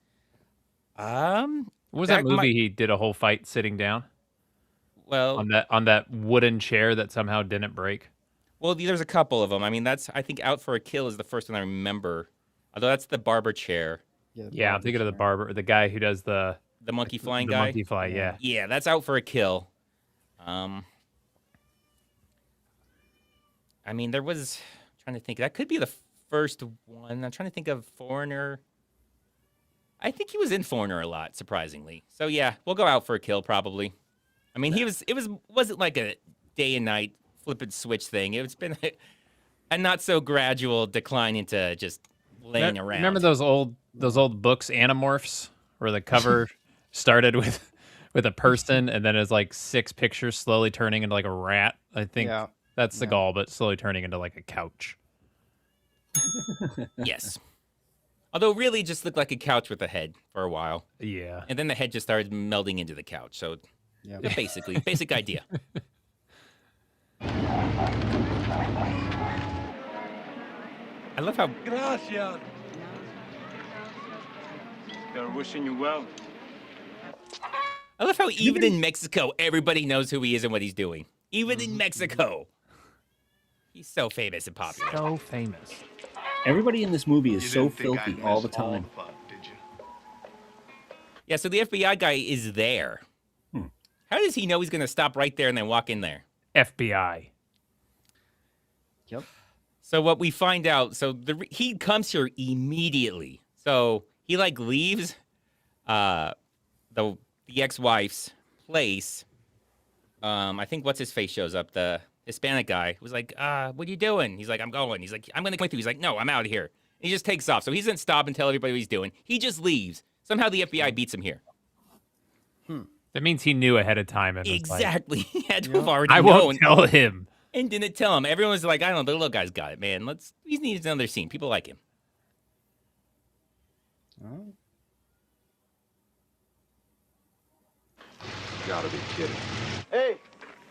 [SPEAKER 2] What was that movie he did a whole fight sitting down?
[SPEAKER 1] Well,
[SPEAKER 2] on that wooden chair that somehow didn't break.
[SPEAKER 1] Well, there's a couple of them. I mean, I think Out for a Kill is the first one I remember. Although that's the barber chair.
[SPEAKER 2] Yeah, I'm thinking of the barber, the guy who does the
[SPEAKER 1] monkey flying
[SPEAKER 2] the
[SPEAKER 1] guy.
[SPEAKER 2] Monkey fly, yeah.
[SPEAKER 1] Yeah, that's Out for a Kill. I mean, there was. I'm trying to think. That could be the first one. I'm trying to think of Foreigner. I think he was in Foreigner a lot, surprisingly. So yeah, we'll go Out for a Kill probably. I mean, wasn't like a day and night flip and switch thing. It's been a not so gradual decline into just laying around.
[SPEAKER 2] Remember those old books, Animorphs, where the cover started with a person and then it's like 6 pictures slowly turning into like a rat. I think that's Seagal, but slowly turning into like a couch.
[SPEAKER 1] Yes. Although really just looked like a couch with a head for a while.
[SPEAKER 2] Yeah.
[SPEAKER 1] And then the head just started melding into the couch. So basically, basic idea. I love how...
[SPEAKER 18] Gracias. They're wishing you well.
[SPEAKER 1] I love how even in Mexico, everybody knows who he is and what he's doing. Even in Mexico. He's so famous and popular.
[SPEAKER 2] So famous.
[SPEAKER 3] Everybody in this movie is so filthy all the time.
[SPEAKER 1] Yeah, so the FBI guy is there. How does he know he's going to stop right there and then walk in there?
[SPEAKER 2] FBI.
[SPEAKER 5] Yep.
[SPEAKER 1] So what we find out, he comes here immediately. So he like leaves the ex-wife's place. I think what's his face shows up. The Hispanic guy was like, what are you doing? He's like, I'm going. He's like, I'm going to come with you. He's like, no, I'm out of here. And he just takes off. So he doesn't stop and tell everybody what he's doing. He just leaves. Somehow the FBI beats him here.
[SPEAKER 2] That means he knew ahead of time. And
[SPEAKER 1] Exactly.
[SPEAKER 2] Was like,
[SPEAKER 1] he had to have already
[SPEAKER 2] I
[SPEAKER 1] known.
[SPEAKER 2] won't tell him.
[SPEAKER 1] And didn't tell him. Everyone was like, I don't know, the little guy's got it, man. He needs another scene. People like him.
[SPEAKER 6] You gotta be kidding.
[SPEAKER 4] Hey,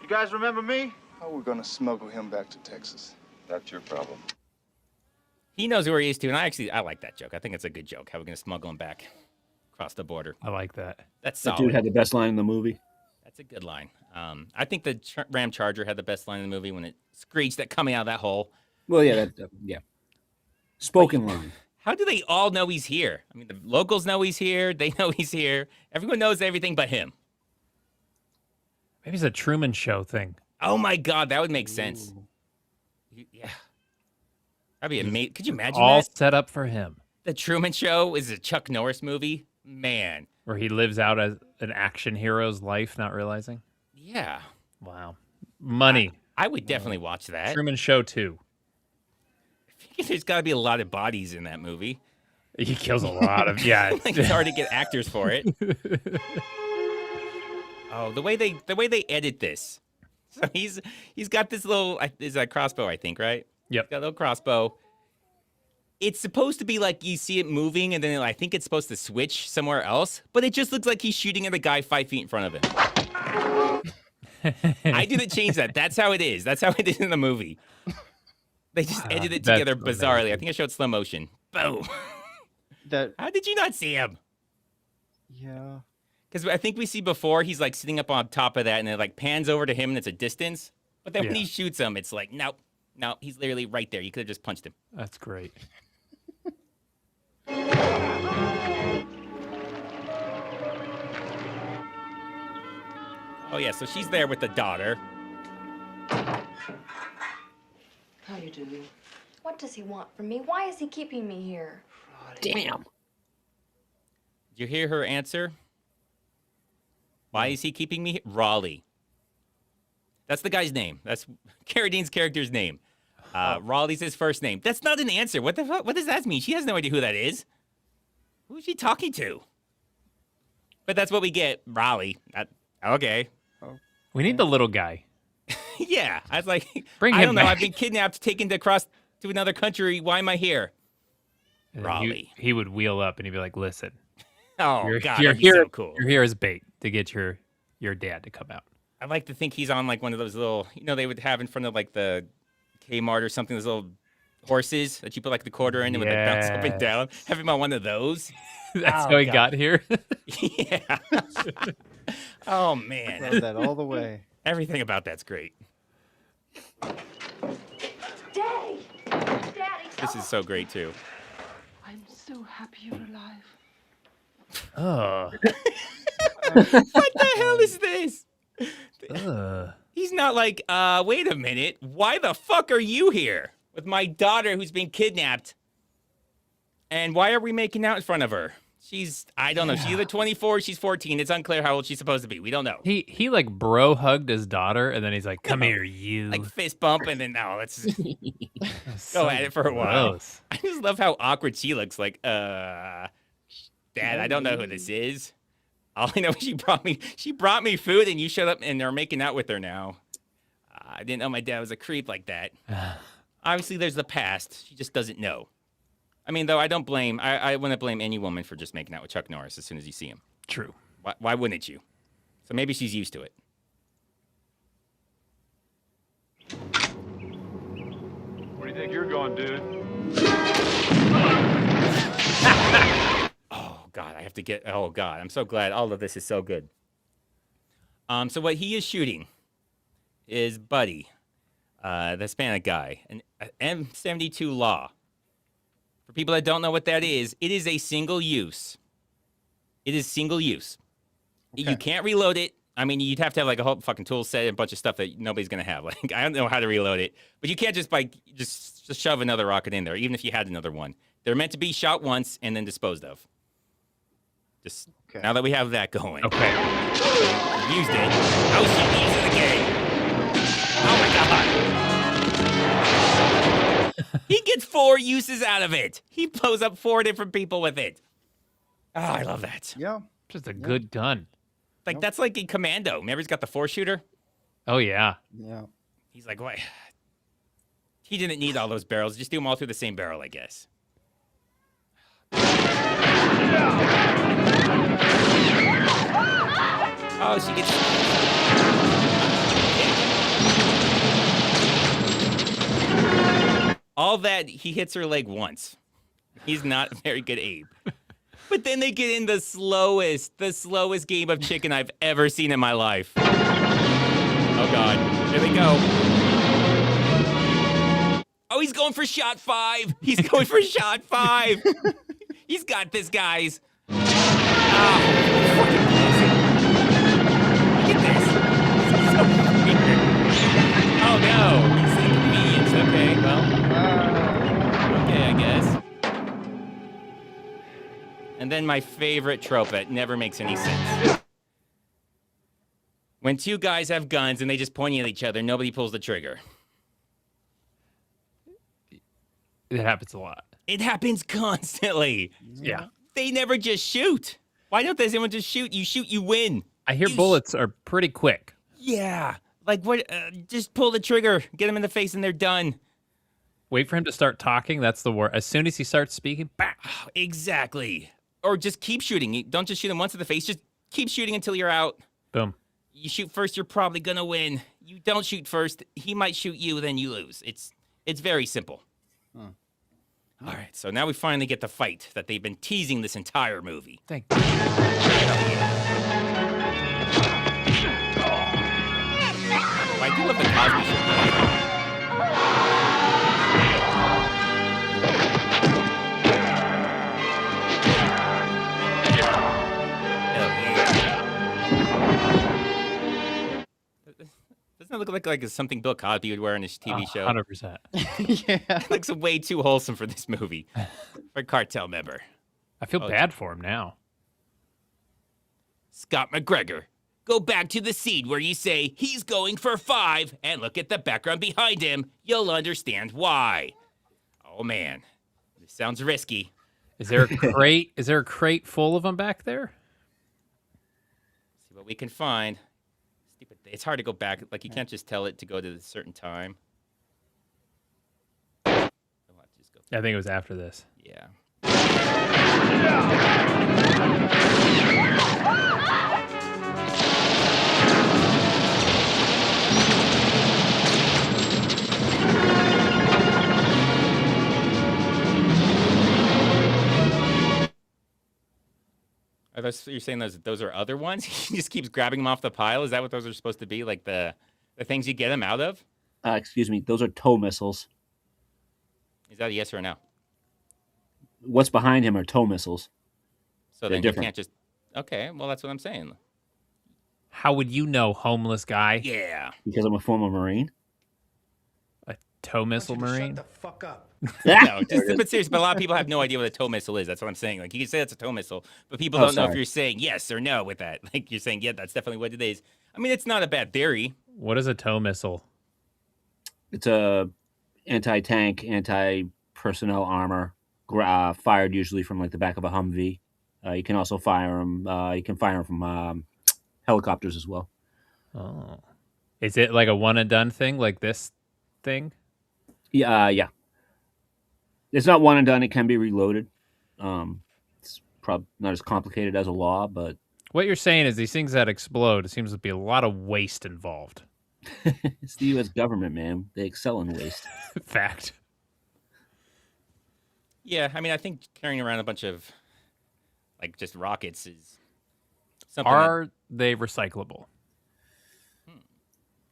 [SPEAKER 4] you guys remember me?
[SPEAKER 17] How are we gonna smuggle him back to Texas?
[SPEAKER 8] That's your problem.
[SPEAKER 1] He knows where he is, too. And I like that joke. I think it's a good joke. How we're going to smuggle him back across the border.
[SPEAKER 2] I like that.
[SPEAKER 1] That's
[SPEAKER 3] That
[SPEAKER 1] solid.
[SPEAKER 3] dude had the best line in the movie.
[SPEAKER 1] That's a good line. I think the Ram Charger had the best line in the movie when it screeched that coming out of that hole.
[SPEAKER 3] Well, yeah, yeah. Spoken line.
[SPEAKER 1] How do they all know he's here? I mean, the locals know he's here. They know he's here. Everyone knows everything but him.
[SPEAKER 2] Maybe it's a Truman Show thing.
[SPEAKER 1] Oh, my God. That would make sense. Yeah. That'd be amazing. Could you imagine
[SPEAKER 2] all
[SPEAKER 1] that?
[SPEAKER 2] set up for him.
[SPEAKER 1] The Truman Show is a Chuck Norris movie? Man.
[SPEAKER 2] Where he lives out as an action hero's life, not realizing?
[SPEAKER 1] Yeah.
[SPEAKER 2] Wow. Money.
[SPEAKER 1] I would definitely watch that.
[SPEAKER 2] Truman Show 2.
[SPEAKER 1] There's got to be a lot of bodies in that movie.
[SPEAKER 2] He kills a lot of, yeah.
[SPEAKER 1] Like it's hard to get actors for it. Oh, the way they edit this. So he's got this little, is that crossbow, I think, right?
[SPEAKER 2] Yep.
[SPEAKER 1] He's got a little crossbow. It's supposed to be like you see it moving, and then I think it's supposed to switch somewhere else, but it just looks like he's shooting at a guy 5 feet in front of him. I didn't change that. That's how it is. That's how it is in the movie. They just edited it together bizarrely. Amazing. I think I showed slow motion. Boom. How did you not see him?
[SPEAKER 5] Yeah.
[SPEAKER 1] Because I think we see before he's like sitting up on top of that, and it like pans over to him, and it's a distance. But then when he shoots him, it's like, nope, he's literally right there. You could have just punched him.
[SPEAKER 2] That's great.
[SPEAKER 1] Oh yeah, so she's there with the daughter.
[SPEAKER 11] How you doing? What does he want from me? Why is he keeping me here?
[SPEAKER 3] Damn.
[SPEAKER 1] Did you hear her answer? Why is he keeping me here? Raleigh. That's the guy's name. That's Carradine's character's name. Raleigh's his first name. That's not an answer. What the fuck? What does that mean? She has no idea who that is. Who is she talking to? But that's what we get, Raleigh. Okay.
[SPEAKER 2] We need the little guy.
[SPEAKER 1] Yeah, I was like,
[SPEAKER 2] Bring
[SPEAKER 1] I
[SPEAKER 2] him
[SPEAKER 1] don't know.
[SPEAKER 2] back.
[SPEAKER 1] I've been kidnapped, taken across to another country. Why am I here?
[SPEAKER 2] And then
[SPEAKER 1] Raleigh.
[SPEAKER 2] He would wheel up and he'd be like, "Listen,
[SPEAKER 1] Oh
[SPEAKER 2] you're
[SPEAKER 1] God,
[SPEAKER 2] you're
[SPEAKER 1] that'd be
[SPEAKER 2] here.
[SPEAKER 1] so cool.
[SPEAKER 2] You're here as bait to get your dad to come out."
[SPEAKER 1] I like to think he's on like one of those little, they would have in front of like the Kmart or something. Those little horses that you put like the quarter in and would like bounce up and down. Have him on one of those.
[SPEAKER 2] That's how he got here.
[SPEAKER 1] Yeah. Oh man,
[SPEAKER 5] Love that all the way.
[SPEAKER 1] Everything about that's great.
[SPEAKER 11] Daddy! Daddy!
[SPEAKER 1] This is so great too.
[SPEAKER 14] I'm so happy you're alive.
[SPEAKER 2] Oh.
[SPEAKER 1] What the hell is this?
[SPEAKER 2] Ugh.
[SPEAKER 1] He's not like, wait a minute. Why the fuck are you here with my daughter who's been kidnapped? And why are we making out in front of her? I don't know. She's either 24 or she's 14. It's unclear how old she's supposed to be. We don't know.
[SPEAKER 2] He like bro hugged his daughter and then he's like, "Come here, you."
[SPEAKER 1] Like fist bump and then let's go at it for a while.
[SPEAKER 2] Gross.
[SPEAKER 1] I just love how awkward she looks. Like, Dad, I don't know who this is. All I know is she brought me food and you showed up and they're making out with her now. I didn't know my dad was a creep like that. Obviously, there's the past. She just doesn't know. I mean, though, I wouldn't blame any woman for just making out with Chuck Norris as soon as you see him.
[SPEAKER 2] True.
[SPEAKER 1] Why wouldn't you? So maybe she's used to it.
[SPEAKER 19] Where do you think you're going, dude?
[SPEAKER 1] Oh, God, I'm so glad all of this is so good. So what he is shooting is Buddy, the Hispanic guy, an M72 Law. For people that don't know what that is, it is a single use. It is single use. Okay. You can't reload it. I mean, you'd have to have like a whole fucking tool set and a bunch of stuff that nobody's gonna have. Like, I don't know how to reload it, but you can't just shove another rocket in there, even if you had another one. They're meant to be shot once and then disposed of. Just now that we have that going.
[SPEAKER 2] Okay.
[SPEAKER 1] Used it. Oh shit, he used it again. Oh my God. He gets 4 uses out of it. He blows up 4 different people with it. Oh, I love that.
[SPEAKER 5] Yeah.
[SPEAKER 2] Just a good gun.
[SPEAKER 1] Like, that's like in Commando. Remember he's got the 4-shooter?
[SPEAKER 2] Oh, yeah.
[SPEAKER 5] Yeah.
[SPEAKER 1] He's like, what? He didn't need all those barrels. Just do them all through the same barrel, I guess. Oh, she gets... All that, he hits her leg once. He's not a very good aim. But then they get in the slowest game of chicken I've ever seen in my life. Oh, God. Here they go. Oh, he's going for shot 5. He's going for shot 5. He's got this, guys. Oh, fucking close. Look at this. This is so weird. Oh, no. He's inconvenienced. Okay, well. Okay, I guess. And then my favorite trope that never makes any sense. When 2 guys have guns and they just point at each other, nobody pulls the trigger.
[SPEAKER 2] It happens a lot.
[SPEAKER 1] It happens constantly.
[SPEAKER 2] Yeah.
[SPEAKER 1] They never just shoot. Why don't anyone just shoot? You shoot, you win.
[SPEAKER 2] I hear bullets are pretty quick.
[SPEAKER 1] Yeah. Like, what? Just pull the trigger, get them in the face, and they're done.
[SPEAKER 2] Wait for him to start talking. That's the word. As soon as he starts speaking, bam.
[SPEAKER 1] Exactly. Or just keep shooting. Don't just shoot him once in the face. Just keep shooting until you're out.
[SPEAKER 2] Boom.
[SPEAKER 1] You shoot first, you're probably going to win. You don't shoot first, he might shoot you, then you lose. It's very simple.
[SPEAKER 5] Huh.
[SPEAKER 1] All right, so now we finally get the fight that they've been teasing this entire movie.
[SPEAKER 2] Thank you.
[SPEAKER 1] I do love the Cosby Show. Doesn't that look like something Bill Cosby would wear in his TV show?
[SPEAKER 2] 100%.
[SPEAKER 5] Yeah.
[SPEAKER 1] It looks way too wholesome for this movie. For a cartel member.
[SPEAKER 2] I feel bad for him now.
[SPEAKER 1] Scott McGregor, go back to the scene where you say he's going for 5 and look at the background behind him. You'll understand why. Oh, man. This sounds risky.
[SPEAKER 2] Is there a crate? Is there a crate full of them back there?
[SPEAKER 1] what we can find. Stupid. It's hard to go back. Like, you can't just tell it to go to a certain time. We'll have to just go.
[SPEAKER 2] I think it was after this.
[SPEAKER 1] Yeah. Are those, you're saying those are other ones? He just keeps grabbing them off the pile? Is that what those are supposed to be? Like the things you get them out of?
[SPEAKER 3] Excuse me, those are tow missiles.
[SPEAKER 1] Is that a yes or a no?
[SPEAKER 3] What's behind him are tow missiles.
[SPEAKER 1] So
[SPEAKER 3] They're
[SPEAKER 1] then
[SPEAKER 3] different.
[SPEAKER 1] you can't just... Okay, well, that's what I'm saying.
[SPEAKER 2] How would you know, homeless guy?
[SPEAKER 1] Yeah.
[SPEAKER 3] Because I'm a former Marine.
[SPEAKER 2] A tow missile Marine?
[SPEAKER 17] Shut the fuck up.
[SPEAKER 1] No, but seriously, but a lot of people have no idea what a tow missile is. That's what I'm saying. Like, you can say that's a tow missile, but people don't know if you're saying yes or no with that. Like, you're saying, yeah, that's definitely what it is. I mean, it's not a bad theory.
[SPEAKER 2] What is a tow missile?
[SPEAKER 3] It's a anti-tank, anti-personnel armor, fired usually from like the back of a Humvee. You can also fire them. You can fire them from helicopters as well.
[SPEAKER 2] Oh, is it like a one and done thing, like this thing?
[SPEAKER 3] Yeah. It's not one and done. It can be reloaded. It's probably not as complicated as a law, but
[SPEAKER 2] What you're saying is these things that explode, it seems to be a lot of waste involved.
[SPEAKER 3] it's the U.S. government, man. They excel in waste.
[SPEAKER 2] Fact.
[SPEAKER 1] Yeah, I mean, I think carrying around a bunch of, like, just rockets is something.
[SPEAKER 2] Are they recyclable?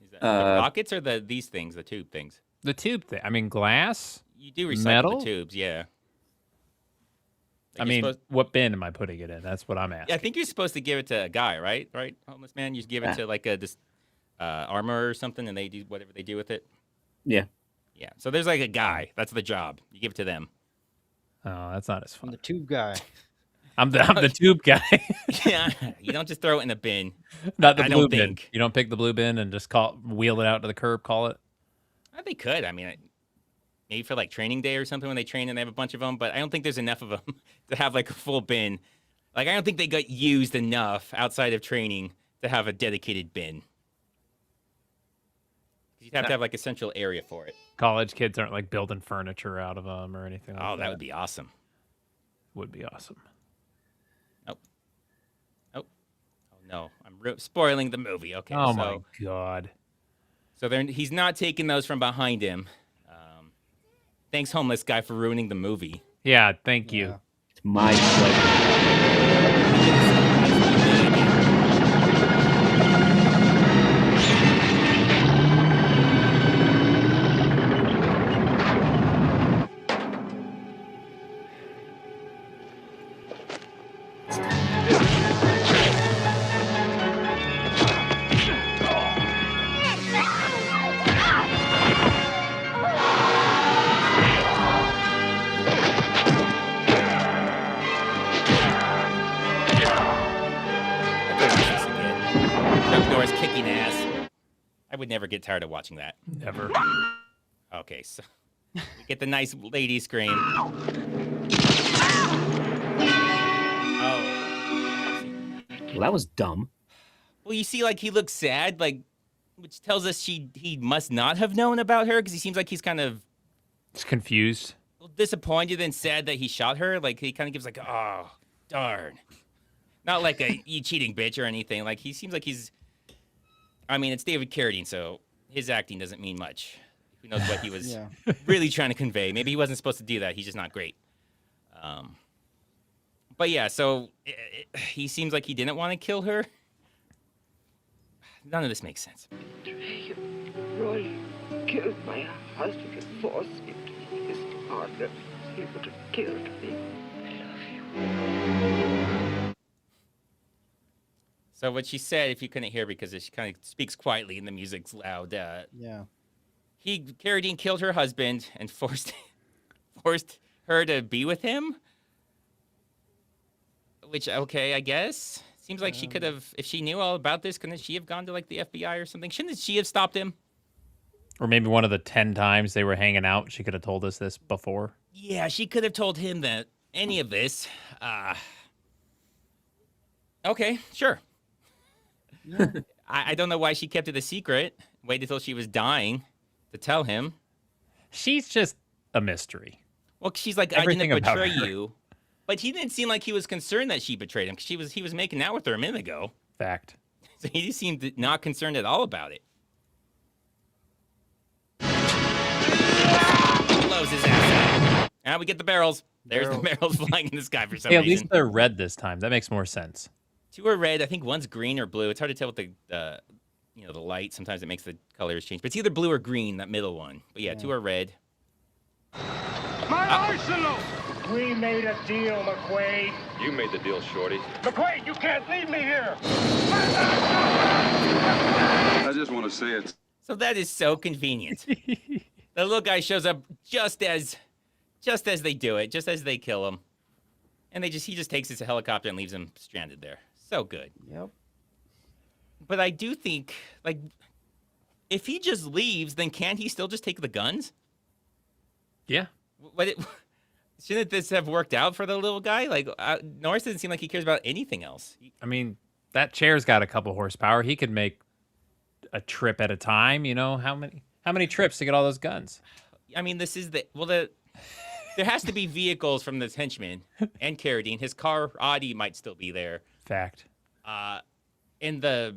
[SPEAKER 1] Is that the rockets or these things, the tube things?
[SPEAKER 2] The tube thing. I mean, glass?
[SPEAKER 1] You do recycle
[SPEAKER 2] metal?
[SPEAKER 1] the tubes, yeah.
[SPEAKER 2] I mean, what bin am I putting it in? That's what I'm asking.
[SPEAKER 1] Yeah, I think you're supposed to give it to a guy, right? Right, homeless man? You give it to, like, this armor or something, and they do whatever they do with it?
[SPEAKER 3] Yeah.
[SPEAKER 1] Yeah, so there's, like, a guy. That's the job. You give it to them.
[SPEAKER 2] Oh, that's not as fun.
[SPEAKER 5] I'm the tube guy.
[SPEAKER 2] I'm the tube guy.
[SPEAKER 1] Yeah, you don't just throw it in a bin.
[SPEAKER 2] Not the
[SPEAKER 1] I
[SPEAKER 2] blue
[SPEAKER 1] don't
[SPEAKER 2] bin.
[SPEAKER 1] think.
[SPEAKER 2] You don't pick the blue bin and just wheel it out to the curb, call it?
[SPEAKER 1] They could. I mean, maybe for like training day or something when they train and they have a bunch of them, but I don't think there's enough of them to have like a full bin. Like, I don't think they got used enough outside of training to have a dedicated bin. You'd have to have like a central area for it.
[SPEAKER 2] College kids aren't like building furniture out of them or anything like that.
[SPEAKER 1] Oh, that would be awesome.
[SPEAKER 2] Would be awesome.
[SPEAKER 1] Oh no, I'm spoiling the movie. Okay.
[SPEAKER 2] Oh my God.
[SPEAKER 1] So he's not taking those from behind him. Thanks, homeless guy, for ruining the movie.
[SPEAKER 2] Yeah, thank you.
[SPEAKER 3] It's my pleasure.
[SPEAKER 1] Chuck Norris kicking ass. I would never get tired of watching that.
[SPEAKER 2] Never.
[SPEAKER 1] Okay, so we get the nice lady scream.
[SPEAKER 3] Well, that was dumb.
[SPEAKER 1] Well, you see, like, he looks sad, like, which tells us he must not have known about her, because he seems like he's kind of
[SPEAKER 2] just confused,
[SPEAKER 1] disappointed and sad that he shot her. Like, he kind of gives like, oh, darn. Not like a you cheating bitch or anything. Like, he seems like he's. I mean, it's David Carradine, so his acting doesn't mean much. Who knows what he was really trying to convey? Maybe he wasn't supposed to do that. He's just not great. But yeah, so he seems like he didn't want to kill her. None of this makes sense.
[SPEAKER 12] Roy killed my husband and forced me to be his partner. He would have killed me.
[SPEAKER 1] So what she said, if you couldn't hear, because she kind of speaks quietly and the music's loud.
[SPEAKER 5] Yeah.
[SPEAKER 1] Carradine killed her husband and forced her to be with him. Which, okay, I guess. Seems like she could have, if she knew all about this, couldn't she have gone to like the FBI or something? Shouldn't she have stopped him?
[SPEAKER 2] Or maybe one of the 10 times they were hanging out, she could have told us this before.
[SPEAKER 1] Yeah, she could have told him that any of this. Okay, sure. I don't know why she kept it a secret. Waited until she was dying to tell him.
[SPEAKER 2] She's just a mystery.
[SPEAKER 1] Well, she's like,
[SPEAKER 2] Everything
[SPEAKER 1] I didn't
[SPEAKER 2] about
[SPEAKER 1] betray
[SPEAKER 2] her.
[SPEAKER 1] you. But he didn't seem like he was concerned that she betrayed him. He was making out with her a minute ago.
[SPEAKER 2] Fact.
[SPEAKER 1] So he seemed not concerned at all about it. Blows his ass out. Now we get the barrels. There's the barrels flying in the sky for some
[SPEAKER 2] Hey,
[SPEAKER 1] reason.
[SPEAKER 2] at least they're red this time. That makes more sense.
[SPEAKER 1] 2 are red. I think one's green or blue. It's hard to tell with the the light. Sometimes it makes the colors change. But it's either blue or green, that middle one. But yeah, 2 are red.
[SPEAKER 18] My arsenal! We made a deal, McQuade.
[SPEAKER 8] You made the deal, Shorty.
[SPEAKER 18] McQuade, you can't leave me here!
[SPEAKER 6] I just want to say it's...
[SPEAKER 1] So that is so convenient. The little guy shows up just as they do it, just as they kill him. And he just takes his helicopter and leaves him stranded there. So good.
[SPEAKER 5] Yep.
[SPEAKER 1] But I do think, like, if he just leaves, then can't he still just take the guns?
[SPEAKER 2] Yeah.
[SPEAKER 1] Shouldn't this have worked out for the little guy? Like, Norris doesn't seem like he cares about anything else.
[SPEAKER 2] I mean, that chair's got a couple horsepower. He could make a trip at a time. You know, how many trips to get all those guns?
[SPEAKER 1] I mean, this is there has to be vehicles from this henchman and Carradine. His car, Audi, might still be there.
[SPEAKER 2] Fact.
[SPEAKER 1] And the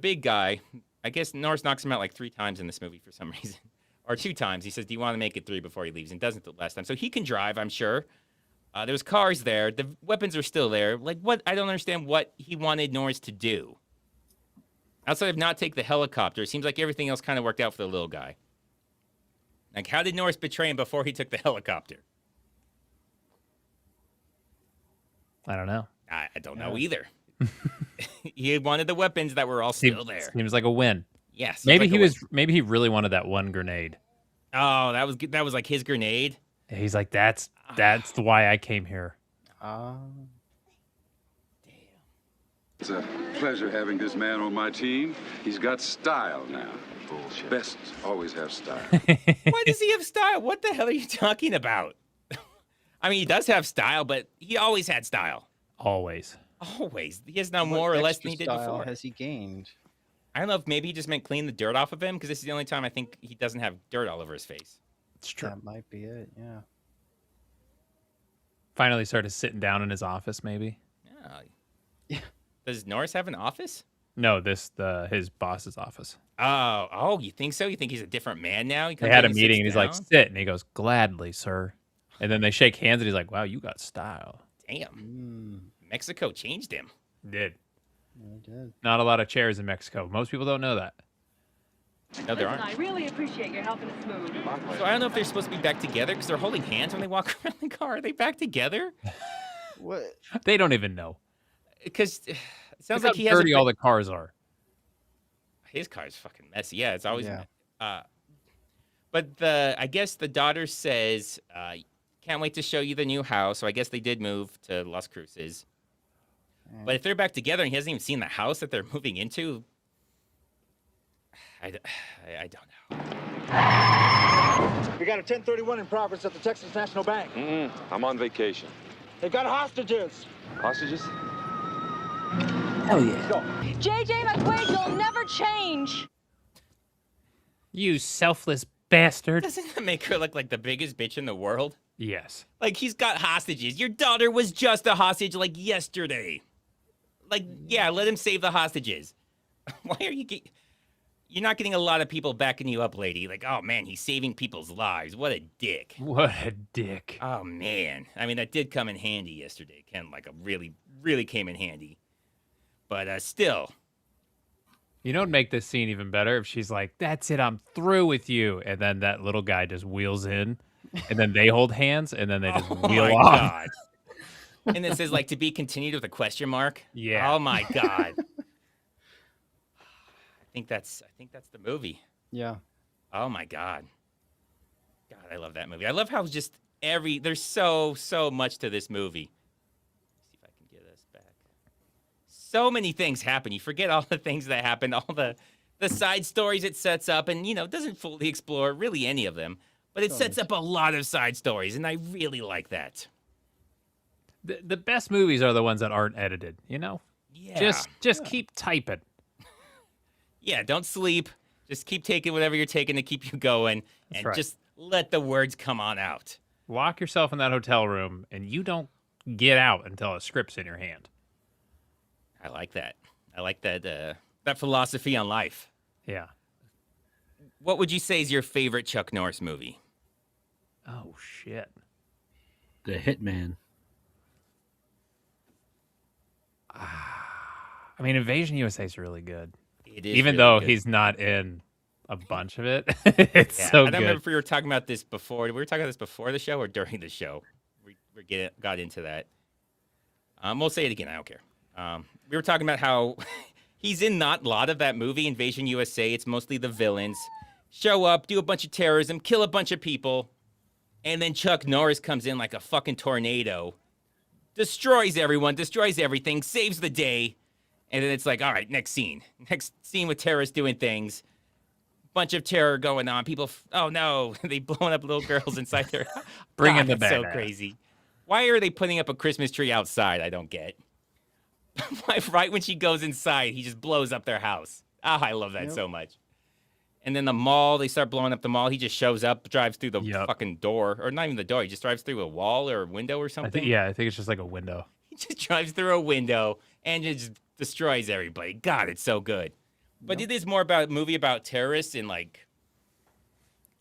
[SPEAKER 1] big guy, I guess Norris knocks him out like 3 times in this movie for some reason. Or 2 times. He says, do you want to make it 3 before he leaves? And doesn't the last time. So he can drive, I'm sure. There's cars there. The weapons are still there. Like, what? I don't understand what he wanted Norris to do. Outside of not take the helicopter, it seems like everything else kind of worked out for the little guy. Like, how did Norris betray him before he took the helicopter?
[SPEAKER 2] I don't know.
[SPEAKER 1] I don't know either. He wanted the weapons that were all still there.
[SPEAKER 2] Seems like a win.
[SPEAKER 1] Yes.
[SPEAKER 2] Maybe he really wanted that one grenade.
[SPEAKER 1] Oh, that was like his grenade.
[SPEAKER 2] He's like, that's why I came here.
[SPEAKER 6] It's a pleasure having this man on my team. He's got style now.
[SPEAKER 8] Bullshit.
[SPEAKER 6] Best always have style.
[SPEAKER 1] Why does he have style? What the hell are you talking about? I mean, he does have style, but he always had style.
[SPEAKER 2] Always.
[SPEAKER 1] Always. He has now more or less than he did
[SPEAKER 5] style
[SPEAKER 1] before.
[SPEAKER 5] has he gained?
[SPEAKER 1] I don't know if maybe he just meant clean the dirt off of him, because this is the only time I think he doesn't have dirt all over his face.
[SPEAKER 2] It's true.
[SPEAKER 5] That might be it, yeah.
[SPEAKER 2] Finally started sitting down in his office, maybe.
[SPEAKER 1] Yeah. Does Norris have an office?
[SPEAKER 2] No, his boss's office.
[SPEAKER 1] Oh, you think so? You think he's a different man now?
[SPEAKER 2] They had a meeting, and he's like, sit. And he goes, gladly, sir. And then they shake hands, and he's like, wow, you got style.
[SPEAKER 1] Damn. Mexico changed him.
[SPEAKER 2] Did.
[SPEAKER 5] Yeah, it did.
[SPEAKER 2] Not a lot of chairs in Mexico. Most people don't know that.
[SPEAKER 1] No, there aren't.
[SPEAKER 11] I really appreciate your helping us move.
[SPEAKER 1] So I don't know if they're supposed to be back together, because they're holding hands when they walk around the car. Are they back together?
[SPEAKER 5] What?
[SPEAKER 2] They don't even know.
[SPEAKER 1] Because it sounds
[SPEAKER 2] Look
[SPEAKER 1] like
[SPEAKER 2] how
[SPEAKER 1] he has
[SPEAKER 2] dirty all the cars are.
[SPEAKER 1] His car's fucking messy. Yeah, it's always. But I guess the daughter says, "Can't wait to show you the new house." So I guess they did move to Las Cruces. But if they're back together and he hasn't even seen the house that they're moving into, I don't know.
[SPEAKER 4] We got a 1031 in progress at the Texas National Bank.
[SPEAKER 8] I'm on vacation.
[SPEAKER 4] They got hostages.
[SPEAKER 8] Hostages?
[SPEAKER 3] Hell yeah.
[SPEAKER 11] JJ McQuade, you'll never change.
[SPEAKER 2] You selfless bastard.
[SPEAKER 1] Doesn't that make her look like the biggest bitch in the world?
[SPEAKER 2] Yes.
[SPEAKER 1] Like, he's got hostages. Your daughter was just a hostage like yesterday. Like, yeah, let him save the hostages. Why are you You're not getting a lot of people backing you up, lady. Like, oh, man, he's saving people's lives. What a dick.
[SPEAKER 2] What a dick.
[SPEAKER 1] Oh, man. I mean, that did come in handy yesterday. Ken, like, really, really came in handy. But still.
[SPEAKER 2] You know what'd make this scene even better? If she's like, that's it, I'm through with you. And then that little guy just wheels in. And then they hold hands. And then they just wheel off.
[SPEAKER 1] God. And it says, like, to be continued with a question mark.
[SPEAKER 2] Yeah.
[SPEAKER 1] Oh, my God. I think that's the movie.
[SPEAKER 5] Yeah.
[SPEAKER 1] Oh my God. God, I love that movie. I love how just there's so much to this movie. Let's see if I can get us back. So many things happen. You forget all the things that happen, all the side stories it sets up, and it doesn't fully explore really any of them, but it sets up a lot of side stories, and I really like that.
[SPEAKER 2] The best movies are the ones that aren't edited,
[SPEAKER 1] Yeah.
[SPEAKER 2] Just keep typing.
[SPEAKER 1] Yeah, don't sleep. Just keep taking whatever you're taking to keep you going,
[SPEAKER 2] That's
[SPEAKER 1] and
[SPEAKER 2] right.
[SPEAKER 1] just let the words come on out.
[SPEAKER 2] Lock yourself in that hotel room, and you don't get out until a script's in your hand.
[SPEAKER 1] I like that. I like that that philosophy on life.
[SPEAKER 2] Yeah.
[SPEAKER 1] What would you say is your favorite Chuck Norris movie?
[SPEAKER 2] Oh, shit.
[SPEAKER 3] The Hitman.
[SPEAKER 2] I mean, Invasion USA is really good.
[SPEAKER 1] It is
[SPEAKER 2] Even
[SPEAKER 1] really
[SPEAKER 2] though
[SPEAKER 1] good.
[SPEAKER 2] he's not in a bunch of it. It's
[SPEAKER 1] Yeah,
[SPEAKER 2] so
[SPEAKER 1] I
[SPEAKER 2] good.
[SPEAKER 1] don't remember if we were talking about this before. We were talking about this before the show or during the show. We got into that. We'll say it again. I don't care. We were talking about how he's in not a lot of that movie, Invasion USA. It's mostly the villains. Show up, do a bunch of terrorism, kill a bunch of people, and then Chuck Norris comes in like a fucking tornado, destroys everyone, destroys everything, saves the day, and then it's like, all right, next scene. Next scene with terrorists doing things. Bunch of terror going on. People, oh no, they blowing up little girls inside their
[SPEAKER 2] Bring in the
[SPEAKER 1] that's so
[SPEAKER 2] badass.
[SPEAKER 1] crazy. Why are they putting up a Christmas tree outside? I don't get. Right when she goes inside, he just blows up their house. Oh, I love that so much. And then the mall, they start blowing up the mall. He just shows up, drives through the fucking door, or not even the door. He just drives through a wall or a window or something.
[SPEAKER 2] I think it's just like a window.
[SPEAKER 1] He just drives through a window and just destroys everybody. God, it's so good. But it is more about a movie about terrorists and like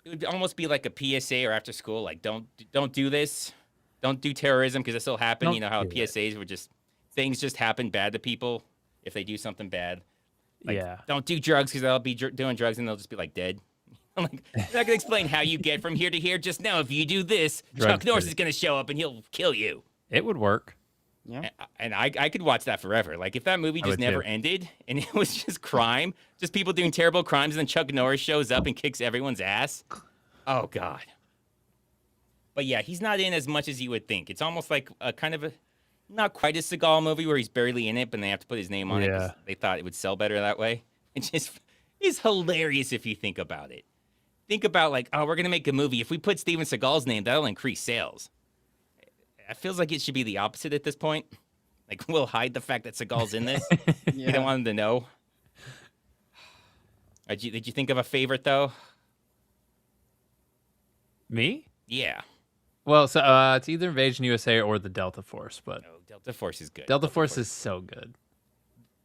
[SPEAKER 1] it would almost be like a PSA or after school, like don't do this, don't do terrorism because it still happen. You know how PSAs were just things just happen bad to people if they do something bad. Like, don't do drugs because they'll be doing drugs and they'll just be like dead. I'm like, I'm not gonna explain how you get from here to here. Just know if you do this, Chuck Norris is gonna show up and he'll kill you.
[SPEAKER 2] It would work.
[SPEAKER 5] Yeah.
[SPEAKER 1] And I could watch that forever. Like if that movie just never ended and it was just crime, just people doing terrible crimes, and then Chuck Norris shows up and kicks everyone's ass. Oh God. But yeah, he's not in as much as you would think. It's almost like a kind of a not quite a Seagal movie where he's barely in it, but they have to put his name on it because they thought it would sell better that way. It just is hilarious if you think about it. Think about like, oh, we're gonna make a movie. If we put Steven Seagal's name, that'll increase sales. It feels like it should be the opposite at this point. Like, we'll hide the fact that Seagal's in this. You don't want them to know. Did you think of a favorite, though?
[SPEAKER 2] Me?
[SPEAKER 1] Yeah.
[SPEAKER 2] Well, so it's either Invasion USA or the Delta Force, but
[SPEAKER 1] Delta Force is good.
[SPEAKER 2] Delta Force is so good.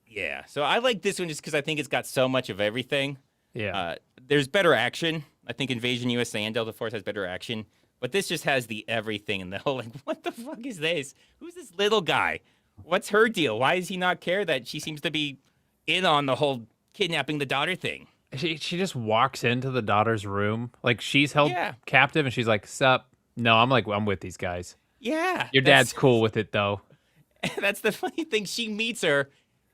[SPEAKER 1] Yeah. So I like this one just because I think it's got so much of everything.
[SPEAKER 2] Yeah.
[SPEAKER 1] There's better action. I think Invasion USA and Delta Force has better action. But this just has the everything and the whole, like, what the fuck is this? Who's this little guy? What's her deal? Why does he not care that she seems to be in on the whole kidnapping the daughter thing?
[SPEAKER 2] She just walks into the daughter's room. Like, she's held captive, and she's like, sup? No, I'm with these guys.
[SPEAKER 1] Yeah.
[SPEAKER 2] Your dad's cool with it, though.
[SPEAKER 1] That's the funny thing. She meets her,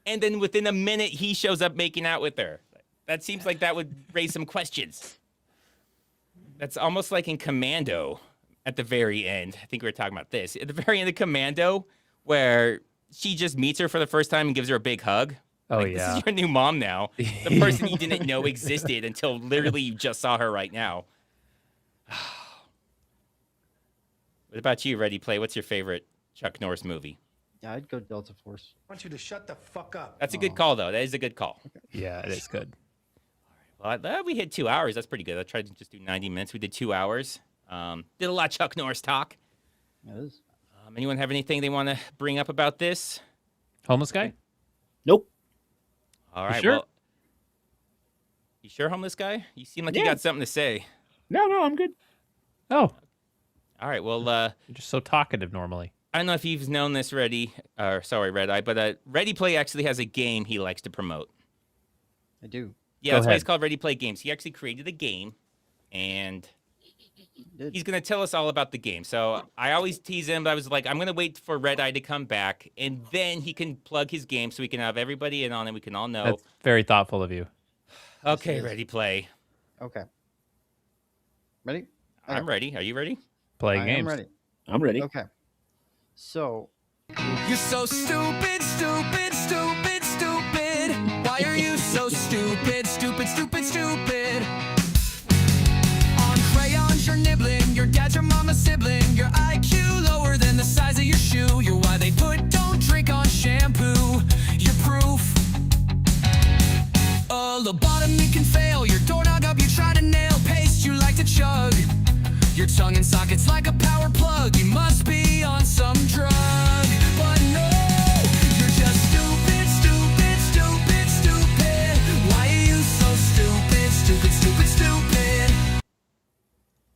[SPEAKER 1] and then within a minute, he shows up making out with her. That seems like that would raise some questions. That's almost like in Commando at the very end. I think we were talking about this. At the very end of Commando, where she just meets her for the first time and gives her a big hug.
[SPEAKER 2] Oh,
[SPEAKER 1] Like, this is your new mom now. The person you didn't know existed until literally you just saw her right now. What about you, Ready Play? What's your favorite Chuck Norris movie?
[SPEAKER 5] Yeah, I'd go Delta Force.
[SPEAKER 20] I want you to shut the fuck up.
[SPEAKER 1] That's a good call, though. That is a good call.
[SPEAKER 2] Yeah, it is good.
[SPEAKER 1] Well, we hit 2 hours. That's pretty good. I tried to just do 90 minutes. We did 2 hours. Did a lot of Chuck Norris talk.
[SPEAKER 5] That is.
[SPEAKER 1] Anyone have anything they want to bring up about this?
[SPEAKER 2] Homeless guy?
[SPEAKER 3] Nope.
[SPEAKER 1] All right.
[SPEAKER 2] sure?
[SPEAKER 1] Well, you sure, homeless guy? You seem like you got something to say.
[SPEAKER 3] No, I'm good.
[SPEAKER 2] Oh.
[SPEAKER 1] All right. Well,
[SPEAKER 2] you're just so talkative normally.
[SPEAKER 1] I don't know if you've known this, Redeye, but Ready Play actually has a game he likes to promote.
[SPEAKER 5] I do.
[SPEAKER 1] Yeah, that's why it's called Ready Play Games. He actually created a game, and he's going to tell us all about the game. So I always tease him, but I was like, I'm going to wait for Redeye to come back, and then he can plug his game so we can have everybody in on it. We can all know.
[SPEAKER 2] That's very thoughtful of you.
[SPEAKER 1] Okay, Ready Play.
[SPEAKER 5] Okay. Ready? Okay.
[SPEAKER 1] I'm ready. Are you ready?
[SPEAKER 2] Playing games.
[SPEAKER 5] I'm ready.
[SPEAKER 3] I'm ready.
[SPEAKER 5] Okay. So.
[SPEAKER 10] You're so stupid, stupid, stupid, stupid. Why are you so stupid, stupid, stupid, stupid? On crayons you're nibbling, your dad's your mama's sibling. Your IQ lower than the size of your shoe. You're why they put don't drink on shampoo. You're proof. A It's like a